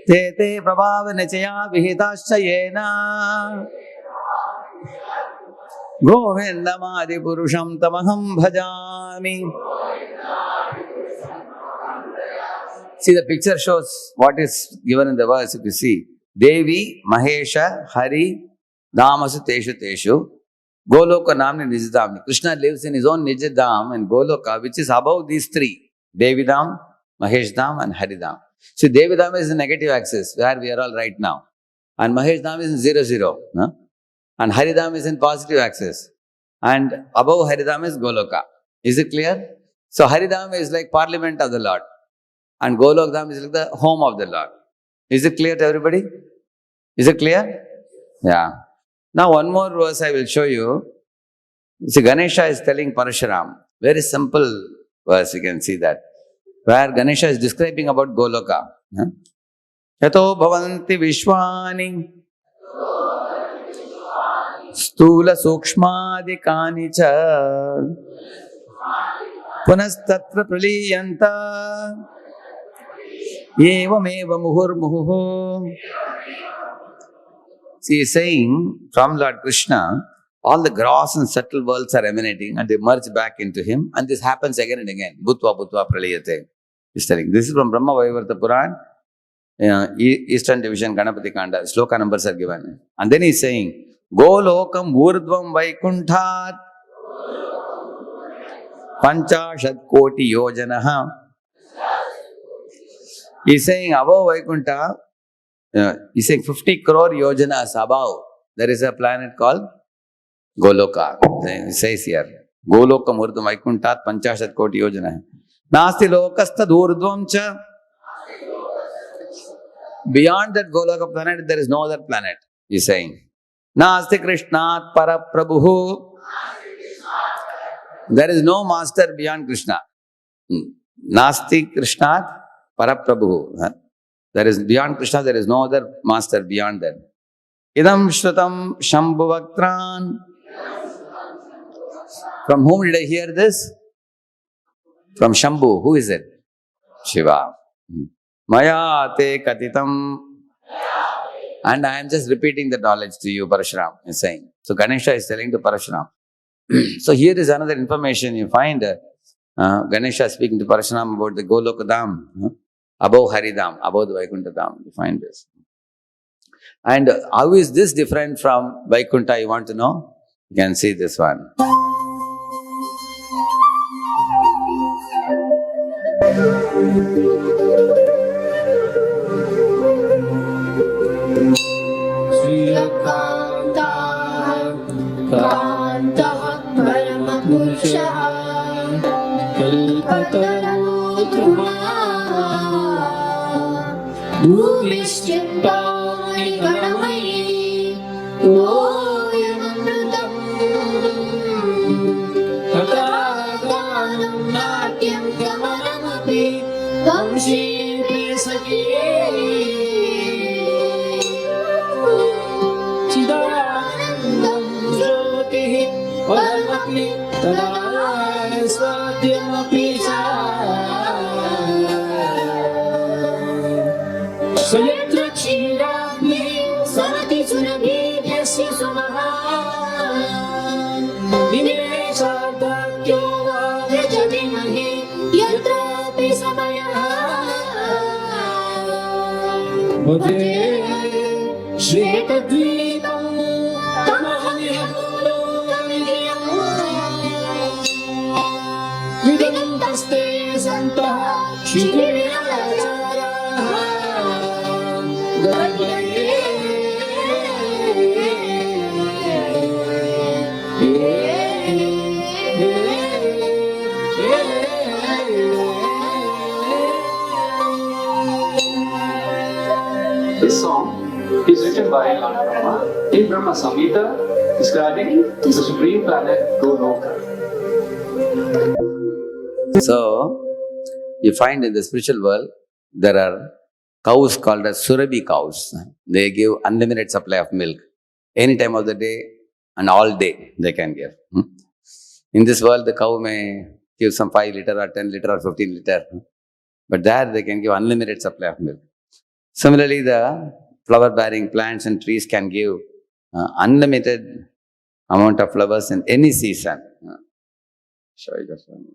Te Te Prabhavanachaya Vihitascha Govindamadi Purusham Tamaham Bhajami. See, the picture shows what is given in the verse. If you see, Devi, Mahesha, Hari, Dhamasu Teshu Teshu, Goloka Namni Nijadamni. Krishna lives in his own Nijadam and Goloka, which is above these three. Devi Dham, Mahesh Dham and Hari Dham. See, Devi Dham is the negative axis, where we are all right now. And Mahesh Dham is in 0, 0. No? And Hari Dham is in positive axis. And above Hari Dham is Goloka. Is it clear? So Hari Dham is like parliament of the Lord. And Golok Dham is like the home of the Lord. Is it clear to everybody? Is it clear? Yeah. Now one more verse I will show you. See, Ganesha is telling Parashuram. Very simple verse, you can see that. Where Ganesha is describing about Goloka. Yato bhavanti vishwani stula sukshmadikani cha punastatra praliyanta Evameva muhurmuhu. See, he is saying from Lord Krishna, all the gross and subtle worlds are emanating and they merge back into him, and this happens again and again. Bhutva bhutva praliyate. He's telling. This is from Brahma Vaivarta Puran, Eastern Division, Ganapati Kanda. Shloka numbers are given. And then he's saying, Golokam urdvam vaikunthat panchashat koti yojanaha. He is saying above Vaikuntha, He's saying 50 crore yojanas above, there is a planet called Goloka. It says here, Goloka Murdam Vaikuntat Panchashat Koti Yojana. Nasti Lokasta Durdvam Cha. Beyond that Goloka planet, there is no other planet, he's saying. Nasti Krishnat Paraprabhu. There is no master beyond Krishna. Nasti Krishnat Paraprabhu. There is beyond Krishna, there is no other master beyond that. Idam Shrutam Shambhuvaktran. From whom did I hear this? From Shambhu. Who is it? Shiva. Maya te katitam. And I am just repeating the knowledge to you, Parashuram is saying. So Ganesha is telling to Parashuram. So here is another information you find. Ganesha speaking to Parashuram about the Goloka Dham, above Haridham, above the Vaikuntha Dham. You find this. And how is this different from Vaikuntha, you want to know? You can see this one. This song is written by Lord Brahma in Brahma Samhita, describing the supreme planet Goloka. So, you find in the spiritual world, there are cows called as Surabhi cows. They give unlimited supply of milk. Any time of the day and all day they can give. In this world, the cow may give some 5 liter or 10 liter or 15 liter. But there they can give unlimited supply of milk. Similarly, the flower-bearing plants and trees can give unlimited amount of flowers in any season. Show you just one.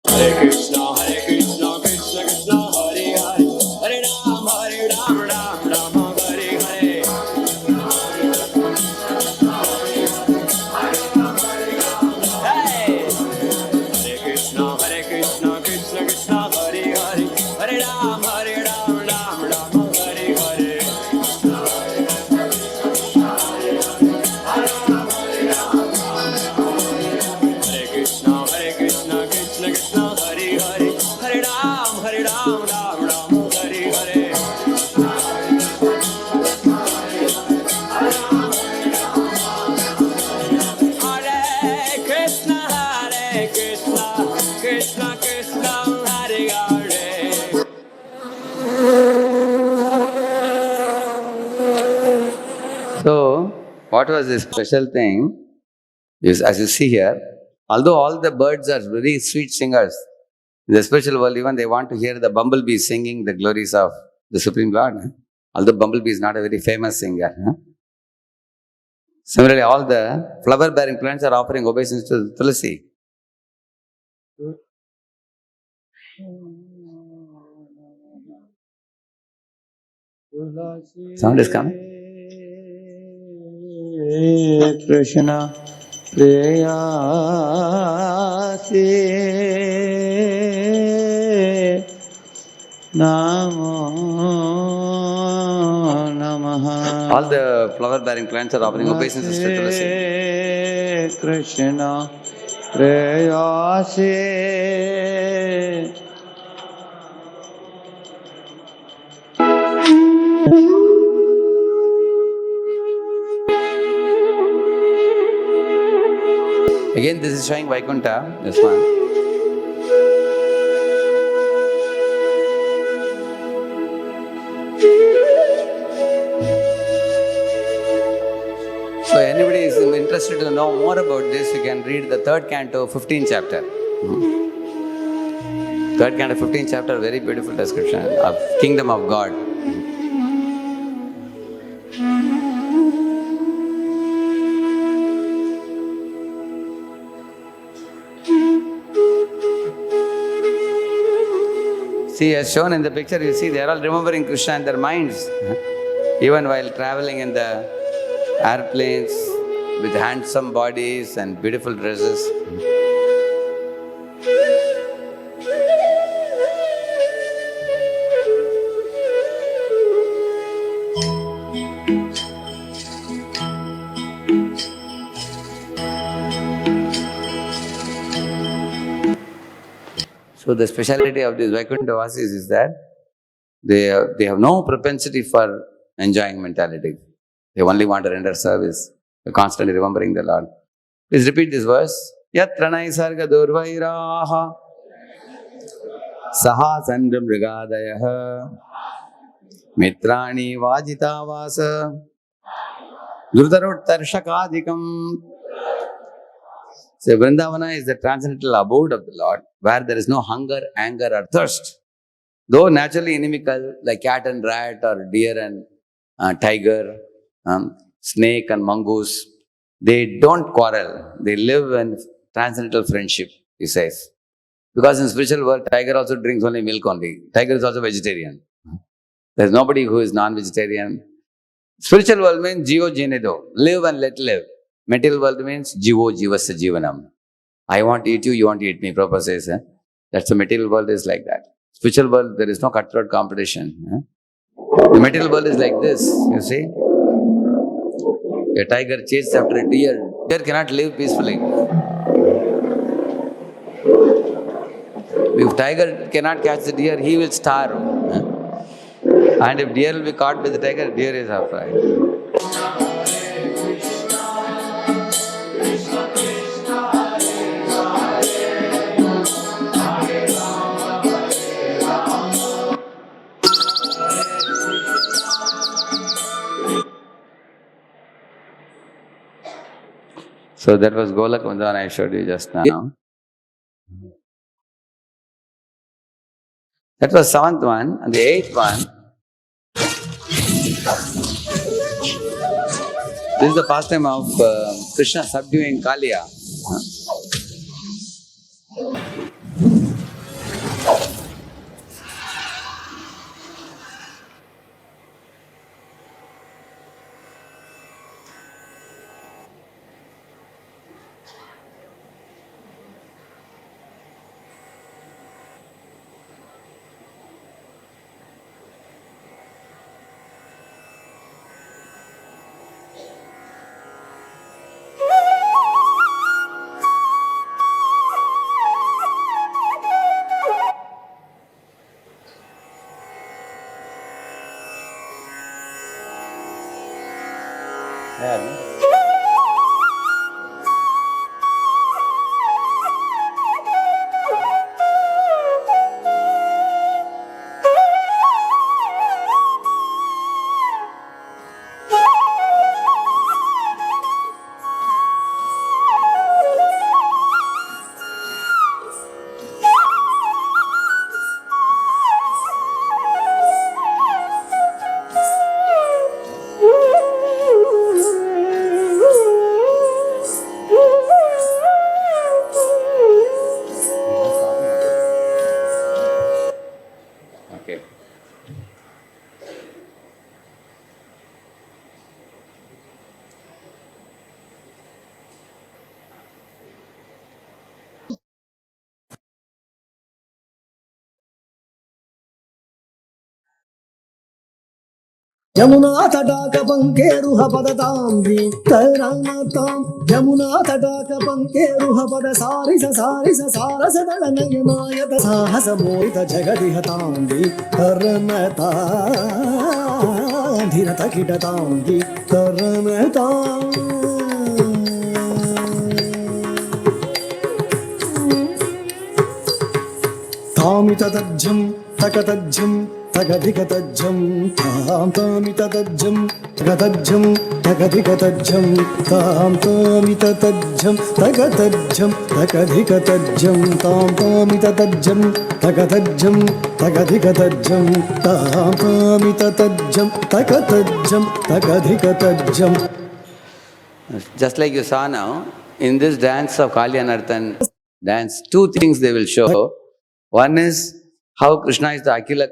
Hare Krishna, Krishna Krishna, Hare Hare, Hare Ram, Ram Ram, Hare Hare. Hey! Hare Krishna, Krishna Krishna, Hare Hare, Hare Ram, Ram Ram, Hare Hare. Hare Krishna, Krishna Krishna, Hare Hare, Hare Ram, Ram Ram, Hare Hare. Hare Krishna, Krishna Krishna, Hare Hare. So, what was this special thing? Is, as you see here, although all the birds are very sweet singers, in the spiritual world, even they want to hear the bumblebee singing the glories of the Supreme Lord. Although bumblebee is not a very famous singer. Similarly, all the flower-bearing plants are offering obeisance to Tulasi. Sound is coming. Krishna Preyasi Namo Namaha. All the flower-bearing plants are offering obeisances to Tulasi. Krishna Preyasi. Again, this is showing Vaikuntha, this one. So anybody is interested to know more about this, you can read the 3rd canto, 15th chapter. 3rd canto, 15th chapter, very beautiful description of Kingdom of God. See, as shown in the picture, you see they are all remembering Krishna in their minds. Even while traveling in the airplanes with handsome bodies and beautiful dresses. So the speciality of these Vaikuntha Vasis is that they have no propensity for enjoying mentality. They only want to render service. They're constantly remembering the Lord. Please repeat this verse. Yatra naisarga durvairaha saha sandra mrigadayah mitrani vajitavasa durdaruttarshakadikam. So Vrindavana is the transcendental abode of the Lord, where there is no hunger, anger or thirst. Though naturally inimical, like cat and rat or deer and tiger, snake and mongoose, they don't quarrel. They live in transcendental friendship, he says. Because in spiritual world, tiger also drinks only milk only. Tiger is also vegetarian. There's nobody who is non-vegetarian. Spiritual world means jivo jinedo, live and let live. Material world means jivo jivasya jivanam. I want to eat you, you want to eat me, Prabhupada says. That's the material world is like that. Spiritual world, there is no cutthroat competition. The material world is like this, you see. A tiger chases after a deer. Deer cannot live peacefully. If tiger cannot catch the deer, he will starve. And if deer will be caught with the tiger, deer is afraid. So that was Golak Vandan I showed you just now. That was 7th one. And the 8th one, this is the pastime of Krishna subduing Kaliya. Yamuna तटाक पंकेरुह पदतांबी तरणतां Yamuna तटाक पंकेरुह पद सारिस सारिस सारस दलनयनायत साहस मोहित जगदिहतांबी तरणतां धीरत किटतांबी तरणतां तामिततज्जं तकतज्जं तगधिकतज्जं तां तामिततज्जं तगतज्जं तगधिकतज्जं तां तामिततज्जं तगतज्जं तगधिकतज्जं तां तामिततज्जं तगतज्जं तगधिकतज्जं तां तामिततज्जं तगतज्जं तगधिकतज्जं. Just like you saw now, in this dance of Kalyanartan dance, two things they will show. One is how Krishna is the Akila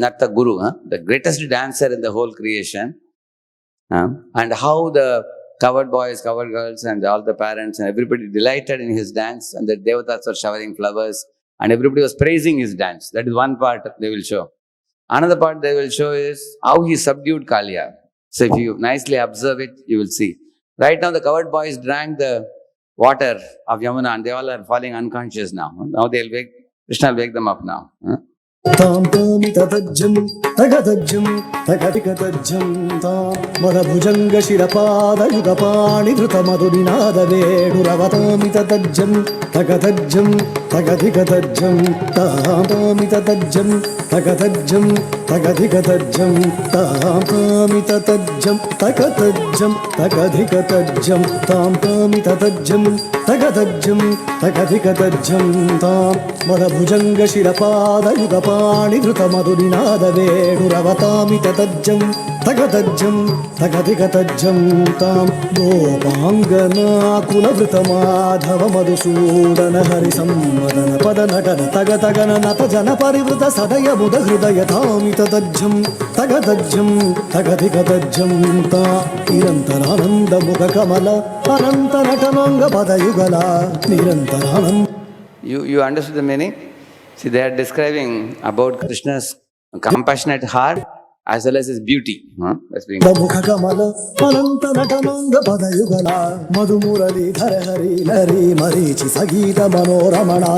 Narta Guru, the greatest dancer in the whole creation, and how the covered boys, covered girls, and all the parents and everybody delighted in his dance, and the devatas were showering flowers, and everybody was praising his dance. That is one part they will show. Another part they will show is how he subdued Kaliya. So if you nicely observe it, you will see. Right now the covered boys drank the water of Yamuna and they all are falling unconscious now. Now they'll wake, Krishna will wake them up now. तां तामिततज्जं तगतज्जं तगधिकतज्जं तां मदभुजङ्गशिरपादयुगपाणिधृतमधुनिनादवेणुरवतामिततज्जं तगतज्जं तगधिकतज्जं तां तामिततज्जं तगतज्जं तगधिकतज्जं तां तामिततज्जं तगतज्जं तगधिकतज्जं तां तामिततज्जं तगतज्जं तगधिकतज्जं तां मदभुजङ्गशिरपादयुगपाणिधृतमधुनिनादवेणुरवतामिततज्जं तगतज्जं तगधिकतज्जं तां गोपाङ्गनाकुलवृतमाधव मधुसूदन हरिसंवदन पदनटन तगतगन नतजन परिवृत सदय बुध हृदय तामिततज्जं तगतज्जं तगधिकतज्जं ता निरन्तरानन्द मुखकमल अनन्त नटनाङ्ग पदयुगला निरन्तरानन्द. You understood the meaning? See, they are describing about Krishna's compassionate heart as well as his beauty. That's being मुखकमल अनंत नटनांग पदयुगला मधुमुरलीधर हरि लहरी मरीचि सगीत मनोरमणा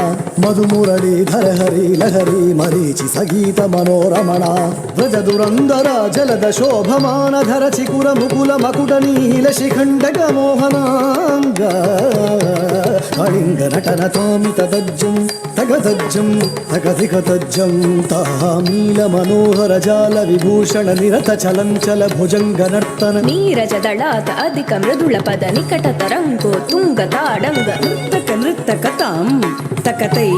मधुमुरलीधर हरि लहरी मरीचि सगीत मनोरमणा व्रज दुरंदर जलद शोभमान धर चिकुर मुकुल मकुट नील शिखंडक मोहनांग कलिंग नटन तामिततज्जं तगतज्जं तगधिकतज्जं तामील मनोहर जाल विभूषण निरत चलंचल भुजंग नर्तन नीरजदळात अधिक मृदुल पद निकट तरंगो तुंग ताडंग नृतक नृतकतां तकतै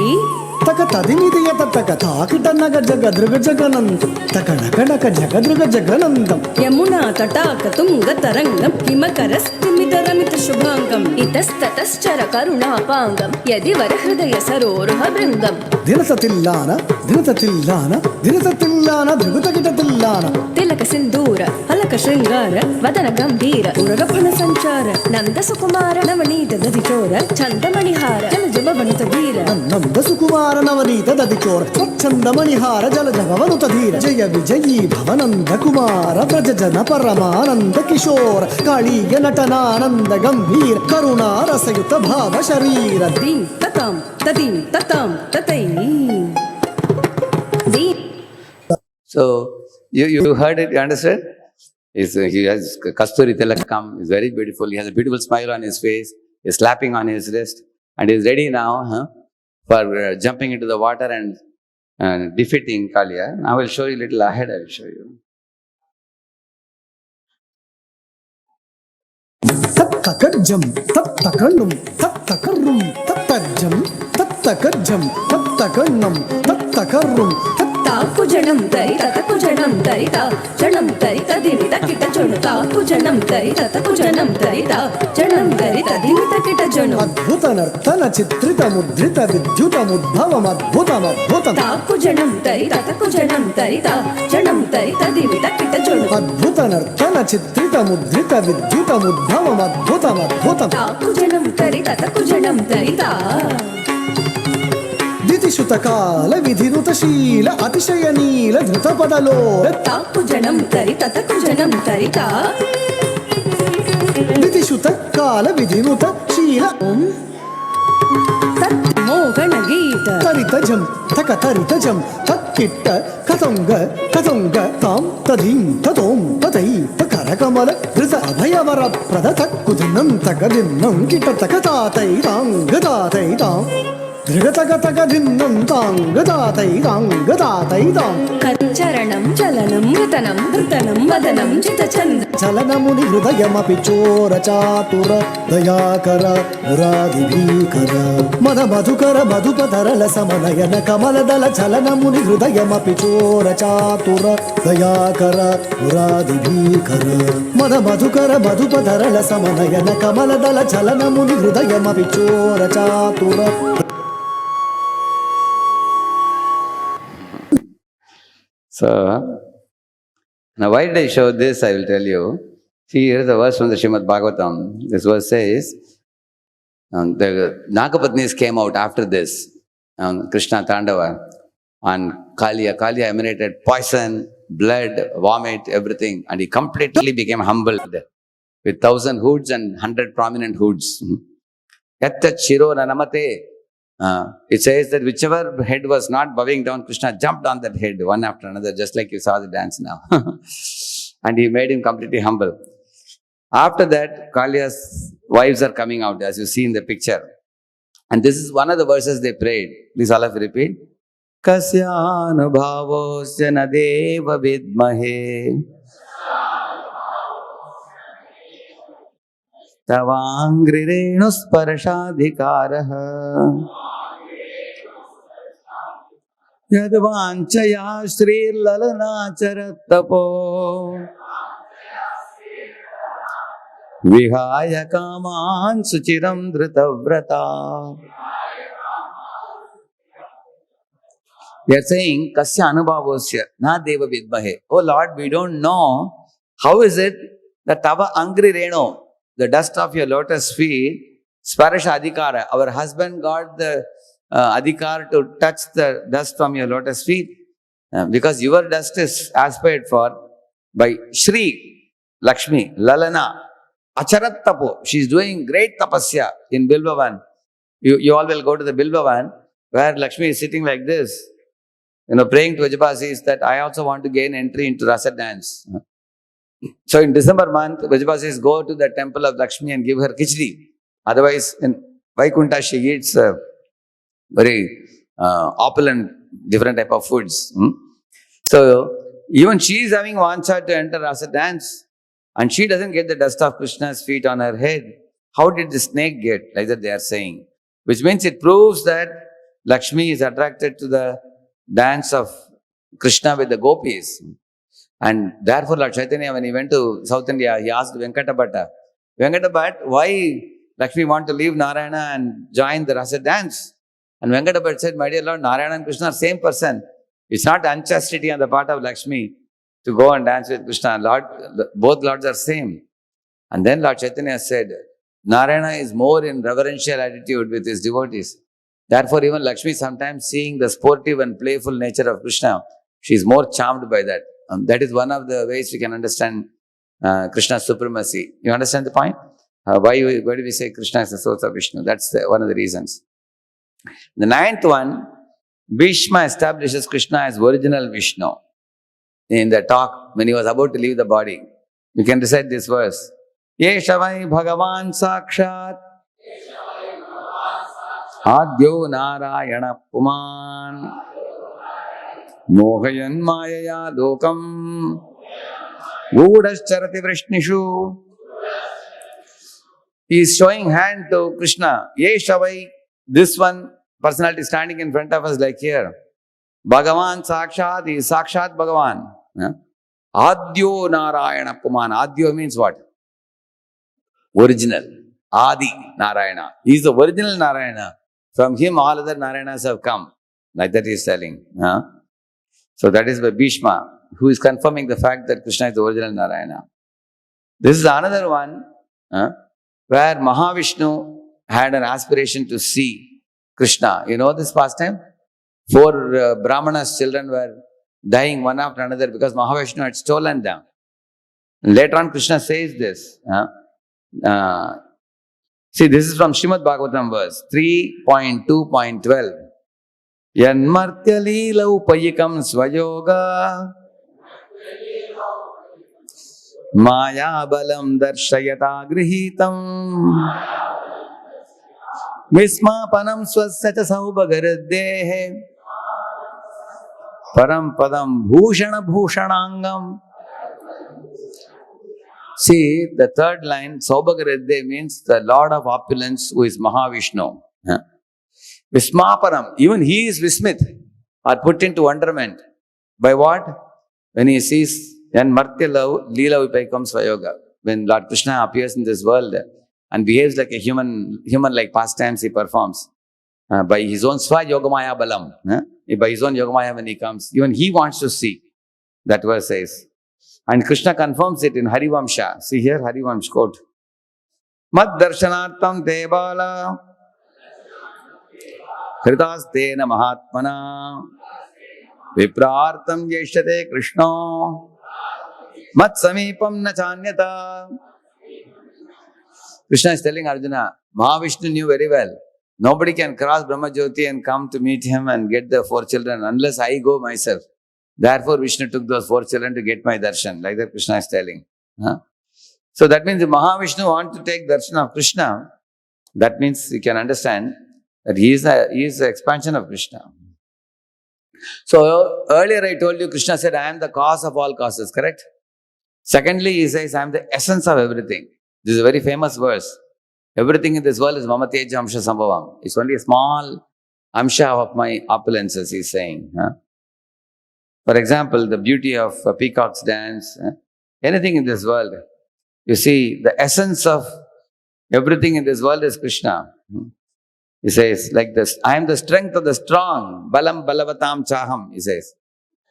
तकतदिनिदयत तकताकिट नग जग दृग जगनंद तकनकनक जग दृग जगनंदम यमुना तटाक तुंग तरंगम हिमकरस्तिमित रमित शुभांगम इतस्ततश्चर करुणापांगम यदि वर हृदय सरोरुह भृंगम दिनसतिल्लान दिनसतिल्लान दिनसतिल्लान दृगुतकिटतिल्लान तिलक सिंदूर हलक श्रृंगार वदन गंभीर उरगफन संचार नंद सुकुमार नवनीत दधिचोर छंदमणिहार जल जबवनित वीर नंद सुकुमार नवनीत दधिचोर स्वच्छंद मणिहार जल जबवनुत धीर जय विजयी भवनंद कुमार व्रज जन परमानंद किशोर काळीय नटनानंद गंभीर करुणा रसयुत भाव शरीर दीं ततां तदीं ततां ततै दीं. So, you heard it, you understood? He has Kasturi Tilakam, he's very beautiful, he has a beautiful smile on his face, he's slapping on his wrist, and he's ready now for jumping into the water and defeating Kaliya. I will show you a little ahead, I will show you. तत्तकज्जं तत्तकन्नुं तत्तकर्रुं तत्तज्जं तत्तकज्जं तत्तकन्नं तत्तकर्रुं ताकुजनं Tarit तकुजनं Tarit जनं Tarit दिनित kit जनु ताकुजनं तरित तकुजनं तरित जनं Tarit दिनित kit जनु अद्भुत नर्तन चित्रित मुद्रित विद्युत मुद्भवम अद्भुतम अद्भुतम ताकुजनं तरित तकुजनं तरित जनं Tarit दिनित kit जनु अद्भुत नर्तन चित्रित मुद्रित विद्युत मुद्भवम अद्भुतम अद्भुतम ताकुजनं तरित तकुजनं तरित దితిశుతకాల విధినుతశీల అతిశయనీల ధృతపదలో కుజనం తరిత కుజనం తరిత దితిశుతకాల విధినుత శీల మోహన గీత తరితజం తక తరితజం తక్కిట్ట కతంగ కతంగ తాం తధీం తతోం తతై తకరకమల ధృత అభయవర ప్రద తక్కుదిన్నం తగదిన్నం కిట తక తాతై తాంగ తాతై తాం ధృగతగతగదిన్నం తాంగ తాతై తాంగ తాతై తాం కచ్చరణం చలనం నృతనం నృతనం వదనం చితచంద చలనముని హృదయమపి చోర చాతుర దయాకర మురాదిభీకర మద మధుకర మధుపధరల సమనయన కమలదల చలనముని హృదయమపి చోర చాతుర దయాకర మురాదిభీకర మద మధుకర మధుపధరల సమనయన కమలదల చలనముని హృదయమపి చోర చాతుర. So, now why did I show this? I will tell you. See, here is a verse from the Srimad Bhagavatam. This verse says, the Nagapatnis came out after this, Krishna Tandava, and Kaliya emanated poison, blood, vomit, everything, and he completely became humbled with 1,000 hoods and 100 prominent hoods. Yatra Shiro Nanamate. It says that whichever head was not bowing down, Krishna jumped on that head one after another, just like you saw the dance now. And he made him completely humble. After that, Kaliya's wives are coming out, as you see in the picture. And this is one of the verses they prayed. Please all of you repeat. Kasyanubhavosya nadeva vidmahe tavangrirenu sparashadhikaraha yadvanchaya shrilalana charattapo vihaya kaman suchiram dritavrata. They are saying, Kasya anubhavosya na deva vidmahe. Oh Lord, we don't know how is it that tava angri reno, the dust of your lotus feet, sparasha adhikara, our husband got the adhikar to touch the dust from your lotus feet, because your dust is aspired for by Shri Lakshmi, Lalana, Acharat Tapo. She is doing great tapasya in Bilvavan. You all will go to the Bilvavan where Lakshmi is sitting like this, praying to Vajabasis that I also want to gain entry into Rasa dance. So in December month, Vajabasis go to the temple of Lakshmi and give her khichdi. Otherwise, in Vaikunta, she eats very opulent, different type of foods. So even she is having vancha to enter Rasa dance, and she doesn't get the dust of Krishna's feet on her head. How did the snake get? Like that they are saying. Which means it proves that Lakshmi is attracted to the dance of Krishna with the gopis. And therefore Lord Chaitanya, when he went to South India, he asked Venkata Bhatta, why Lakshmi want to leave Narayana and join the Rasa dance? And Venkata Bhatta said, my dear Lord, Narayana and Krishna are same person. It's not unchastity on the part of Lakshmi to go and dance with Krishna. Lord, both lords are same. And then Lord Chaitanya said, Narayana is more in reverential attitude with his devotees. Therefore, even Lakshmi, sometimes seeing the sportive and playful nature of Krishna, she is more charmed by that. That is one of the ways we can understand Krishna's supremacy. You understand the point? Why do we say Krishna is the source of Vishnu? That's one of the reasons. The ninth one, Bhishma establishes Krishna as original Vishnu. In the talk, when he was about to leave the body, you can recite this verse. Yeshavai Bhagavan Sakshat Adyo Narayana Puman Mohayan Mayaya Lokam Gudascharati Vrishnishu. He is showing hand to Krishna. Yeshavai, this one personality standing in front of us like here. Bhagavan Sakshat, he is Sakshat Bhagavan. Adyo Narayana Puman. Adyo means what? Original. Adi Narayana. He is the original Narayana. From him all other Narayanas have come. Like that he is telling. So that is by Bhishma, who is confirming the fact that Krishna is the original Narayana. This is another one where Mahavishnu had an aspiration to see Krishna. You know this pastime? 4 Brahmanas' children were dying one after another because Mahavishnu had stolen them. Later on, Krishna says this. See, this is from Srimad Bhagavatam verse 3.2.12. Yanmartya leelau payikam swayoga maya balam darshayata grihitam vismapanam swasya cha saubagaraddehe param padam bhushana bhushanangam. See, the third line, Saubhagaradde, means the Lord of opulence who is Mahavishnu. Vismaparam, even he is Vismit, or put into wonderment. By what? When he sees, then Martya Leela Vipaikam Swayoga. When Lord Krishna appears in this world and behaves like a human-like pastimes he performs. By his own Swa Yogamaya Balam. By his own Yogamaya when he comes. Even he wants to see. That verse says. And Krishna confirms it in Harivamsha. See here, Harivamsha quote. Mad darshanartam debala hritastena mahatmana viprartam yeshyate Krishna mat samipam na chanyata. Krishna is telling Arjuna, Mahavishnu knew very well. Nobody can cross Brahmajyoti and come to meet him and get the 4 children unless I go myself. Therefore, Vishnu took those 4 children to get my darshan, like that Krishna is telling. So that means if Mahavishnu wants to take darshan of Krishna, that means you can understand that he is the expansion of Krishna. So earlier I told you, Krishna said, I am the cause of all causes, correct? Secondly, he says, I am the essence of everything. This is a very famous verse. Everything in this world is Mama Teja Amsha Sambhavam. It's only a small amsha of my opulences, he's saying. For example, the beauty of a peacock's dance, anything in this world. You see, the essence of everything in this world is Krishna. He says, like this, I am the strength of the strong, balam balavatam chaham, he says.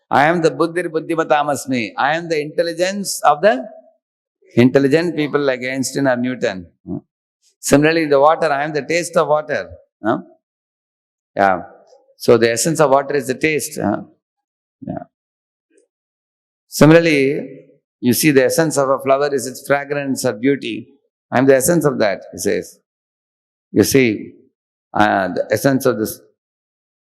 I am the buddhir buddhimatam asmi. I am the intelligence of the intelligent people like Einstein or Newton. Similarly, the water, I am the taste of water. Yeah. So the essence of water is the taste. Yeah. Similarly, you see the essence of a flower is its fragrance or beauty. I am the essence of that, he says. You see, the essence of this.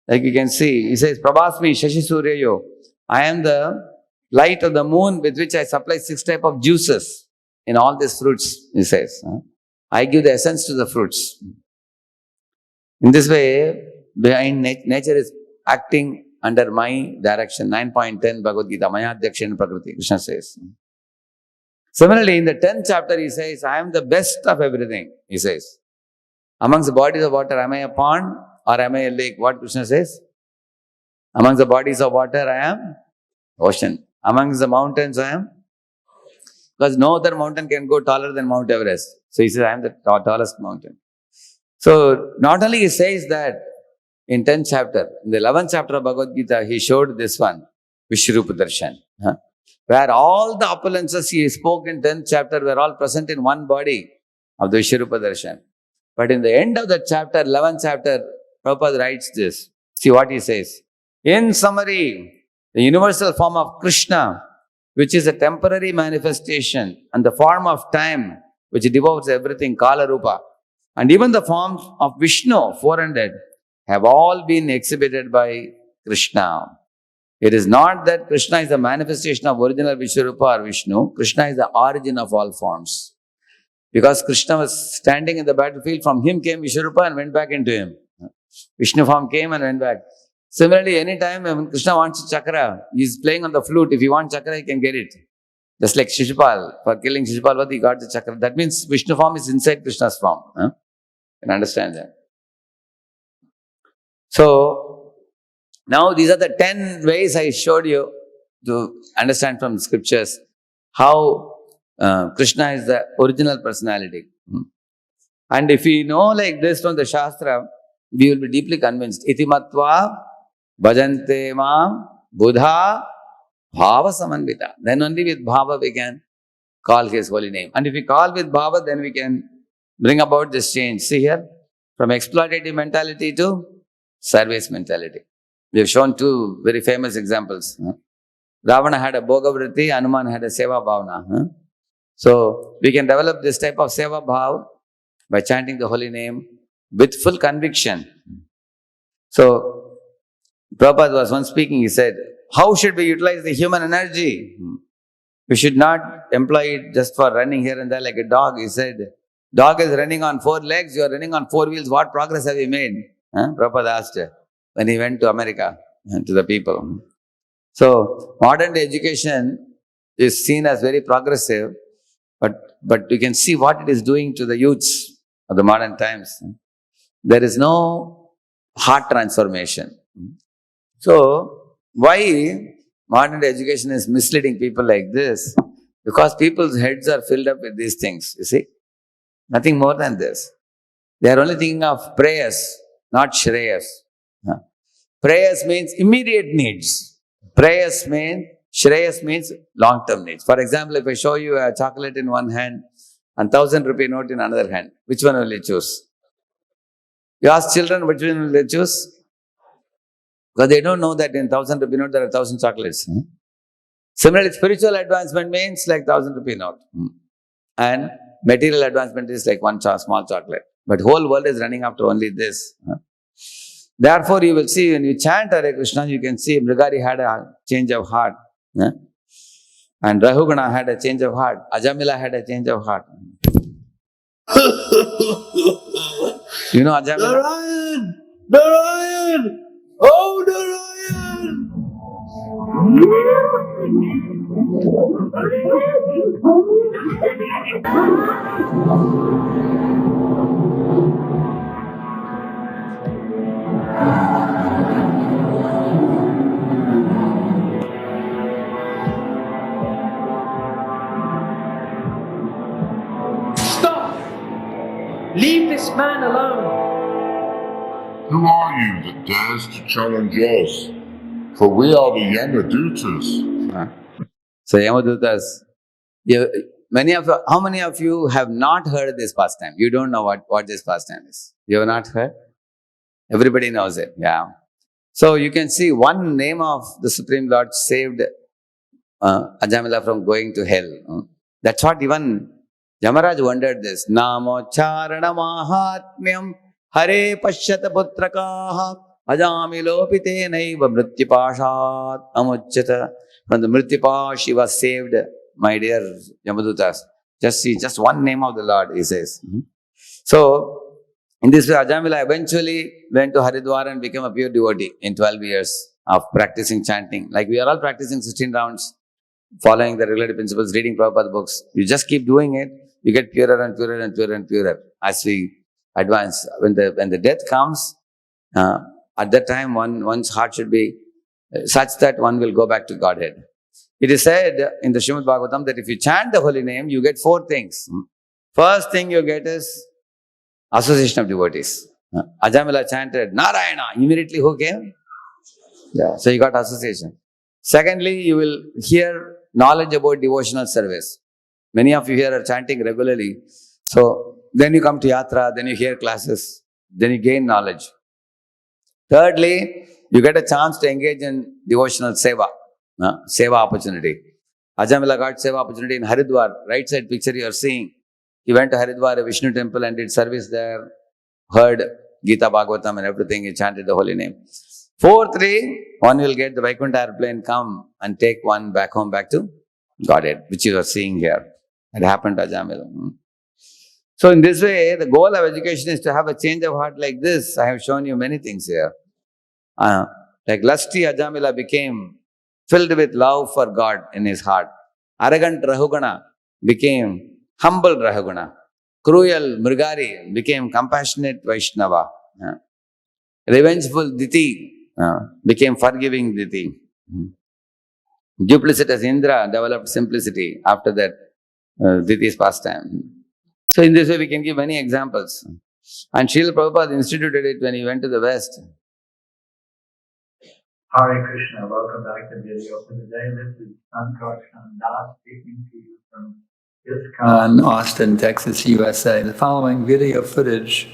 Like you can see, he says, Prabhasmi Shashi Suryayo. I am the light of the moon with which I supply 6 types of juices in all these fruits, he says. I give the essence to the fruits. In this way, behind nature is acting under my direction. 9.10 Bhagavad Gita, Maya Dhyakshen Prakriti, Krishna says. Similarly, in the 10th chapter, he says, I am the best of everything, he says. Amongst the bodies of water, am I a pond or am I a lake? What Krishna says? Amongst the bodies of water, I am ocean. Amongst the mountains, I am. Because no other mountain can go taller than Mount Everest. So he says, I am the tallest mountain. So not only he says that in 10th chapter, in the 11th chapter of Bhagavad Gita, he showed this one, Vishrupa Darshan. Where all the opulences he spoke in 10th chapter were all present in one body of the Vishrupa Darshan. But in the end of the chapter, 11th chapter, Prabhupada writes this. See what he says. In summary, the universal form of Krishna, which is a temporary manifestation, and the form of time, which devours everything, Kala Rupa, and even the forms of Vishnu, 400, have all been exhibited by Krishna. It is not that Krishna is the manifestation of original Vishwarupa or Vishnu. Krishna is the origin of all forms. Because Krishna was standing in the battlefield, from him came Vishwarupa and went back into him. Vishnu form came and went back. Similarly, anytime when Krishna wants a chakra, he is playing on the flute. If he wants chakra, he can get it. Just like Shishupal, for killing Shishupal, he got the chakra. That means Vishnu form is inside Krishna's form. You can understand that. So, now these are the 10 ways I showed you to understand from the scriptures how Krishna is the original personality. And if we know like this from the Shastra, we will be deeply convinced. Iti matva bhajante mam buddha bhava samanvita. Then only with bhava we can call his holy name. And if we call with bhava, then we can bring about this change. See here, from exploitative mentality to service mentality. We have shown two very famous examples. Ravana had a Bhogavriti, Hanuman had a Seva Bhavana. So we can develop this type of Seva Bhav by chanting the holy name with full conviction. So Prabhupada was once speaking, he said, how should we utilize the human energy? We should not employ it just for running here and there like a dog. He said, dog is running on 4 legs, you are running on 4 wheels. What progress have you made? Prabhupada asked when he went to America to the people. So modern day education is seen as very progressive, but you can see what it is doing to the youths of the modern times. There is no heart transformation. So why modern day education is misleading people like this? Because people's heads are filled up with these things, you see. Nothing more than this. They are only thinking of prayers, not shreyas. Prayers means immediate needs. Prayers means, shreyas means long-term needs. For example, if I show you a chocolate in one hand and 1,000 rupee note in another hand, which one will you choose? You ask children, which one will they choose? Because they don't know that in 1,000 rupee note there are 1,000 chocolates. Similarly, spiritual advancement means like 1,000 rupee note. And material advancement is like one small chocolate. But whole world is running after only this. Therefore, you will see when you chant Hare Krishna, you can see Mrigari had a change of heart. And Rahugana had a change of heart. Ajamila had a change of heart. You know Ajamila? Narayan! Narayan! Oh, Narayan! Stop! Leave this man alone. Who are you that dares to challenge us? For we are the Yamadutas. So Yamadutas, how many of you have not heard this pastime? You don't know what this pastime is. You have not heard? Everybody knows it. Yeah. So you can see one name of the Supreme Lord saved Ajamila from going to hell. That's what even Yamaraj wondered this. Namo charana mahatmyam hare pashyata putrakaha ajamilopite naiva mrityupashat amuchyata. From the mrityupa, she was saved, my dear Yamadutas. Just see, just one name of the Lord, he says. So, in this way, Ajamila eventually went to Haridwar and became a pure devotee in 12 years of practicing chanting. Like we are all practicing 16 rounds, following the regulative principles, reading Prabhupada books. You just keep doing it, you get purer and purer and purer and purer as we advance. When the death comes, at that time one's heart should be such that one will go back to Godhead. It is said in the Srimad Bhagavatam that if you chant the holy name, you get 4 things. First thing you get is association of devotees. Ajamila chanted Narayana. Immediately who came? Yeah. So you got association. Secondly, you will hear knowledge about devotional service. Many of you here are chanting regularly. So then you come to Yatra, then you hear classes, then you gain knowledge. Thirdly, you get a chance to engage in devotional seva, seva opportunity. Ajamila got seva opportunity in Haridwar, right side picture you are seeing. He went to Haridwar, a Vishnu temple, and did service there, heard Gita Bhagavatam and everything, he chanted the holy name. Fourthly, one will get the Vaikuntha airplane, come and take one back home, back to Godhead, which you are seeing here. It happened to Ajamila. So in this way, the goal of education is to have a change of heart like this. I have shown you many things here. Like lusty Ajamila became filled with love for God in his heart. Arrogant Rahugana became humble Rahugana. Cruel Mrigari became compassionate Vaishnava. Revengeful Diti became forgiving Diti. Duplicitous Indra developed simplicity after that Diti's pastime. So in this way we can give many examples. And Srila Prabhupada instituted it when he went to the West. Hare Krishna, welcome back to video for the day. This is Sankar Das speaking to you from ISKCON, Austin, Texas, USA. The following video footage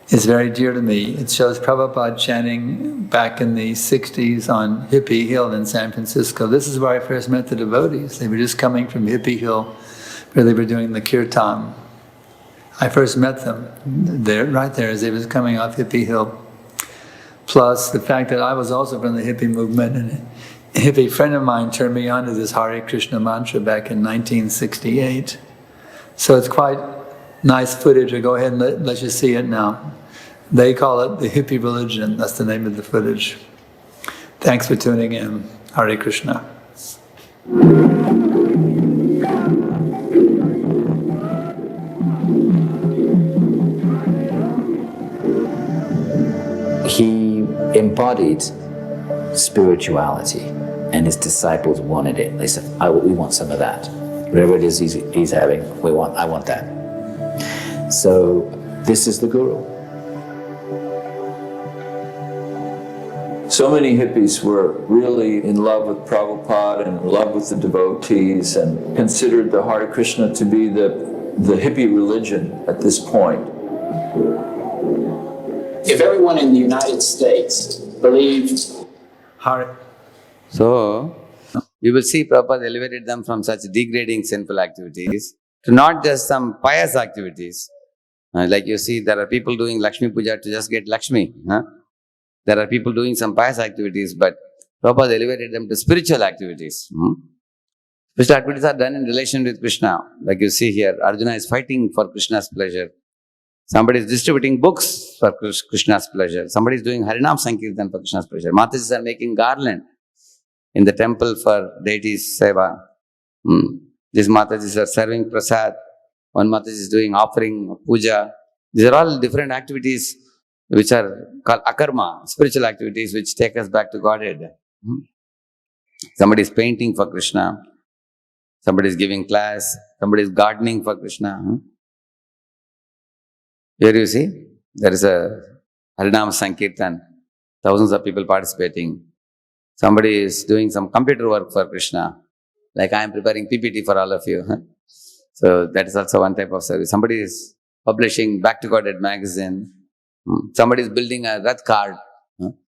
is very dear to me. It shows Prabhupada chanting back in the 60s on Hippie Hill in San Francisco. This is where I first met the devotees. They were just coming from Hippie Hill, where they were doing the kirtan. I first met them there, right there, as they was coming off Hippie Hill. Plus the fact that I was also from the hippie movement, and a hippie friend of mine turned me on to this Hare Krishna mantra back in 1968. So it's quite nice footage. I'll go ahead and let you see it now. They call it the hippie religion. That's the name of the footage. Thanks for tuning in. Hare Krishna. He embodied spirituality, and his disciples wanted it. They said, we want some of that. Whatever it is he's having, I want that. So this is the Guru. So many hippies were really in love with Prabhupada and in love with the devotees and considered the Hare Krishna to be the hippie religion at this point. If everyone in the United States believed So, you will see Prabhupada elevated them from such degrading sinful activities to not just some pious activities. Like you see, there are people doing Lakshmi Puja to just get Lakshmi. There are people doing some pious activities, but Prabhupada elevated them to spiritual activities. Spiritual activities are done in relation with Krishna. Like you see here, Arjuna is fighting for Krishna's pleasure. Somebody is distributing books for Krishna's pleasure. Somebody is doing Harinam Sankirtan for Krishna's pleasure. Matajis are making garland in the temple for deities' seva. These Matajis are serving prasad. One Mataji is doing offering, puja. These are all different activities which are called akarma, spiritual activities which take us back to Godhead. Somebody is painting for Krishna. Somebody is giving class. Somebody is gardening for Krishna. Here you see, there is a Harinam Sankirtan, thousands of people participating. Somebody is doing some computer work for Krishna, like I am preparing PPT for all of you. So that is also one type of service. Somebody is publishing Back to Godhead magazine. Somebody is building a Rath card.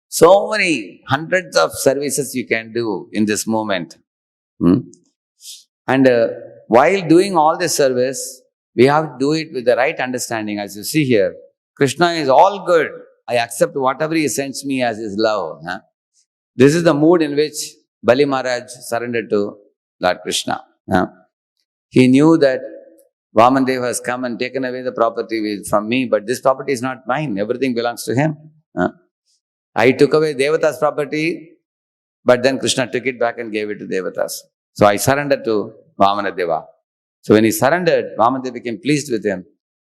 So many hundreds of services you can do in this moment. And while doing all this service, we have to do it with the right understanding. As you see here, Krishna is all good. I accept whatever he sends me as his love. This is the mood in which Bali Maharaj surrendered to Lord Krishna. He knew that Vamandev has come and taken away the property from me, but this property is not mine. Everything belongs to him. I took away Devata's property, but then Krishna took it back and gave it to Devatas. So I surrendered to Vamanadeva. So when he surrendered, Vamandev became pleased with him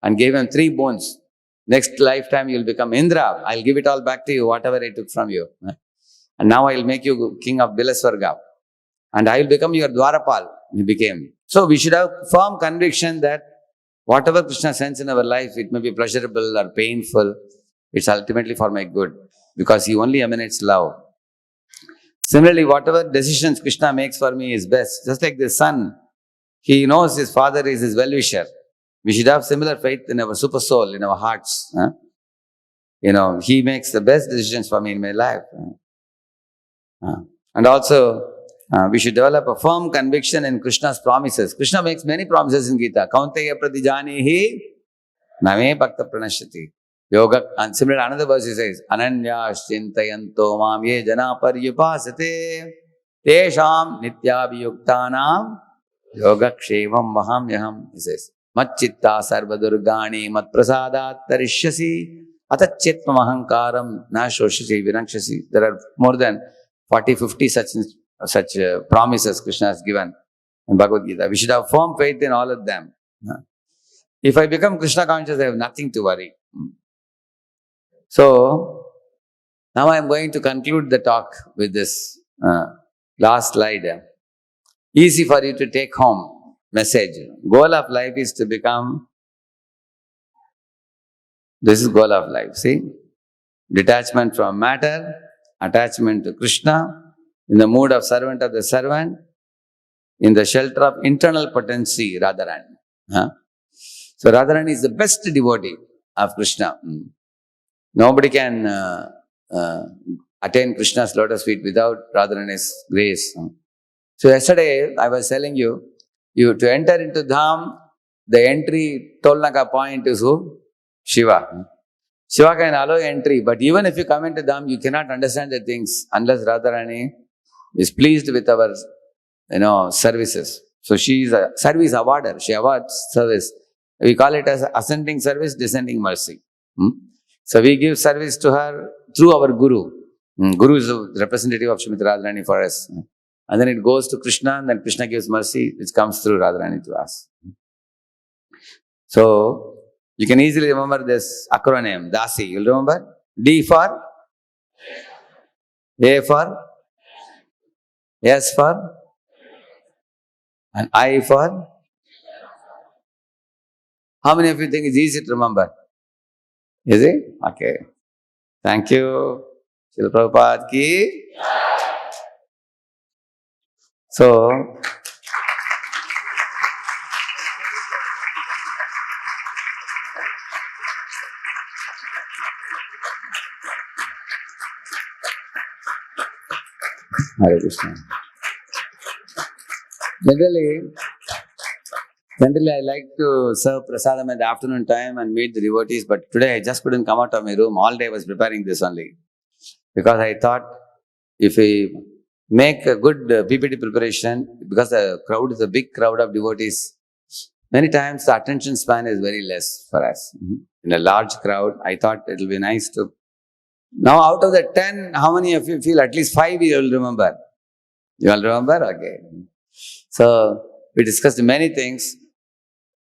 and gave him 3 boons. Next lifetime you will become Indra. I'll give it all back to you, whatever I took from you. And now I will make you king of Bilaswarga. And I will become your Dwarapal. He became. So we should have firm conviction that whatever Krishna sends in our life, it may be pleasurable or painful, it's ultimately for my good, because he only emanates love. Similarly, whatever decisions Krishna makes for me is best. Just like the son, he knows his father is his well-wisher. We should have similar faith in our super soul, in our hearts. He makes the best decisions for me in my life. And also, we should develop a firm conviction in Krishna's promises. Krishna makes many promises in Gita. Kaunteya pratijanihi name bhakta pranashyati. Yoga, and similar another verse he says, Ananyas chintayanto mam ye jana paryupasate tesham nityabhiyuktanam yoga kshevam vahamyaham. He says, Matchitta sarva durgani mat prasadat tarishyasi atachyetma ahankaram na shoshasi vinakshasi. There are more than 40-50 such promises Krishna has given in Bhagavad Gita. We should have firm faith in all of them. If I become Krishna conscious, I have nothing to worry. So, now I am going to conclude the talk with this last slide. Easy for you to take home message. Goal of life is to become, this is goal of life, see? Detachment from matter, attachment to Krishna, in the mood of servant of the servant, in the shelter of internal potency, Radharani. So Radharani is the best devotee of Krishna. Nobody can attain Krishna's lotus feet without Radharani's grace. So yesterday I was telling you to enter into Dham, the entry Tolnaka point is who? Shiva. Shiva can allow entry, but even if you come into Dham, you cannot understand the things unless Radharani is pleased with our services. So she is a service awarder. She awards service. We call it as ascending service, descending mercy. So we give service to her through our Guru. Guru is the representative of Srimati Radharani for us. And then it goes to Krishna, and then Krishna gives mercy, which comes through Radharani to us. So you can easily remember this acronym, DASI. You'll remember? D for? A for? S for? And I for? How many of you think it's easy to remember? Is it? Okay. Thank you. Srila Prabhupada ki. So, Hare Krishna. Generally, I like to serve prasadam at the afternoon time and meet the devotees, but today I just couldn't come out of my room. All day I was preparing this only. Because I thought if we make a good PPT preparation, because the crowd is a big crowd of devotees, many times the attention span is very less for us. In a large crowd, I thought it will be nice to... Now out of the 10, how many of you feel at least 5 you will remember? You all remember? Okay. So, we discussed many things.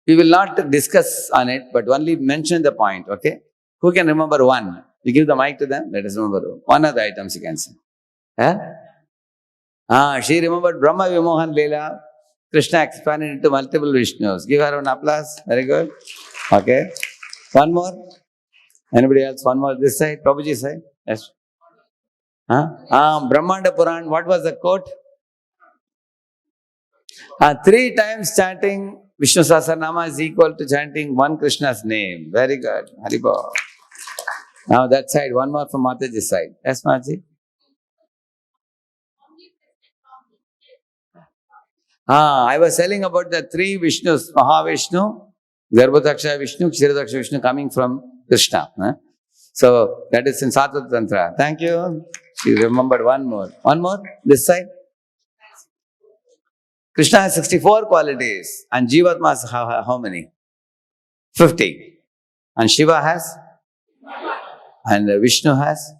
We will not discuss on it, but only mention the point, okay? Who can remember one? You give the mic to them, let us remember one of the items you can say. She remembered Brahma Vimohan Leela. Krishna expanded into multiple Vishnus. Give her an applause. Very good. Okay. One more. Anybody else? One more. This side. Prabhuji side. Yes. Brahmanda Puran. What was the quote? 3 times chanting Vishnu Sahasranama is equal to chanting one Krishna's name. Very good. Haribol. Now that side, one more from Mataji's side. Yes, Mataji? I was telling about the 3 Vishnus, Mahavishnu, Garbhodaksha Vishnu, Kshirodaksha Vishnu coming from Krishna. So that is in Sattva Tantra. Thank you. She remembered one more. One more? This side? Krishna has 64 qualities and Jivatma has how many? 50. And Shiva has? And Vishnu has?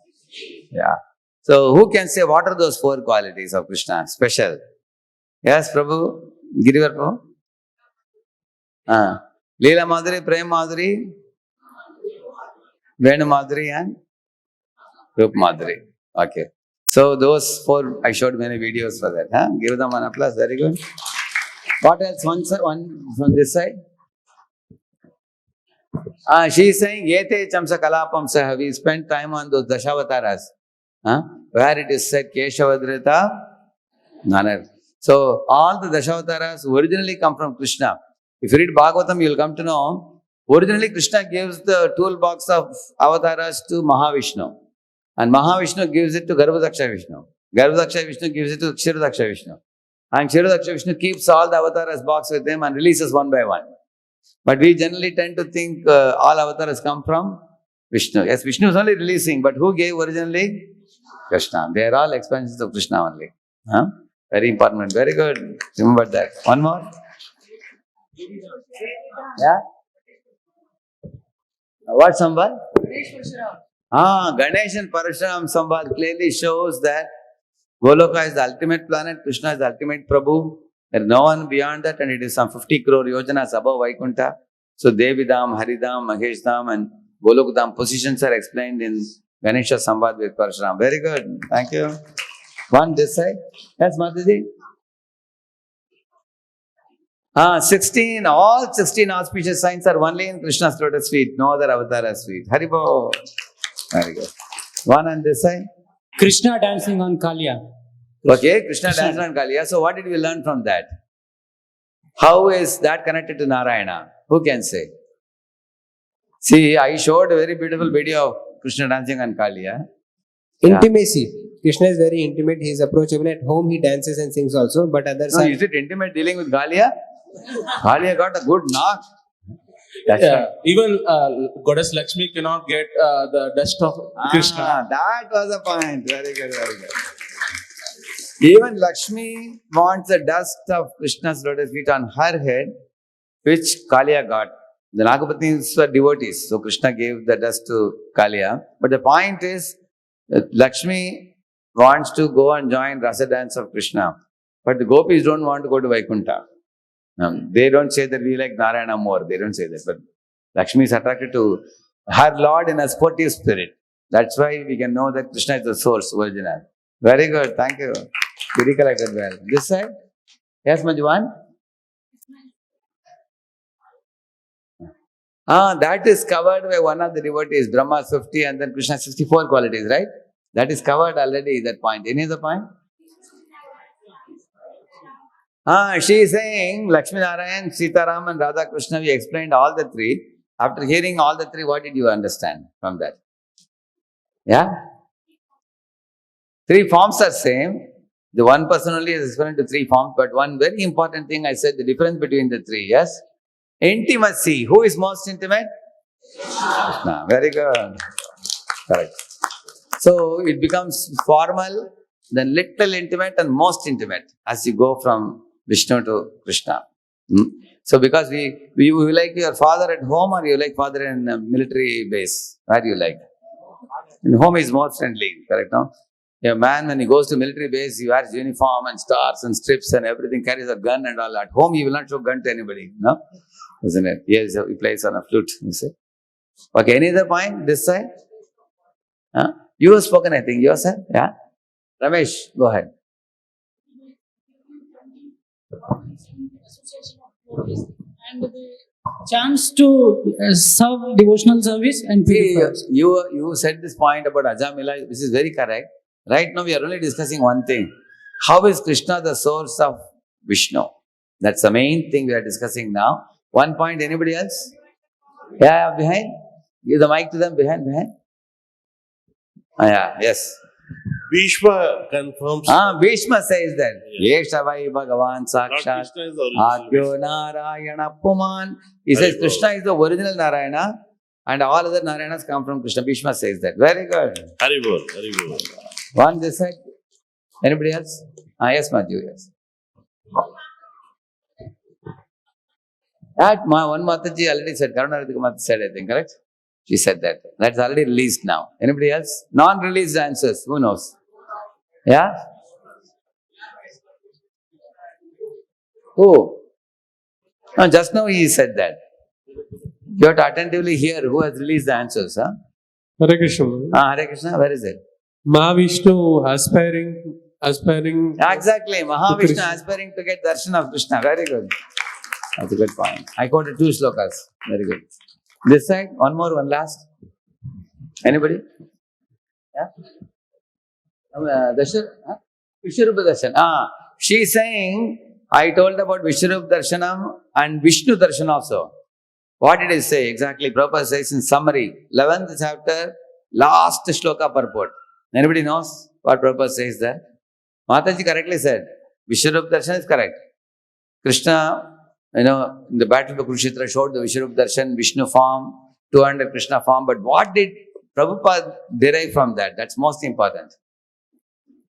Yeah. So who can say what are those 4 qualities of Krishna? Special. Yes, Prabhu? Girivar Prabhu? Leela Madhuri, Prem Madhuri, Venu Madhuri and Rup Madhuri. Okay. So those 4, I showed many videos for that. Give them an applause. Very good. What else? One from this side. She is saying, Yete Chamsa Kalapam Saha. We spent time on those Dashavataras. Where it is said, Keshavadrita Nanar. So all the Dashavataras originally come from Krishna. If you read Bhagavatam, you will come to know, originally Krishna gives the toolbox of avatars to Mahavishnu. And Mahavishnu gives it to Garbhodaksha Vishnu. Garbhodaksha Vishnu gives it to Kshirodaksha Vishnu. And Kshirodaksha Vishnu keeps all the avatars box with him and releases one by one. But we generally tend to think all avatars come from Vishnu. Yes, Vishnu is only releasing, but who gave originally? Krishna. They are all expansions of Krishna only. Very important. Very good. Remember that. One more. Yeah? What Samvad? Ganesh and Parashuram Samvad clearly shows that Goloka is the ultimate planet, Krishna is the ultimate Prabhu. There is no one beyond that, and it is some 50 crore yojanas above Vaikuntha. So Devidam, Haridam, Maheshdam and Golokdam positions are explained in Ganesha Samvad with Parashuram. Very good. Thank you. One this side. Yes, Mataji. 16, all 16 auspicious signs are only in Krishna's lotus feet, no other avatara's feet. Haribo. Very good. One on this side. Krishna dancing on Kaliya. Okay, Krishna dancing on Kaliya. So what did we learn from that? How is that connected to Narayana? Who can say? See, I showed a very beautiful video of Krishna dancing on Kaliya. Intimacy. Krishna is very intimate. He is approachable. At home, he dances and sings also. But others No, are. is it intimate dealing with Kaliya? Kaliya got a good knock. That's right. Even Goddess Lakshmi cannot get the dust of Krishna. That was the point. Very good, very good. Even Lakshmi wants the dust of Krishna's lotus feet on her head, which Kaliya got. The Nagapatnis were devotees, so Krishna gave the dust to Kaliya. But the point is, that Lakshmi wants to go and join Rasa dance of Krishna. But the gopis don't want to go to Vaikuntha. They don't say that we like Narayana more. They don't say that. But Lakshmi is attracted to her Lord in a sportive spirit. That's why we can know that Krishna is the source, original. Very good. Thank you. You recollected well. This side? Yes, Manjuwan? That is covered by one of the devotees, Brahma's 50 and then Krishna's 64 qualities, right? That is covered already, that point. Any other point? She is saying, Lakshmi Narayan, Sita Ram and Radha Krishna, we explained all the three. After hearing all the three, what did you understand from that? Yeah? Three forms are same. The one person only is referring to three forms, but one very important thing I said, the difference between the three, yes? Intimacy. Who is most intimate? Krishna. Very good. Correct. So it becomes formal, then little intimate and most intimate as you go from Vishnu to Krishna. So because you like your father at home or you like father in a military base? Where do you like? In home is more friendly, correct now? A man when he goes to military base, he wears uniform and stars and strips and everything, carries a gun and all. At home, he will not show gun to anybody, no? Isn't it? Yes, he plays on a flute, you see. Okay, any other point? This side? You have spoken, I think. Your side? Yeah? Ramesh, go ahead. And the chance to serve devotional service and purify. You said this point about Ajamila, which is very correct. Right now we are only discussing one thing. How is Krishna the source of Vishnu? That's the main thing we are discussing now. One point, anybody else? Yeah, behind? Give the mic to them, behind. Yeah, yes. Bhishma confirms. Bhishma says that. Yesha vai Bhagavan Sakshat Adyo Narayana Puman. He says Krishna is the original Narayana and all other Narayanas come from Krishna. Bhishma says that. Very good. Haribol, Haribol. One this side. Anybody else? Yes, Matthew, yes. That one Mataji already said, Karunaradhika Mataji said, I think, correct? She said that. That's already released now. Anybody else? Non-released answers. Who knows? Yeah? Who? No, just now he said that. You have to attentively hear who has released the answers. Huh? Hare Krishna. Hare Krishna, where is it? Mahavishnu aspiring. Exactly. Mahavishnu aspiring to get darshan of Krishna. Very good. That's a good point. I quoted 2 slokas. Very good. This side, one more, one last. Anybody? Yeah? Vishwarupa Darshan. She is saying, I told about Vishwarupa Darshanam and Vishnu Darshan also. What did it say exactly? Prabhupada says in summary, 11th chapter, last shloka purport. Anybody knows what Prabhupada says there? Mataji correctly said, Vishwarupa Darshan is correct. Krishna, in the battle of Kurukshetra showed the Vishwarupa Darshan, Vishnu form, 200 Krishna form. But what did Prabhupada derive from that? That's most important.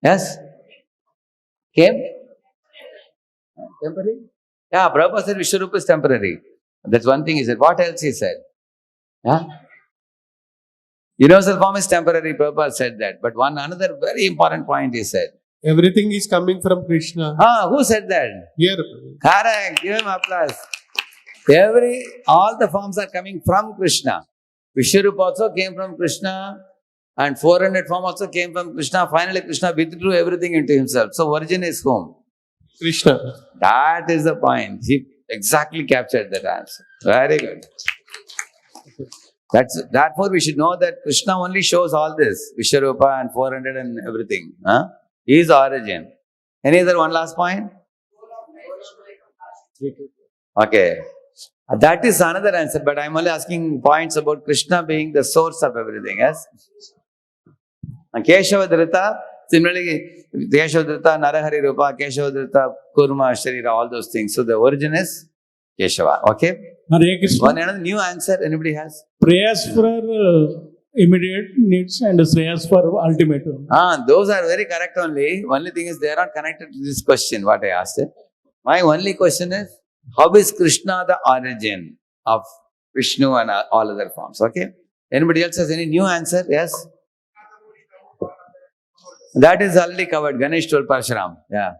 Yes? Came? Temporary? Yeah, Prabhupada said Vishwarupa is temporary. That's one thing he said. What else he said? Yeah? Universal form is temporary, Prabhupada said that. But another very important point he said. Everything is coming from Krishna. Who said that? Here. Correct. Give him applause. All the forms are coming from Krishna. Vishwarupa also came from Krishna and 400 form also came from Krishna. Finally, Krishna withdrew everything into himself. So, origin is whom? Krishna. That is the point. He exactly captured that answer. Very good. Therefore, we should know that Krishna only shows all this. Vishwarupa and 400 and everything. He is the origin. Any other one last point? Okay. That is another answer, but I am only asking points about Krishna being the source of everything, yes? And Keshavadrita, similarly, Keshavadrita, Narahari Rupa, Keshavadrita, Kurma, Sharira, all those things. So the origin is Keshava, okay? Hare Krishna. One another new answer, anybody has? Prayers for immediate needs and prayers for ultimate. Those are very correct only. Only thing is they are not connected to this question, what I asked. My only question is, how is Krishna the origin of Vishnu and all other forms? Okay. Anybody else has any new answer? Yes. That is already covered. Ganesh told Parshuram. Yeah.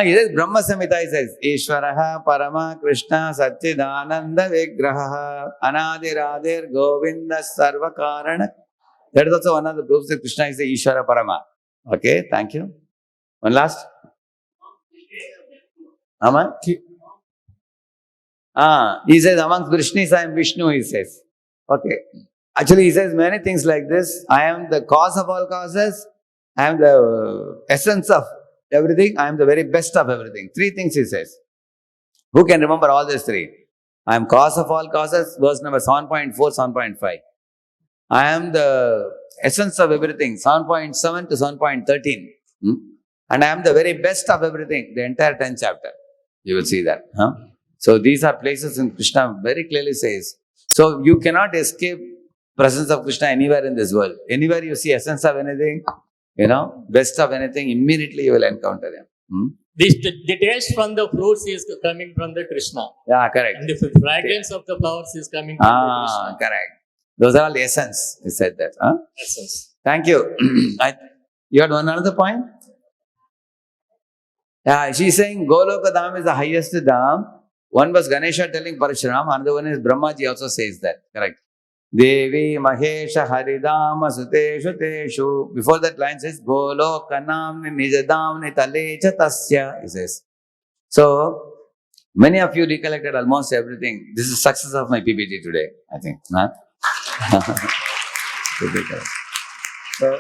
He says Brahma Samhita, he says Ishvaraha Parama Krishna Satchidananda Vigraha Anadiradir Govinda Sarva Karana. That is also one of the proofs that Krishna is the Ishvara Parama. Okay, thank you. One last. Aman? He says amongst Vrishnis I am Vishnu, he says. Okay. Actually, he says many things like this. I am the cause of all causes. I am the essence of everything. I am the very best of everything. 3 things he says. Who can remember all these 3? I am cause of all causes, verse number 7.4, 7.5. I am the essence of everything, 7.7 to 7.13. And I am the very best of everything, the entire 10th chapter. You will see that. So these are places in Krishna very clearly says. So you cannot escape presence of Krishna anywhere in this world. Anywhere you see essence of anything, best of anything, immediately you will encounter him. The taste from the fruits is coming from the Krishna. Yeah, correct. And the fragrance of the flowers is coming from the Krishna. Correct. Those are all the essence. He said that. Essence. Thank you. You had one another point? Yeah, she's saying Goloka Dham is the highest Dham. One was Ganesha telling Parshuram, another one is Brahmaji also says that. Correct. Devi Mahesha Haridama Suteshu Teshu. Before that line says Goloka Namni Nijadamni Talecha Tasya. He says. So, many of you recollected almost everything. This is success of my PPT today, I think. So,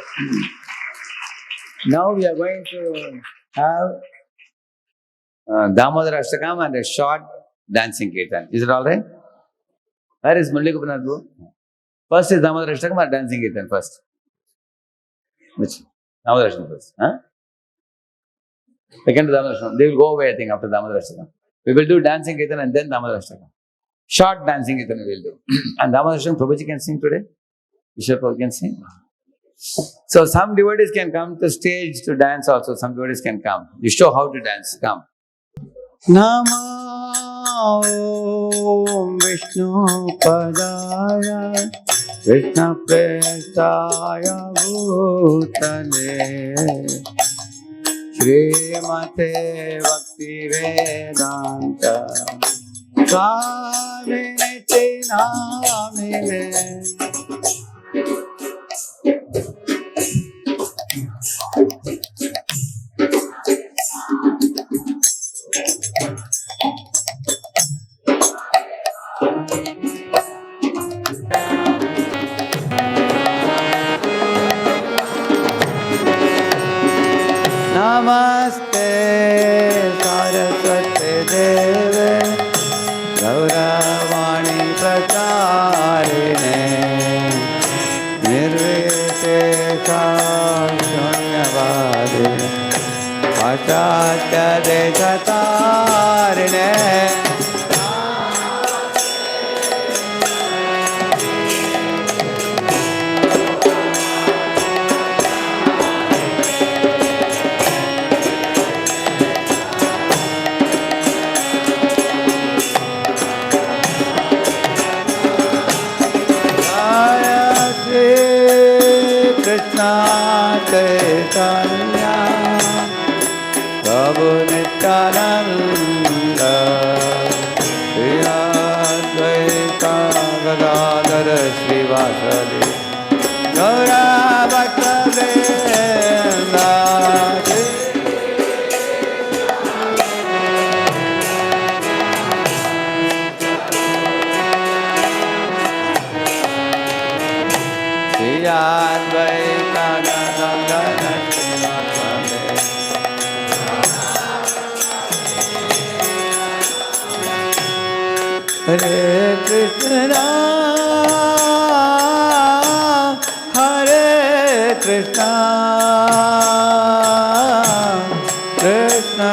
now we are going to have Damodara Ashtakam and a short dancing kirtan. Is it all right? Where is Mulli Gopinath? First is Damodara Ashtakam or dancing kirtan first? Which? Damodara Ashtakam first. Second to Damodara Ashtakam. They will go away, I think, after Damodara Ashtakam. We will do dancing kirtan and then Damodara Ashtakam. Short dancing kirtan we will do. And Damodara Ashtakam, Prabhuji can sing today. Bishop can sing. So some devotees can come to stage to dance also. Some devotees can come. You show how to dance. Come. Namo Vishnu Padaya Krishna Prestaya Bhutale Srimate Bhakti Vedanta Swami Niti Namine. Namaste Saraswati Deve Gauravani Pracharine Nirvishesha Shunyavadi Achatya Deshatarine. Krishna Chaitanya Prabhu Nityananda Shri Advaita Gadadhara Srivasadi Gaura Bhakta Vrinda. Hare Krishna, Hare Krishna, Krishna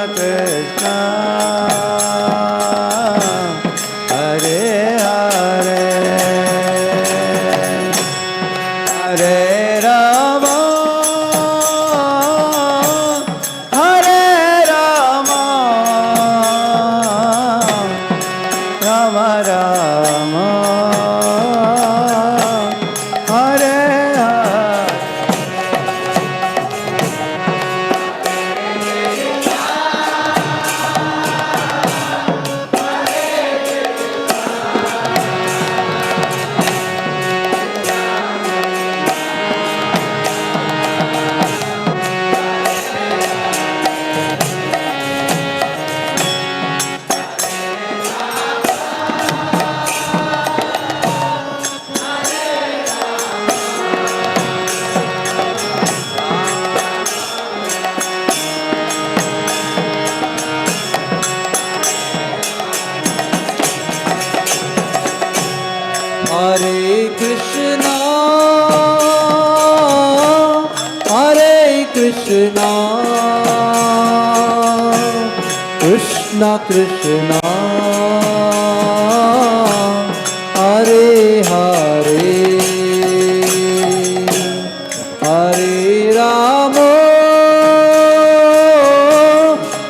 Krishna, Hare Hare, Hare Rama,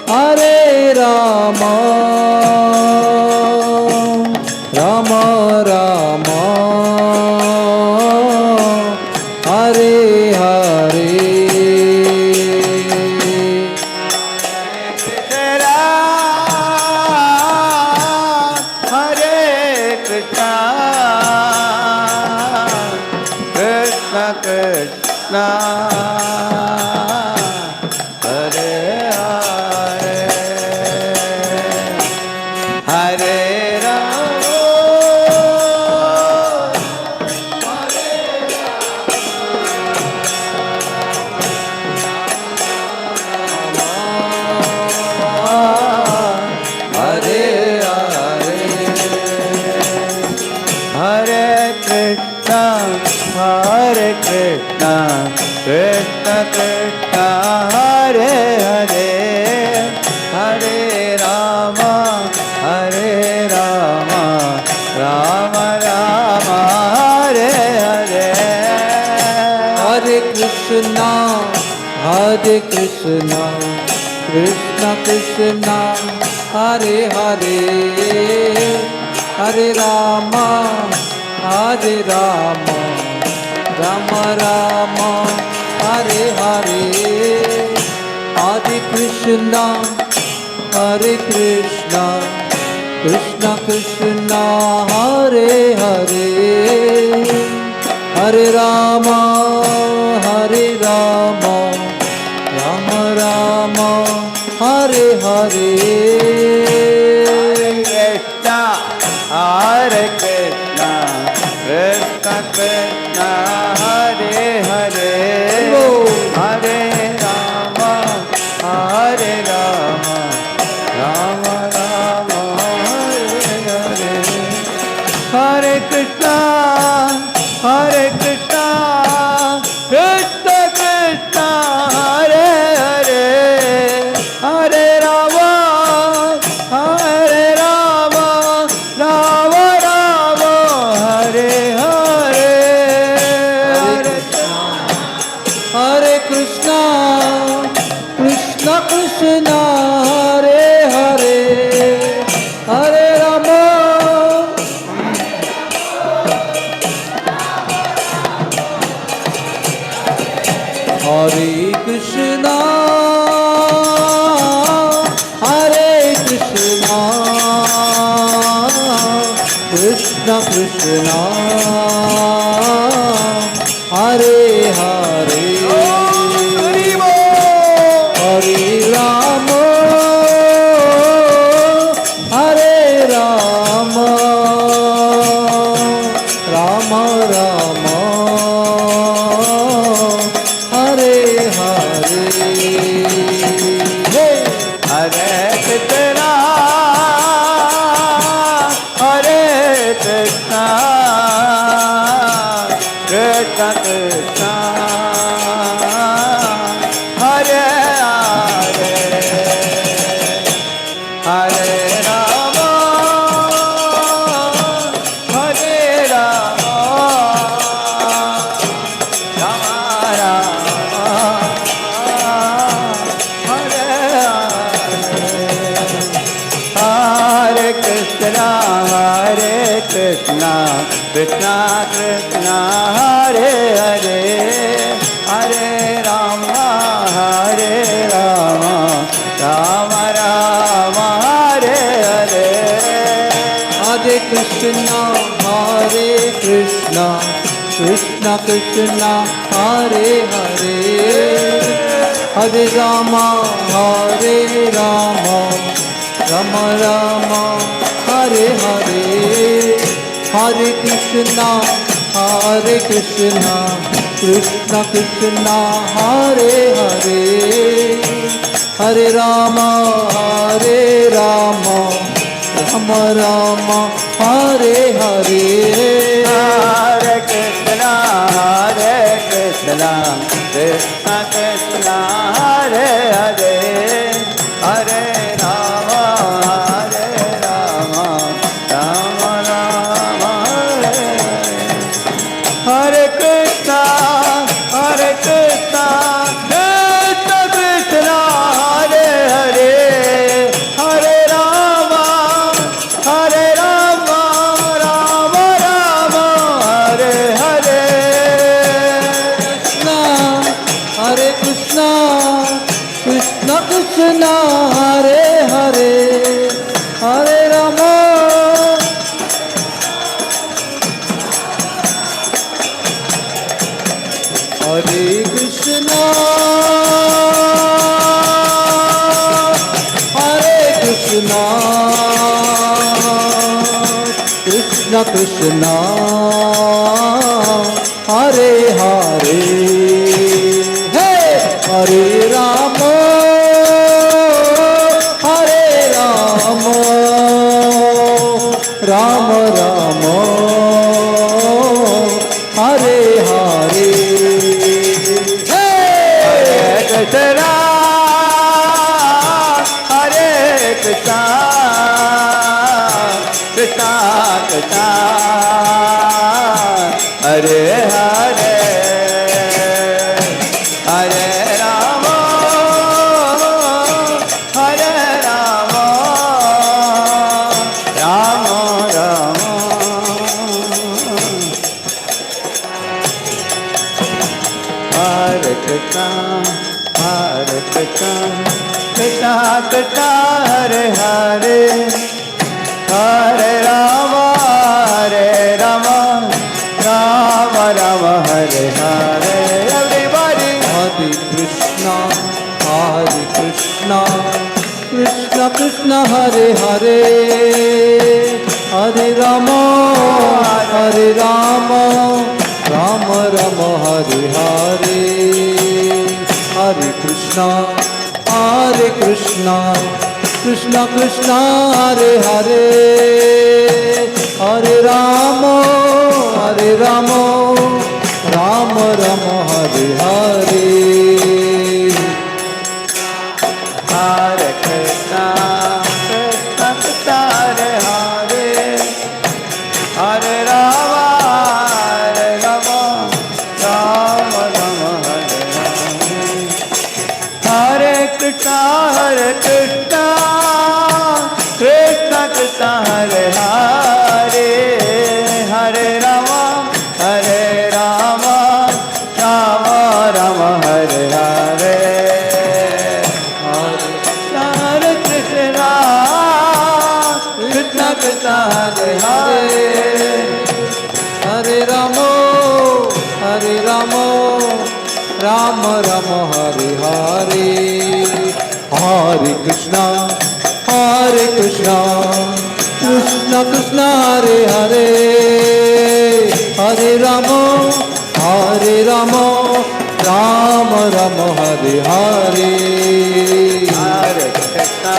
Hare Rama, Rama Rama, Hare Hare. Hare Krishna, Hare Krishna, Krishna Krishna, Hare Hare, Hare Rama, Hare Rama, Rama Rama, Hare Hare, Hare Krishna, Krishna Krishna, Hare Hare, Hare Rama, Hare Hare, Hare Krishna, Hare Krishna, Krishna Krishna, Hare Hare, Hare Rama, Hare Rama, Rama Rama, Hare Hare, Hare Krishna, Hare Krishna, Krishna Krishna, Hare Hare, Hare Rama, Hare Rama, Rama Rama, Hare Hare, Hare Krishna, Hare Krishna, Krishna Krishna, Hare Hare, Hare Rama, Hare Rama, Rama Rama, Hare Hare, Krishna, Hare Krishna, Krishna Krishna, Hare Hare, Hare Rama, Hare Rama, Rama Rama, Hare Hare, Hare Krishna, Hare Krishna, Krishna Krishna, Hare Hare, Hare Rama, Hare Rama, Rama Rama, Hare Hare, Hare Krishna, Krishna Krishna, Hare Hare, Hare Rama, Hare Krishna, Hare Krishna, Krishna Krishna, Hare Hare, Hare Rama, Hare Rama, Rama Rama, Hare Hare, Hare Krishna, Hare Krishna Krishna Hare Hare Hare Rama Hare Rama Rama Rama Hare Hare Hare Krishna Krishna Krishna Hare Hare Hare Rama Rama Rama Hare Hare Hare Krishna Krishna Krishna Hare Hare Hare Rama Rama Rama Hare Hare Hare Krishna Krishna Krishna Hare Hare Hare Rama Rama Rama Rama Hare Hare Krishna Krishna Krishna Hare Hare Hare Rama Rama Rama Hare Hare Krishna Krishna Krishna Hare Hare Hare Rama Hare Krishna Krishna Krishna Hare Hare Hey Hare Rama Rama Rama Hare Hare Hey Krishna Hare Krishna Krishna Krishna Hare Hare Hare Rama Hare Rama Rama Rama Hare Krishna Krishna Krishna Hare Hare Hare Rama Rama Rama Hare Hare Everybody Hare Krishna Krishna Krishna Hare Hare Hare Rama Rama Rama Hare Hare Hare Krishna Krishna Krishna Hare Hare Hare Rama Rama Rama Hare Hare Hare Krishna Krishna Hare Hare Hare Rama Rama Rama Hare Hare Hare Krishna Krishna Krishna Hare Hare Hare Rama Rama Rama Hare Hare Hare Krishna Krishna Hare Hare Hare Rama Rama Hare Hare Hare Krishna Krishna Krishna Hare Hare Hare Rama Rama Hare Hare Hare Krishna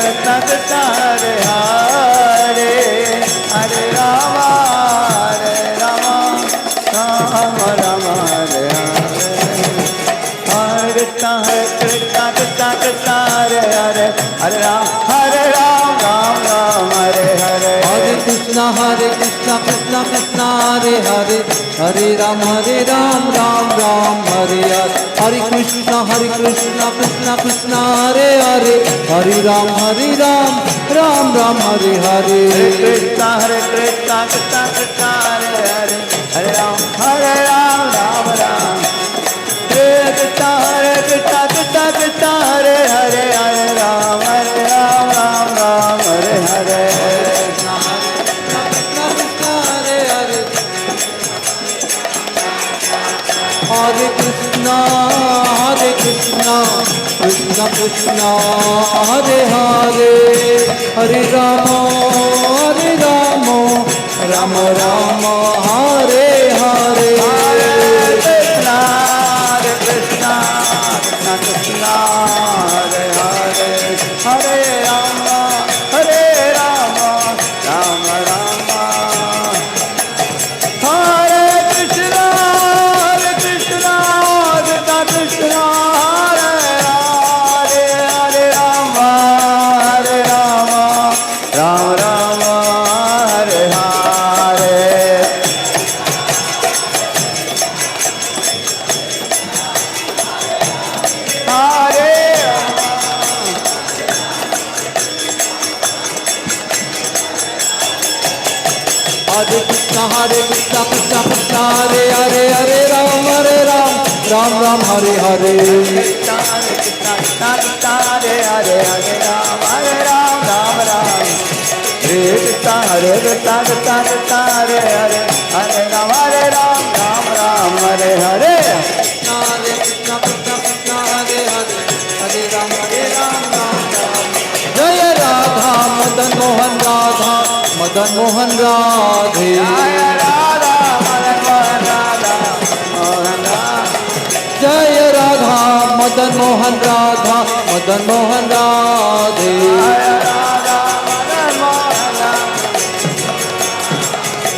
Krishna Krishna Hare Hare Hare Rama Rama Hare Hare Hare Krishna Krishna Hare Hare Hare Ram Ram Ram Hare Hare Hare Krishna Krishna Krishna Hare Hare Hare Ram Ram Ram Hare Hare Hare Krishna Krishna Krishna Hare Hare Hare Ram Ram Ram Hare Hare Krishna Krishna Krishna Hare Hare Hare Ram Ram Ram हरे कृष्ण कृष्ण कृष्ण हरे हरे हरे राम राम हरे हरे हरे कृष्णा कृष्ण कृष्ण हरे हरे हरे राम राम राम हरे हरे हरे कृष्णा कृष्ण कृष्ण हरे हरे हरे राम राम राम हरे कृष्णा कृष्ण हरे हरे राम राम राम हरे हरे हरे कृष्ण कृष्ण कृष्ण हरे हरे हरे राम राम हरे हरे कृष्ण कृष्ण हरे हरे हरे राम राम हरे कृष्ण कृष्ण कृष्ण हरे हरे हरे राम राम हरे हरे कृष्ण कृष्ण कृष्ण हरे हरे हरे राम राम जय राधा मदन मोहन राधा मदन मोहन राधे राधा मदन मोहन राधा मोहन जय राधा मदन मोहन राधा मदन मोहन राधे राधा मदन मोहन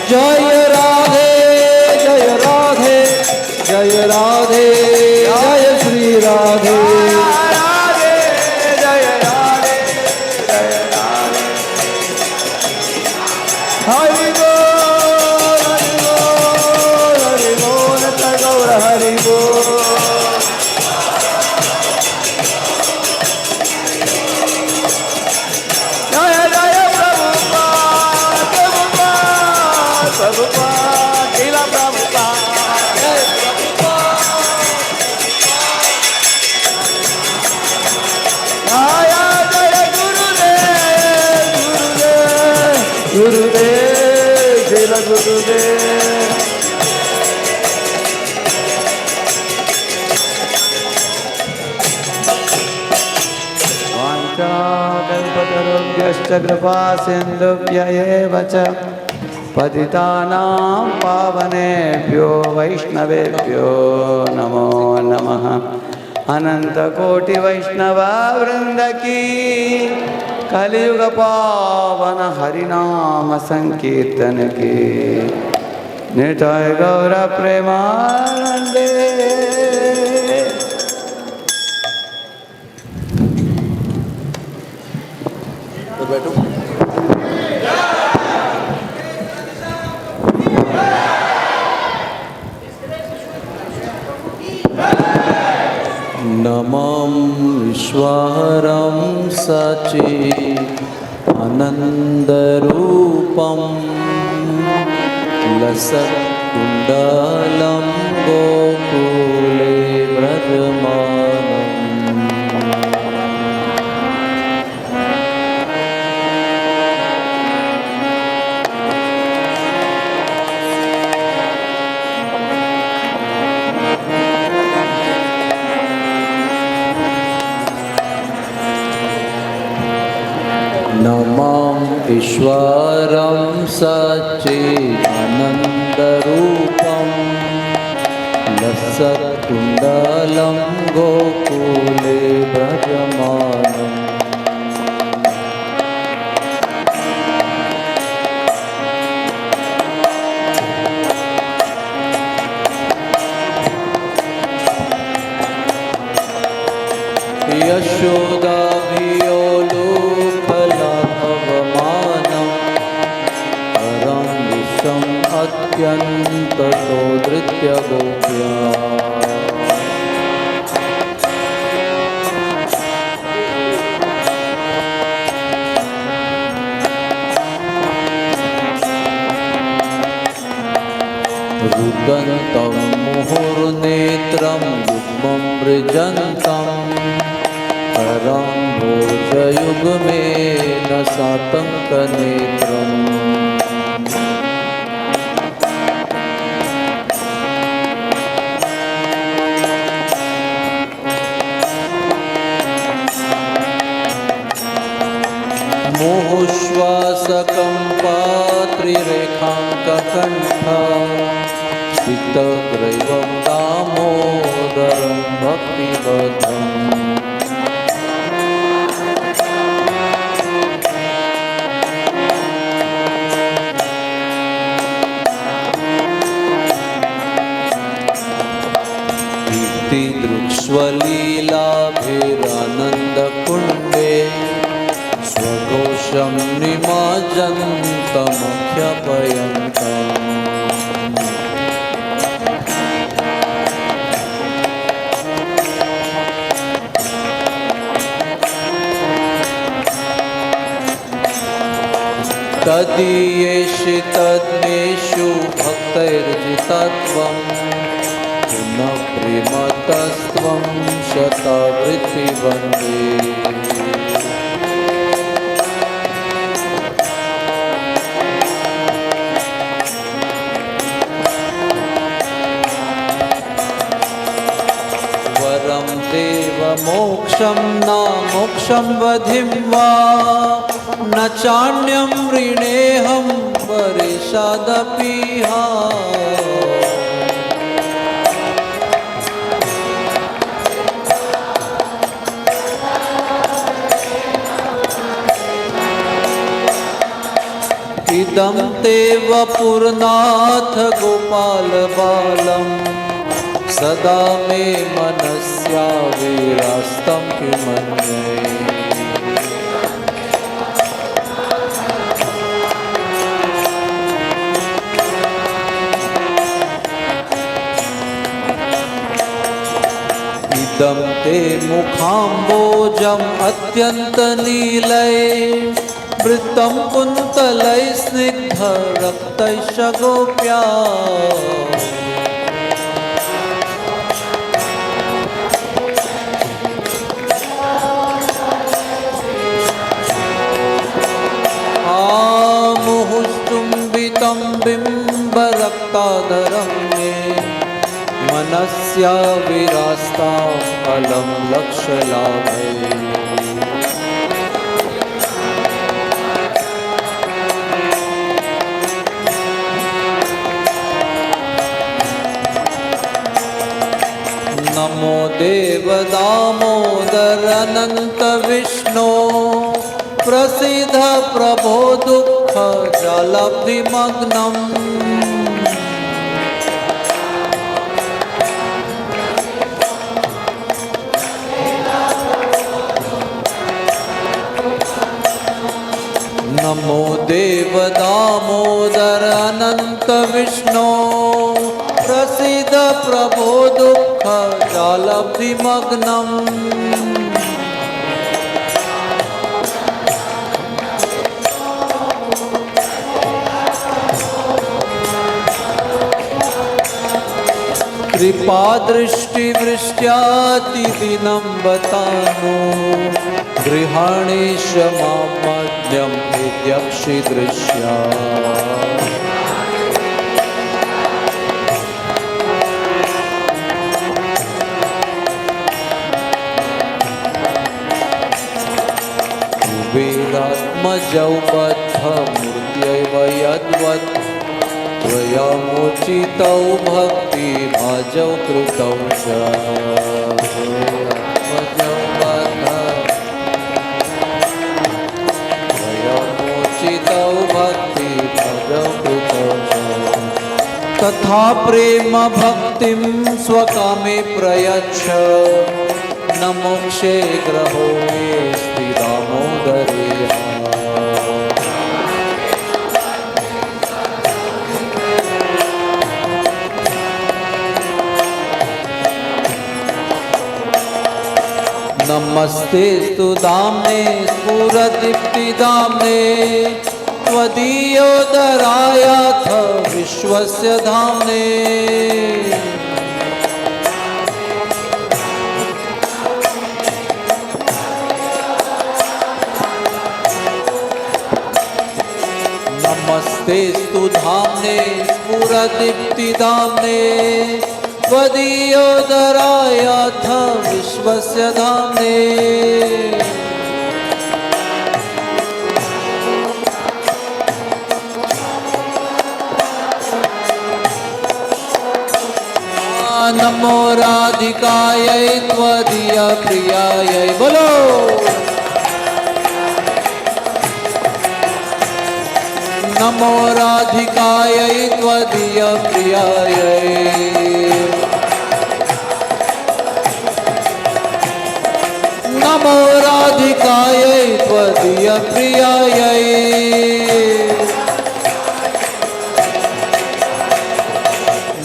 जय राधे जय राधे जय राधे जय श्री राधे राधे जय राधे जय राधे हरि बोल गौर हरि बोल जय जय प्रभुपाद शिला प्रभुपाद जय प्रभुपाद जय गुरुदेव शिला गुरुदेव वाञ्छाकल्पतरुभ्यश्च कृपा सिन्धुभ्य एव च पतितानां पावनेभ्यो वैष्णवेभ्यो नमो नमः अनंतकोटि वैष्णवा वृंद की कलियुग पावन हरिनाम संकीर्तन की निताय गौर प्रेमानंदे तो बैठो नमं ईश्वरं सच्चिदानन्दरूपं लसत्कुण्डलं गोकुले व्रजमानम् नमं ईश्वरं सच्चिदानन्दरूपं लसत्कुण्डलं गोकुले व्रजमानम् यशोदाभियोलुफलभवमानं परं विश्वं नृत्यन्ततो नृत्यगोप्या रुदन्तं मुहुर्नेत्रं युग्मं मृजन्तं करं भोजयुग्मेन सातङ्कनेत्रम् मुहुश्वासकं पात्रिरेखाङ्ककण्ठा स्थितग्रैवं दामोदरं भक्तिबद्धम् कीर्तिदृक्स्वलीलाभिरानन्दकुण्डे स्वघोषं निमज्जन्तमख्यपयन्तम् तदीयेषु तद्मेषु भक्तैर्जितत्वं पुनः प्रेमतस्त्वं शतावृत्तिवन्दे वरं देवमोक्षं न मोक्षं वधिं वा न चान्यं ऋणेऽहं वरेशादपीहा इदं ते वपुरनाथ गोपालबालं सदा मे मनस्याविरास्तं किमन्ये इदं ते मुखाम्बोजम् अत्यन्तनीलये वृत्तं कुन्तलैः स्निग्धरक्तैश्च गोप्या मुहुस्तुम्बितं बिम्बरक्ताधरं मे मनस्या विरास्तां फलं लक्ष्यलाभे नमो देव दामोदर अनंत विष्णु प्रसीद प्रभो दुःख जलब्धिमग्नम् नमो देव दामोदर अनंत विष्णु प्रसीद प्रभो दुःख जलब्धिमग्नम् कृपा दृष्टि वृष्ट्यातिदिनं बतानो गृहाणि क्षमामद्यं विद्यक्षि दृश्या वेदात्मजौ बद्धमूर्त्यैव यद्वत् त्वया मोचितौ भक्तिभाजौ कृतौ च त्वया मोचितौ भक्तिभाजौ कृतौ च तथा प्रेम भक्तिं स्वकामे प्रयच्छ न मोक्षे ग्रहो मे दामोदरे नमस्तेस्तु धाम्ने स्फुरदीप्तिधाम्ने त्वदीयोदरायाथ विश्वस्य धाम्ने। नमस्तेस्तु धाम्ने स्फुरदीप्तिधाम्ने त्वदीयोदरायाथ विश्वस्य धाम्ने। नमो राधिकायै त्वदीय प्रियायै बोलो। नमो राधिकायै त्वदीय प्रियायै। नमो राधिकायै त्वदीय प्रियायै।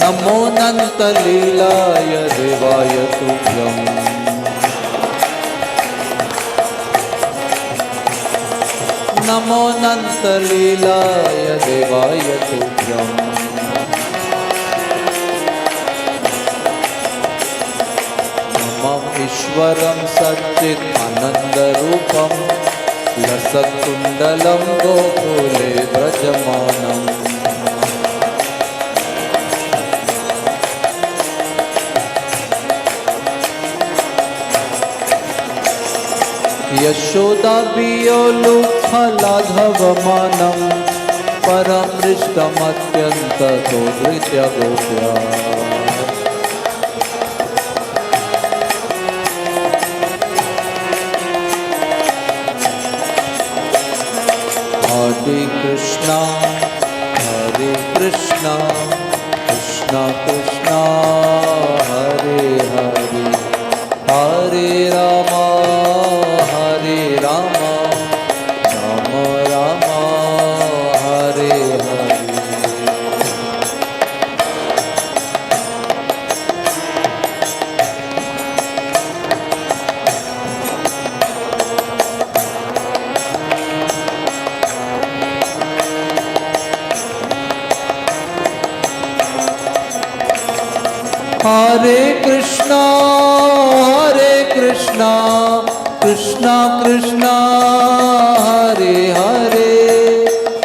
नमो नन्तलीलाय देवाय तुभ्यम्। नमो नन्तलीलाय देवाय तुभ्यम्। नमः ईश्वरं सच्चित् आनन्दरूपं लसत्कुण्डलं गोकुले व्रजमानम्। यशोदापियोलुफलाधवमानं परं हृष्टमत्यन्ततो धृत्य गोप्या। हरे कृष्णा कृष्णा कृष्णा हरे हरे हरे राम राम राम हरे हरे। हरे कृष्णा कृष्णा कृष्णा हरे हरे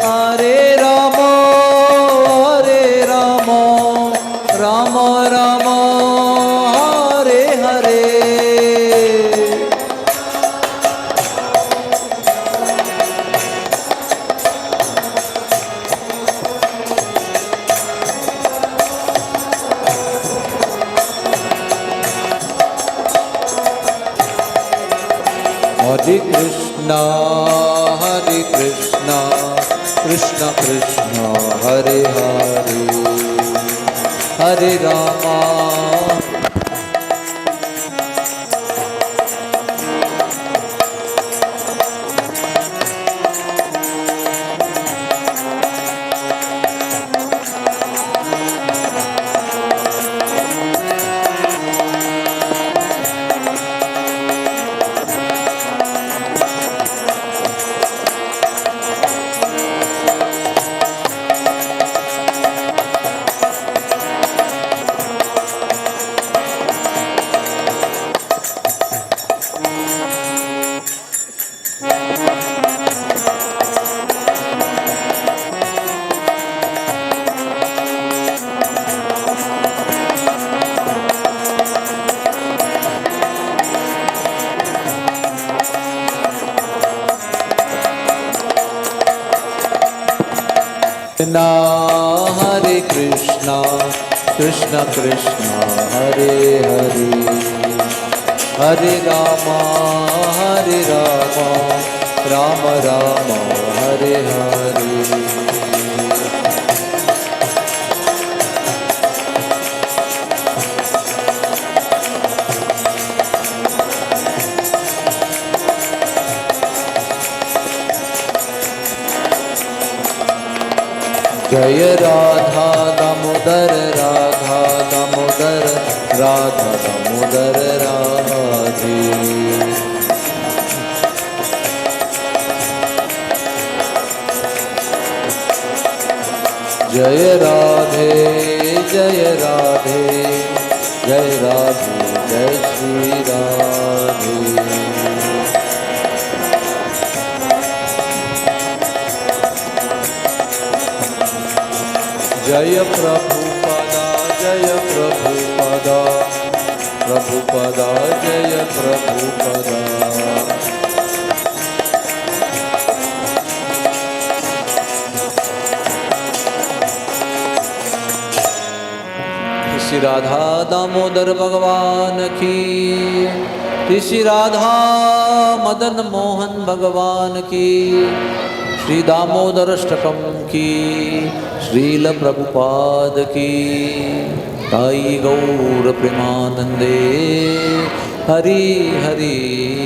हरे राम राम राम हरे हरे। हरे कृष्णा कृष्णा कृष्णा हरे हरे हरे राम। हरे कृष्णा कृष्णा कृष्णा हरे हरे हरे राम राम राम हरे हरे। जय राधा दामोदर राधा दामोदर राधा दामोदर राधे। जय राधे जय राधे जय राधे जय श्री राधे। जय प्रभुपदा जय प्रभुपदा प्रभुपदा जय प्रभुपदा। श्री राधा दामोदर भगवान की, श्री राधा मदन मोहन भगवान की, श्री दामोदर अष्टकम की, श्रील प्रभुपाद की। ताई गौर प्रेमानंदे हरि हरि